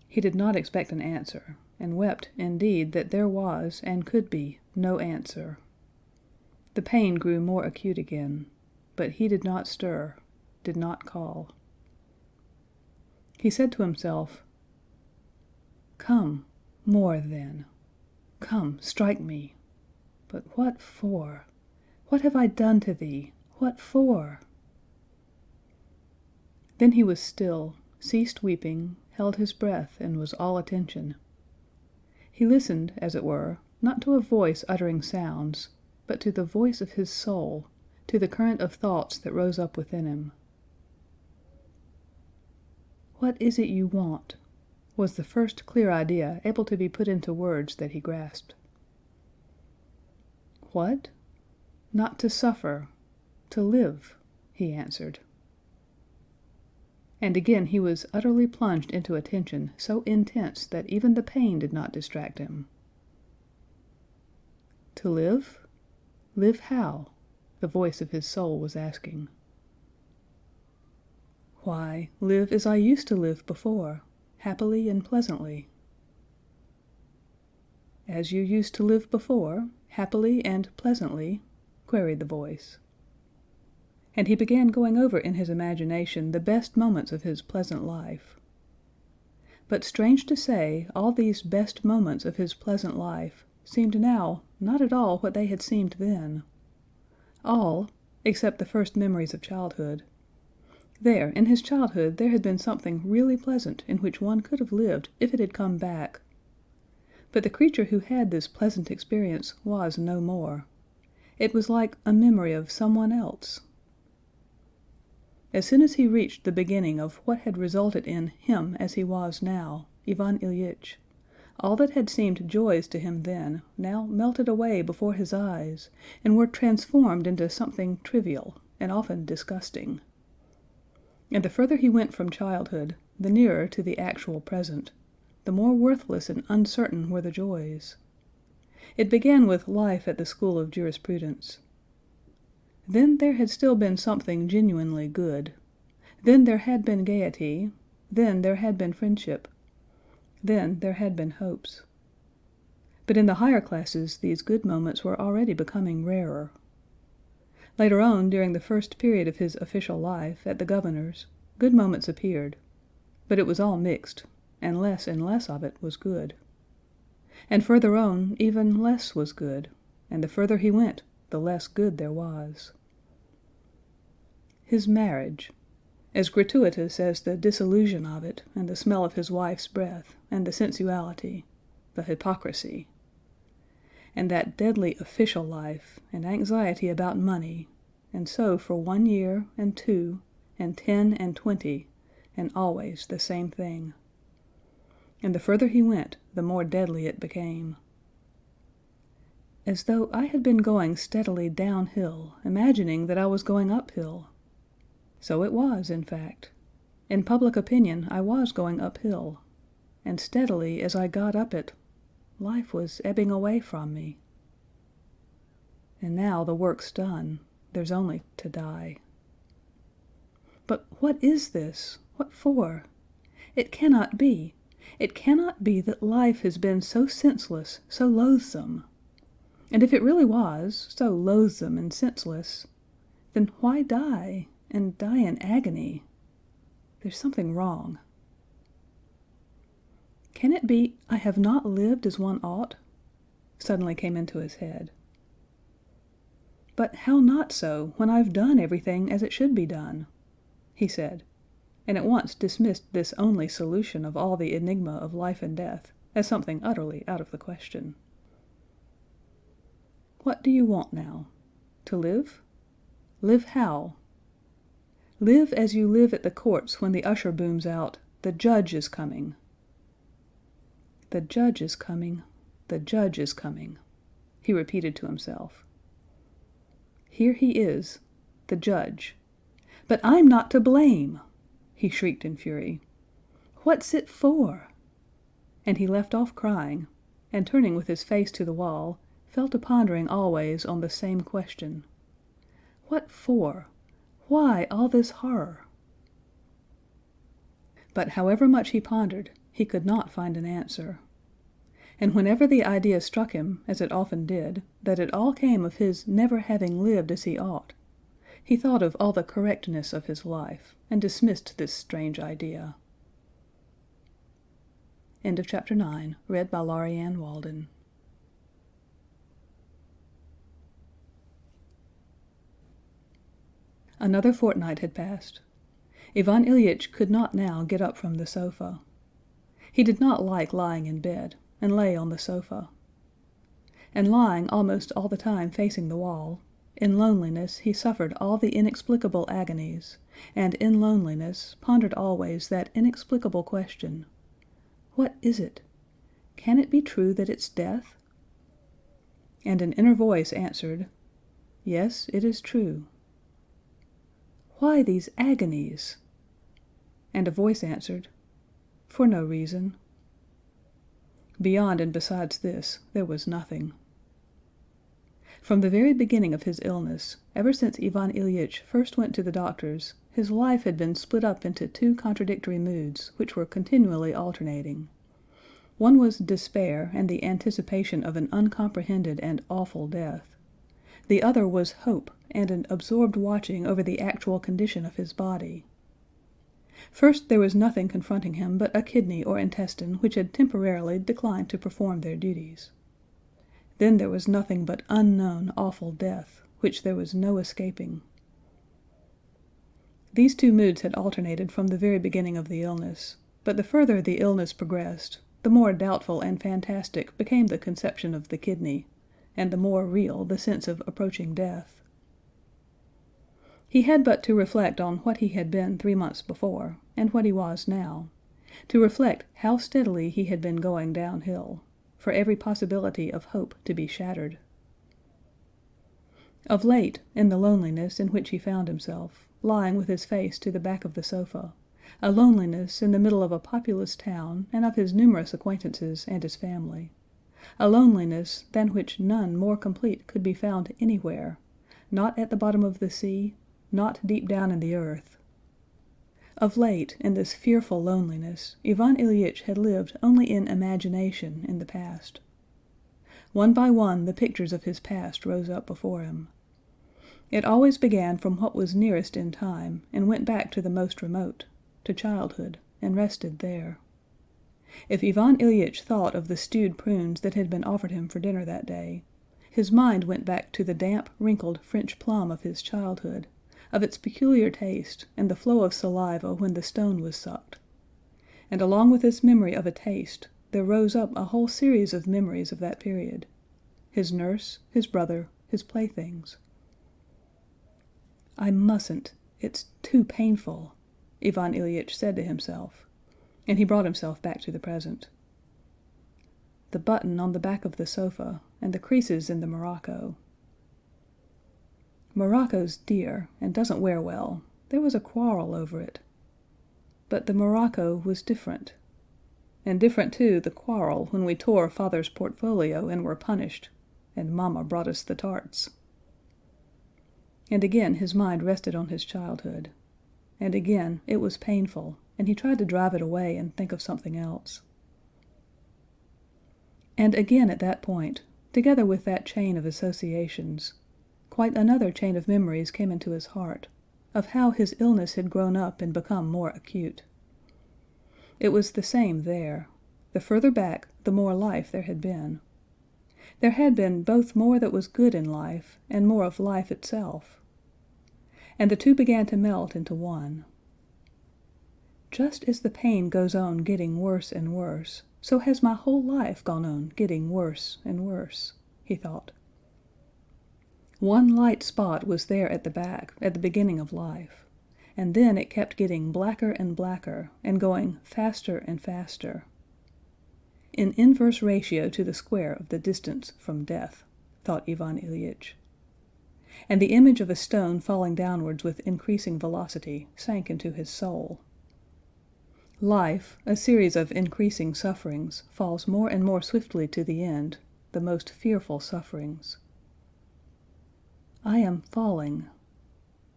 He did not expect an answer, and wept indeed that there was and could be no answer. The pain grew more acute again, but he did not stir, did not call. He said to himself, "Come, more then. Come, strike me. But what for? What have I done to thee? What for?" Then he was still, ceased weeping, held his breath, and was all attention. He listened, as it were, not to a voice uttering sounds, but to the voice of his soul, to the current of thoughts that rose up within him. "What is it you want?" was the first clear idea able to be put into words that he grasped. "What? Not to suffer, to live," he answered. And again he was utterly plunged into attention so intense that even the pain did not distract him. "To live? Live how?" the voice of his soul was asking. "Why, live as I used to live before, happily and pleasantly." "As you used to live before, happily and pleasantly?" queried the voice. And he began going over in his imagination the best moments of his pleasant life. But strange to say, all these best moments of his pleasant life seemed now not at all what they had seemed then. All, except the first memories of childhood. There, in his childhood, there had been something really pleasant in which one could have lived if it had come back. But the creature who had this pleasant experience was no more. It was like a memory of someone else. As soon as he reached the beginning of what had resulted in him as he was now, Ivan Ilyich, all that had seemed joys to him then now melted away before his eyes and were transformed into something trivial and often disgusting. And the further he went from childhood, the nearer to the actual present, the more worthless and uncertain were the joys. It began with life at the school of jurisprudence. Then there had still been something genuinely good. Then there had been gaiety. Then there had been friendship. Then there had been hopes. But in the higher classes these good moments were already becoming rarer. Later on, during the first period of his official life, at the governor's, good moments appeared. But it was all mixed, and less of it was good. And further on, even less was good, and the further he went, the less good there was. His marriage, as gratuitous as the disillusion of it, and the smell of his wife's breath, and the sensuality, the hypocrisy, and that deadly official life, and anxiety about money, and so for 1 year, and 2, and 10, and 20, and always the same thing. And the further he went, the more deadly it became. As though I had been going steadily downhill, imagining that I was going uphill. So it was, in fact. In public opinion, I was going uphill, and steadily as I got up it, life was ebbing away from me. And now the work's done. There's only to die. But what is this? What for? It cannot be. It cannot be that life has been so senseless, so loathsome. And if it really was, so loathsome and senseless, then why die, and die in agony? There's something wrong. Can it be I have not lived as one ought? Suddenly came into his head. But how not so, when I've done everything as it should be done? He said, and at once dismissed this only solution of all the enigma of life and death as something utterly out of the question. What do you want now? To live? Live how? Live as you live at the courts when the usher booms out, "The judge is coming." The judge is coming, the judge is coming, he repeated to himself. Here he is, the judge. But I'm not to blame, he shrieked in fury. What's it for? And he left off crying, and turning with his face to the wall, fell to pondering always on the same question. What for? Why all this horror? But however much he pondered, he could not find an answer. And whenever the idea struck him, as it often did, that it all came of his never having lived as he ought, he thought of all the correctness of his life, and dismissed this strange idea. End of Chapter 9, read by Laurie Ann Walden. Another fortnight had passed. Ivan Ilyich could not now get up from the sofa. He did not like lying in bed, and lay on the sofa. And lying almost all the time facing the wall, in loneliness he suffered all the inexplicable agonies, and in loneliness pondered always that inexplicable question, what is it? Can it be true that it's death? And an inner voice answered, yes, it is true. Why these agonies? And a voice answered, for no reason. Beyond and besides this, there was nothing. From the very beginning of his illness, ever since Ivan Ilyich first went to the doctor's, his life had been split up into two contradictory moods, which were continually alternating. One was despair and the anticipation of an uncomprehended and awful death. The other was hope and an absorbed watching over the actual condition of his body. First there was nothing confronting him but a kidney or intestine which had temporarily declined to perform their duties. Then there was nothing but unknown awful death, which there was no escaping. These two moods had alternated from the very beginning of the illness, but the further the illness progressed, the more doubtful and fantastic became the conception of the kidney, and the more real the sense of approaching death. He had but to reflect on what he had been 3 months before, and what he was now, to reflect how steadily he had been going downhill, for every possibility of hope to be shattered. Of late, in the loneliness in which he found himself, lying with his face to the back of the sofa, a loneliness in the middle of a populous town and of his numerous acquaintances and his family, a loneliness than which none more complete could be found anywhere, not at the bottom of the sea, not deep down in the earth. Of late, in this fearful loneliness, Ivan Ilyich had lived only in imagination in the past. One by one the pictures of his past rose up before him. It always began from what was nearest in time and went back to the most remote, to childhood, and rested there. If Ivan Ilyich thought of the stewed prunes that had been offered him for dinner that day, His mind went back to the damp, wrinkled French plum of his childhood, of its peculiar taste and the flow of saliva when the stone was sucked. And along with this memory of a taste, there rose up a whole series of memories of that period: his nurse, his brother, his playthings. "I mustn't, it's too painful," Ivan Ilyich said to himself, and he brought himself back to the present. The button on the back of the sofa, and the creases in the morocco. Morocco's dear, and doesn't wear well. There was a quarrel over it. But the morocco was different. And different, too, the quarrel when we tore father's portfolio and were punished, and mamma brought us the tarts. And again his mind rested on his childhood. And again it was painful, and he tried to drive it away and think of something else. And again at that point, together with that chain of associations, quite another chain of memories came into his heart, of how his illness had grown up and become more acute. It was the same there. The further back, the more life there had been. There had been both more that was good in life and more of life itself. And the two began to melt into one. Just as the pain goes on getting worse and worse, so has my whole life gone on getting worse and worse, he thought. One light spot was there at the back, at the beginning of life, and then it kept getting blacker and blacker, and going faster and faster. In inverse ratio to the square of the distance from death, thought Ivan Ilyich. And the image of a stone falling downwards with increasing velocity sank into his soul. Life, a series of increasing sufferings, falls more and more swiftly to the end, the most fearful sufferings. I am falling.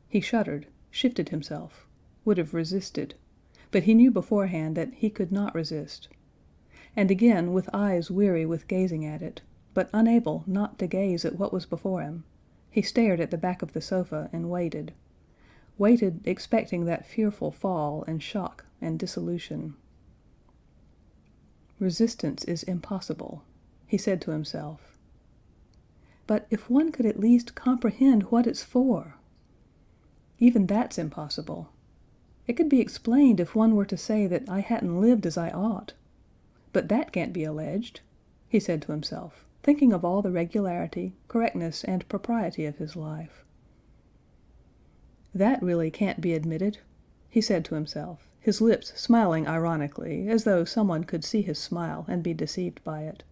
He shuddered, shifted himself, would have resisted, but he knew beforehand that he could not resist. And again, with eyes weary with gazing at it, but unable not to gaze at what was before him, he stared at the back of the sofa and waited, waited expecting that fearful fall and shock and dissolution. Resistance is impossible, he said to himself. But if one could at least comprehend what it's for! Even that's impossible. It could be explained if one were to say that I hadn't lived as I ought. But that can't be alleged, he said to himself, thinking of all the regularity, correctness, and propriety of his life. That really can't be admitted, he said to himself, his lips smiling ironically, as though someone could see his smile and be deceived by it.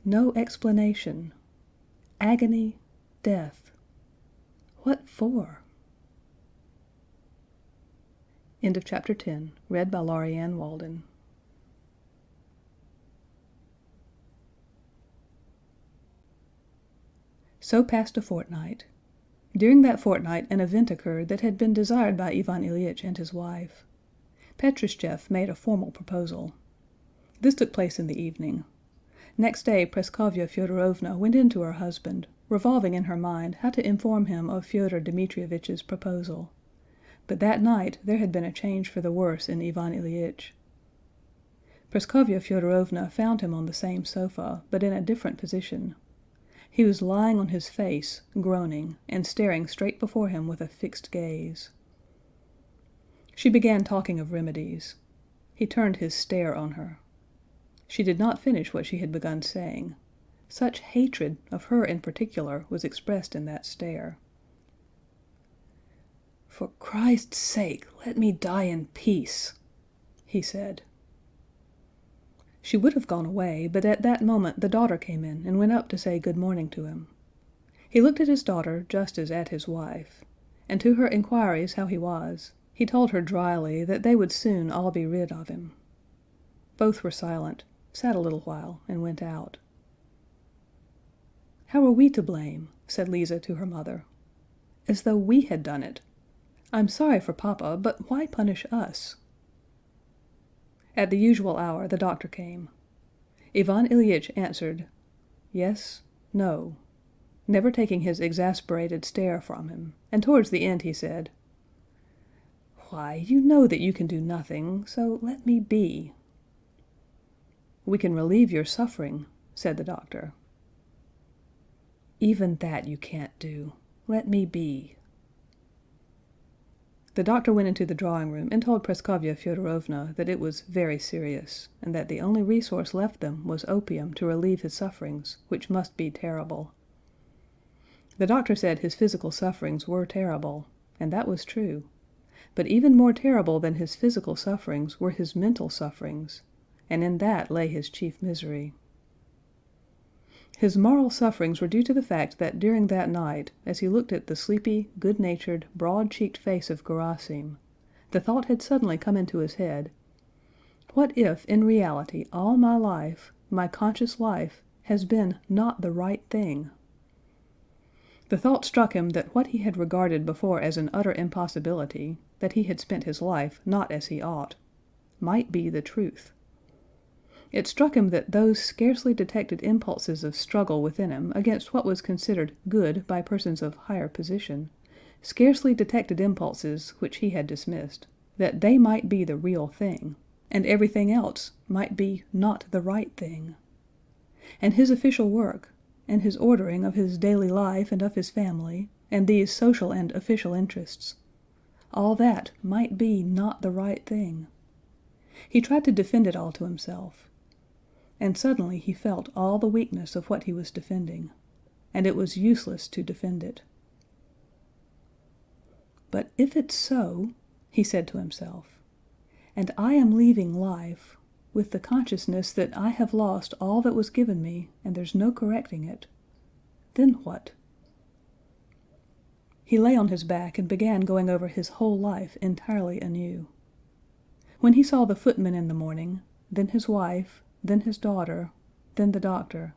No explanation. Agony, death. What for? End of chapter 10, read by Laurianne Walden. So passed a fortnight. During that fortnight an event occurred that had been desired by Ivan Ilyich and his wife. Petrushchev made a formal proposal. This took place in the evening. Next day Praskovya Fyodorovna went in to her husband, revolving in her mind how to inform him of Fyodor Dmitrievitch's proposal. But that night there had been a change for the worse in Ivan Ilyich. Praskovya Fyodorovna found him on the same sofa, but in a different position. He was lying on his face, groaning, and staring straight before him with a fixed gaze. She began talking of remedies. He turned his stare on her. She did not finish what she had begun saying. Such hatred, of her in particular, was expressed in that stare. "For Christ's sake, let me die in peace," he said. She would have gone away, but at that moment the daughter came in and went up to say good morning to him. He looked at his daughter just as at his wife, and to her inquiries how he was, he told her dryly that they would soon all be rid of him. Both were silent, sat a little while, and went out. "How are we to blame?" said Lise to her mother. "As though we had done it. I'm sorry for Papa, but why punish us?" At the usual hour the doctor came. Ivan Ilyich answered, "Yes, no," never taking his exasperated stare from him, and towards the end he said, "Why, you know that you can do nothing, so let me be." "We can relieve your suffering," said the doctor. Even that you can't do. Let me be." The doctor went into the drawing room and told Praskovya Fyodorovna that it was very serious, and that the only resource left them was opium to relieve his sufferings, which must be terrible. The doctor said his physical sufferings were terrible, and that was true, but even more terrible than his physical sufferings were his mental sufferings, and in that lay his chief misery. His moral sufferings were due to the fact that during that night, as he looked at the sleepy, good-natured, broad-cheeked face of Gerasim, the thought had suddenly come into his head, "What if in reality all my life, my conscious life, has been not the right thing?" The thought struck him that what he had regarded before as an utter impossibility, that he had spent his life not as he ought, might be the truth. It struck him that those scarcely detected impulses of struggle within him against what was considered good by persons of higher position, scarcely detected impulses which he had dismissed, that they might be the real thing, and everything else might be not the right thing. And his official work, and his ordering of his daily life and of his family, and these social and official interests, all that might be not the right thing. He tried to defend it all to himself. And suddenly he felt all the weakness of what he was defending, and it was useless to defend it. "But if it's so," he said to himself, "and I am leaving life, with the consciousness that I have lost all that was given me and there's no correcting it, then what?" He lay on his back and began going over his whole life entirely anew. When he saw the footman in the morning, then his wife, then his daughter, then the doctor,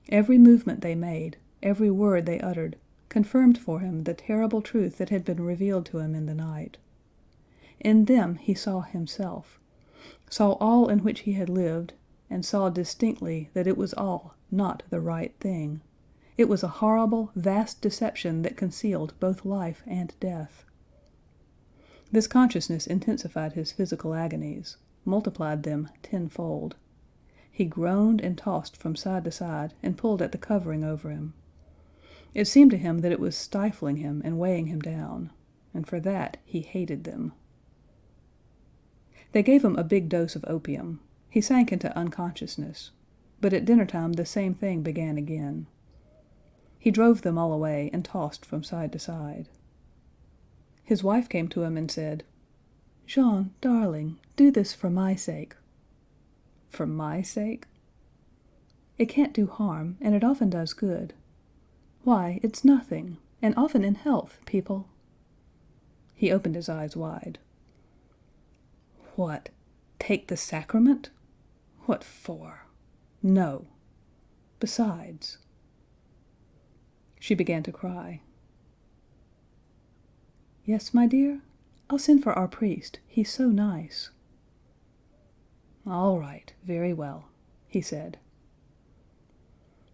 every movement they made, every word they uttered, confirmed for him the terrible truth that had been revealed to him in the night. In them he saw himself, saw all in which he had lived, and saw distinctly that it was all not the right thing. It was a horrible, vast deception that concealed both life and death. This consciousness intensified his physical agonies, multiplied them tenfold. He groaned and tossed from side to side and pulled at the covering over him. It seemed to him that it was stifling him and weighing him down, and for that he hated them. They gave him a big dose of opium. He sank into unconsciousness, but at dinner time the same thing began again. He drove them all away and tossed from side to side. His wife came to him and said, "Jean, darling, do this for my sake." "For my sake?" "It can't do harm, and it often does good. Why, it's nothing, and often in health, people—" He opened his eyes wide. "What? Take the sacrament? What for? No. Besides—" She began to cry. "Yes, my dear? I'll send for our priest. He's so nice." "All right, very well," he said.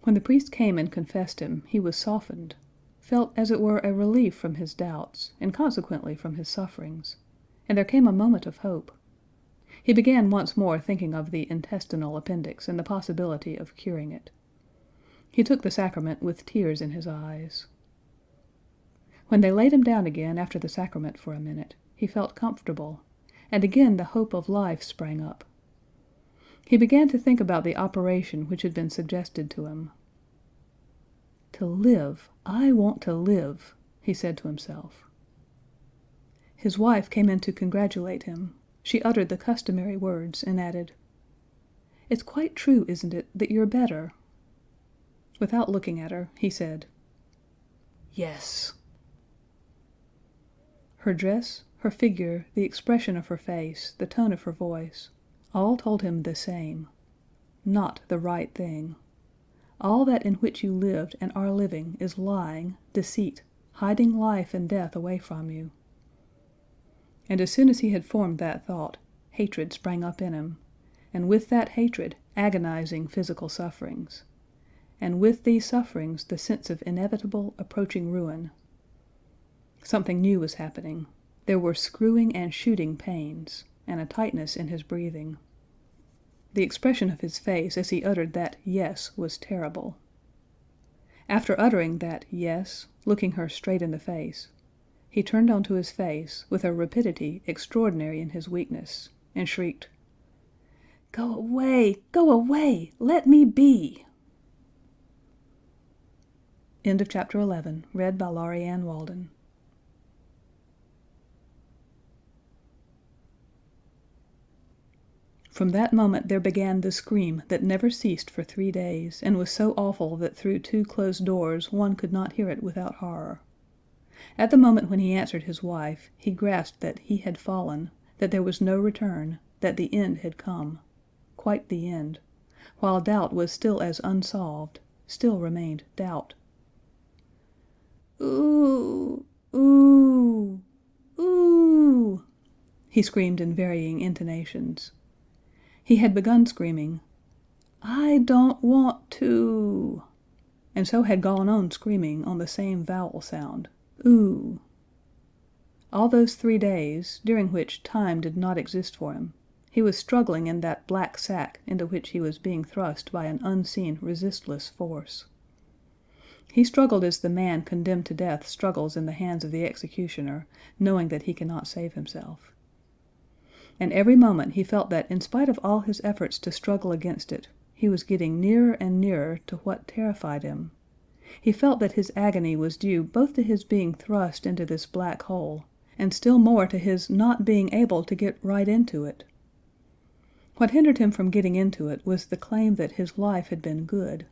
When the priest came and confessed him, he was softened, felt as it were a relief from his doubts, and consequently from his sufferings, and there came a moment of hope. He began once more thinking of the intestinal appendix and the possibility of curing it. He took the sacrament with tears in his eyes. When they laid him down again after the sacrament for a minute, he felt comfortable, and again the hope of life sprang up. He began to think about the operation which had been suggested to him. "To live, I want to live," he said to himself. His wife came in to congratulate him. She uttered the customary words and added, "It's quite true, isn't it, that you're better?" Without looking at her, he said, "Yes." Her dress, her figure, the expression of her face, the tone of her voice, all told him the same: not the right thing. All that in which you lived and are living is lying, deceit, hiding life and death away from you. And as soon as he had formed that thought, hatred sprang up in him, and with that hatred agonizing physical sufferings, and with these sufferings the sense of inevitable, approaching ruin. Something new was happening. There were screwing and shooting pains, and a tightness in his breathing. The expression of his face as he uttered that "yes" was terrible. After uttering that yes, looking her straight in the face, he turned onto his face, with a rapidity extraordinary in his weakness, and shrieked, "Go away! Go away! Let me be!" End of chapter 11, read by Laurie Ann Walden. From that moment there began the scream that never ceased for 3 days, and was so awful that through 2 closed doors one could not hear it without horror. At the moment when he answered his wife, he grasped that he had fallen, that there was no return, that the end had come, quite the end, while doubt was still as unsolved, still remained doubt. "Ooh, ooh, ooh," he screamed in varying intonations. He had begun screaming, "I don't want to," and so had gone on screaming on the same vowel sound, "oo." All those 3 days, during which time did not exist for him, he was struggling in that black sack into which he was being thrust by an unseen, resistless force. He struggled as the man condemned to death struggles in the hands of the executioner, knowing that he cannot save himself. And every moment he felt that in spite of all his efforts to struggle against it, he was getting nearer and nearer to what terrified him. He felt that his agony was due both to his being thrust into this black hole, and still more to his not being able to get right into it. What hindered him from getting into it was the claim that his life had been good.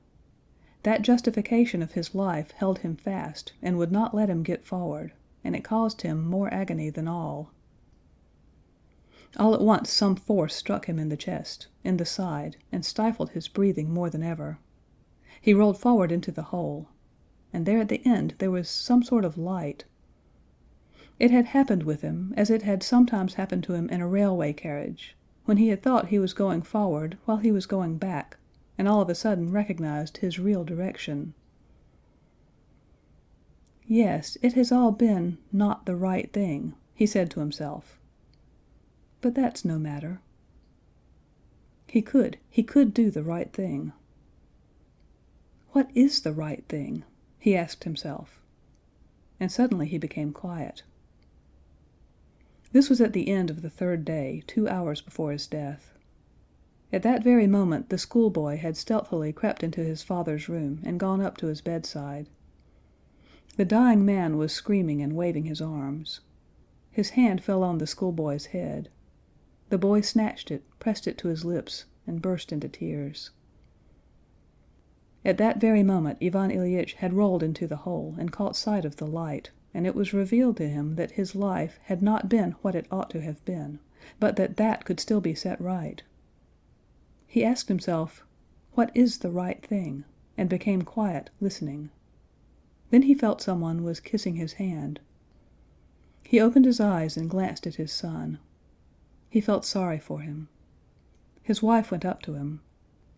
That justification of his life held him fast and would not let him get forward, and it caused him more agony than all. All at once some force struck him in the chest, in the side, and stifled his breathing more than ever. He rolled forward into the hole, and there at the end there was some sort of light. It had happened with him, as it had sometimes happened to him in a railway carriage, when he had thought he was going forward while he was going back, and all of a sudden recognized his real direction. "Yes, it has all been not the right thing," he said to himself. "But that's no matter." He could do the right thing. "What is the right thing?" he asked himself. And suddenly he became quiet. This was at the end of the 3rd day, 2 hours before his death. At that very moment the schoolboy had stealthily crept into his father's room and gone up to his bedside. The dying man was screaming and waving his arms. His hand fell on the schoolboy's head. The boy snatched it, pressed it to his lips, and burst into tears. At that very moment Ivan Ilyich had rolled into the hole and caught sight of the light, and it was revealed to him that his life had not been what it ought to have been, but that that could still be set right. He asked himself, "What is the right thing?" and became quiet, listening. Then he felt someone was kissing his hand. He opened his eyes and glanced at his son. He felt sorry for him. His wife went up to him.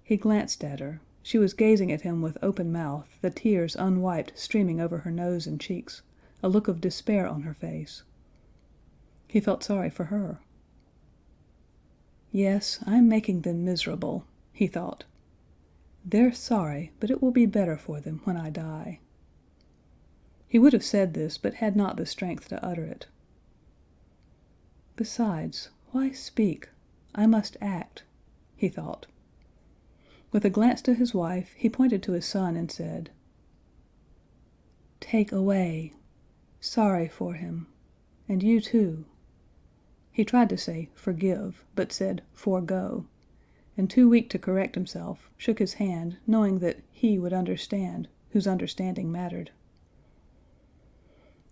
He glanced at her. She was gazing at him with open mouth, the tears unwiped streaming over her nose and cheeks, a look of despair on her face. He felt sorry for her. "Yes, I'm making them miserable," he thought. "They're sorry, but it will be better for them when I die." He would have said this, but had not the strength to utter it. "Besides, why speak? I must act," he thought. With a glance to his wife, he pointed to his son and said, "Take away. Sorry for him. And you too." He tried to say "forgive," but said "forego," and too weak to correct himself, shook his hand, knowing that he would understand, whose understanding mattered.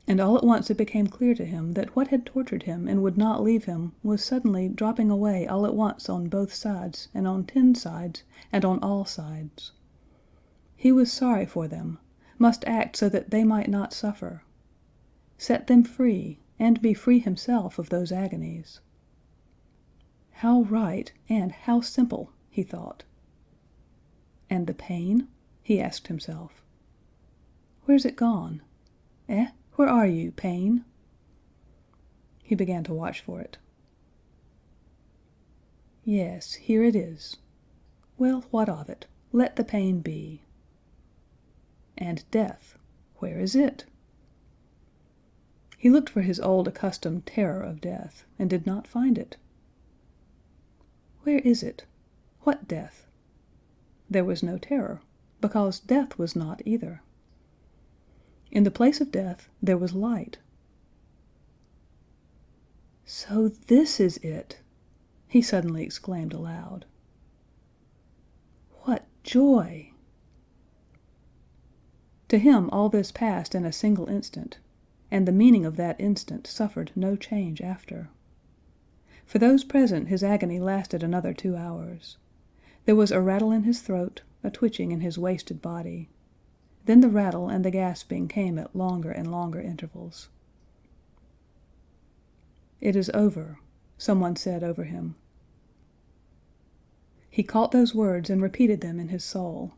And all at once it became clear to him that what had tortured him and would not leave him was suddenly dropping away all at once on both sides and on 10 sides and on all sides. He was sorry for them, must act so that they might not suffer. Set them free, and be free himself of those agonies. How right and how simple, he thought. And the pain? He asked himself. Where's it gone? Eh? Where are you, pain? He began to watch for it. Yes, here it is. Well, what of it? Let the pain be. And death, where is it? He looked for his old accustomed terror of death, and did not find it. Where is it? What death? There was no terror, because death was not either. In the place of death there was light. So this is it! He suddenly exclaimed aloud. What joy! To him all this passed in a single instant, and the meaning of that instant suffered no change after. For those present his agony lasted another 2 hours. There was a rattle in his throat, a twitching in his wasted body. Then the rattle and the gasping came at longer and longer intervals. "It is over," someone said over him. He caught those words and repeated them in his soul.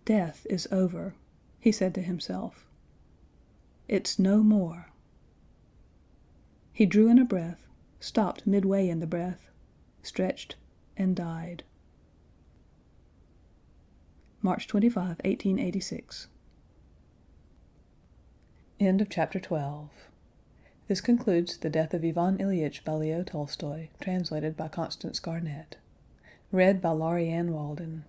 "Death is over," he said to himself. "It's no more." He drew in a breath, stopped midway in the breath, stretched, and died. March 25, 1886. End of Chapter 12. This concludes The Death of Ivan Ilyich by Leo Tolstoy, translated by Constance Garnett. Read by Laurie Ann Walden.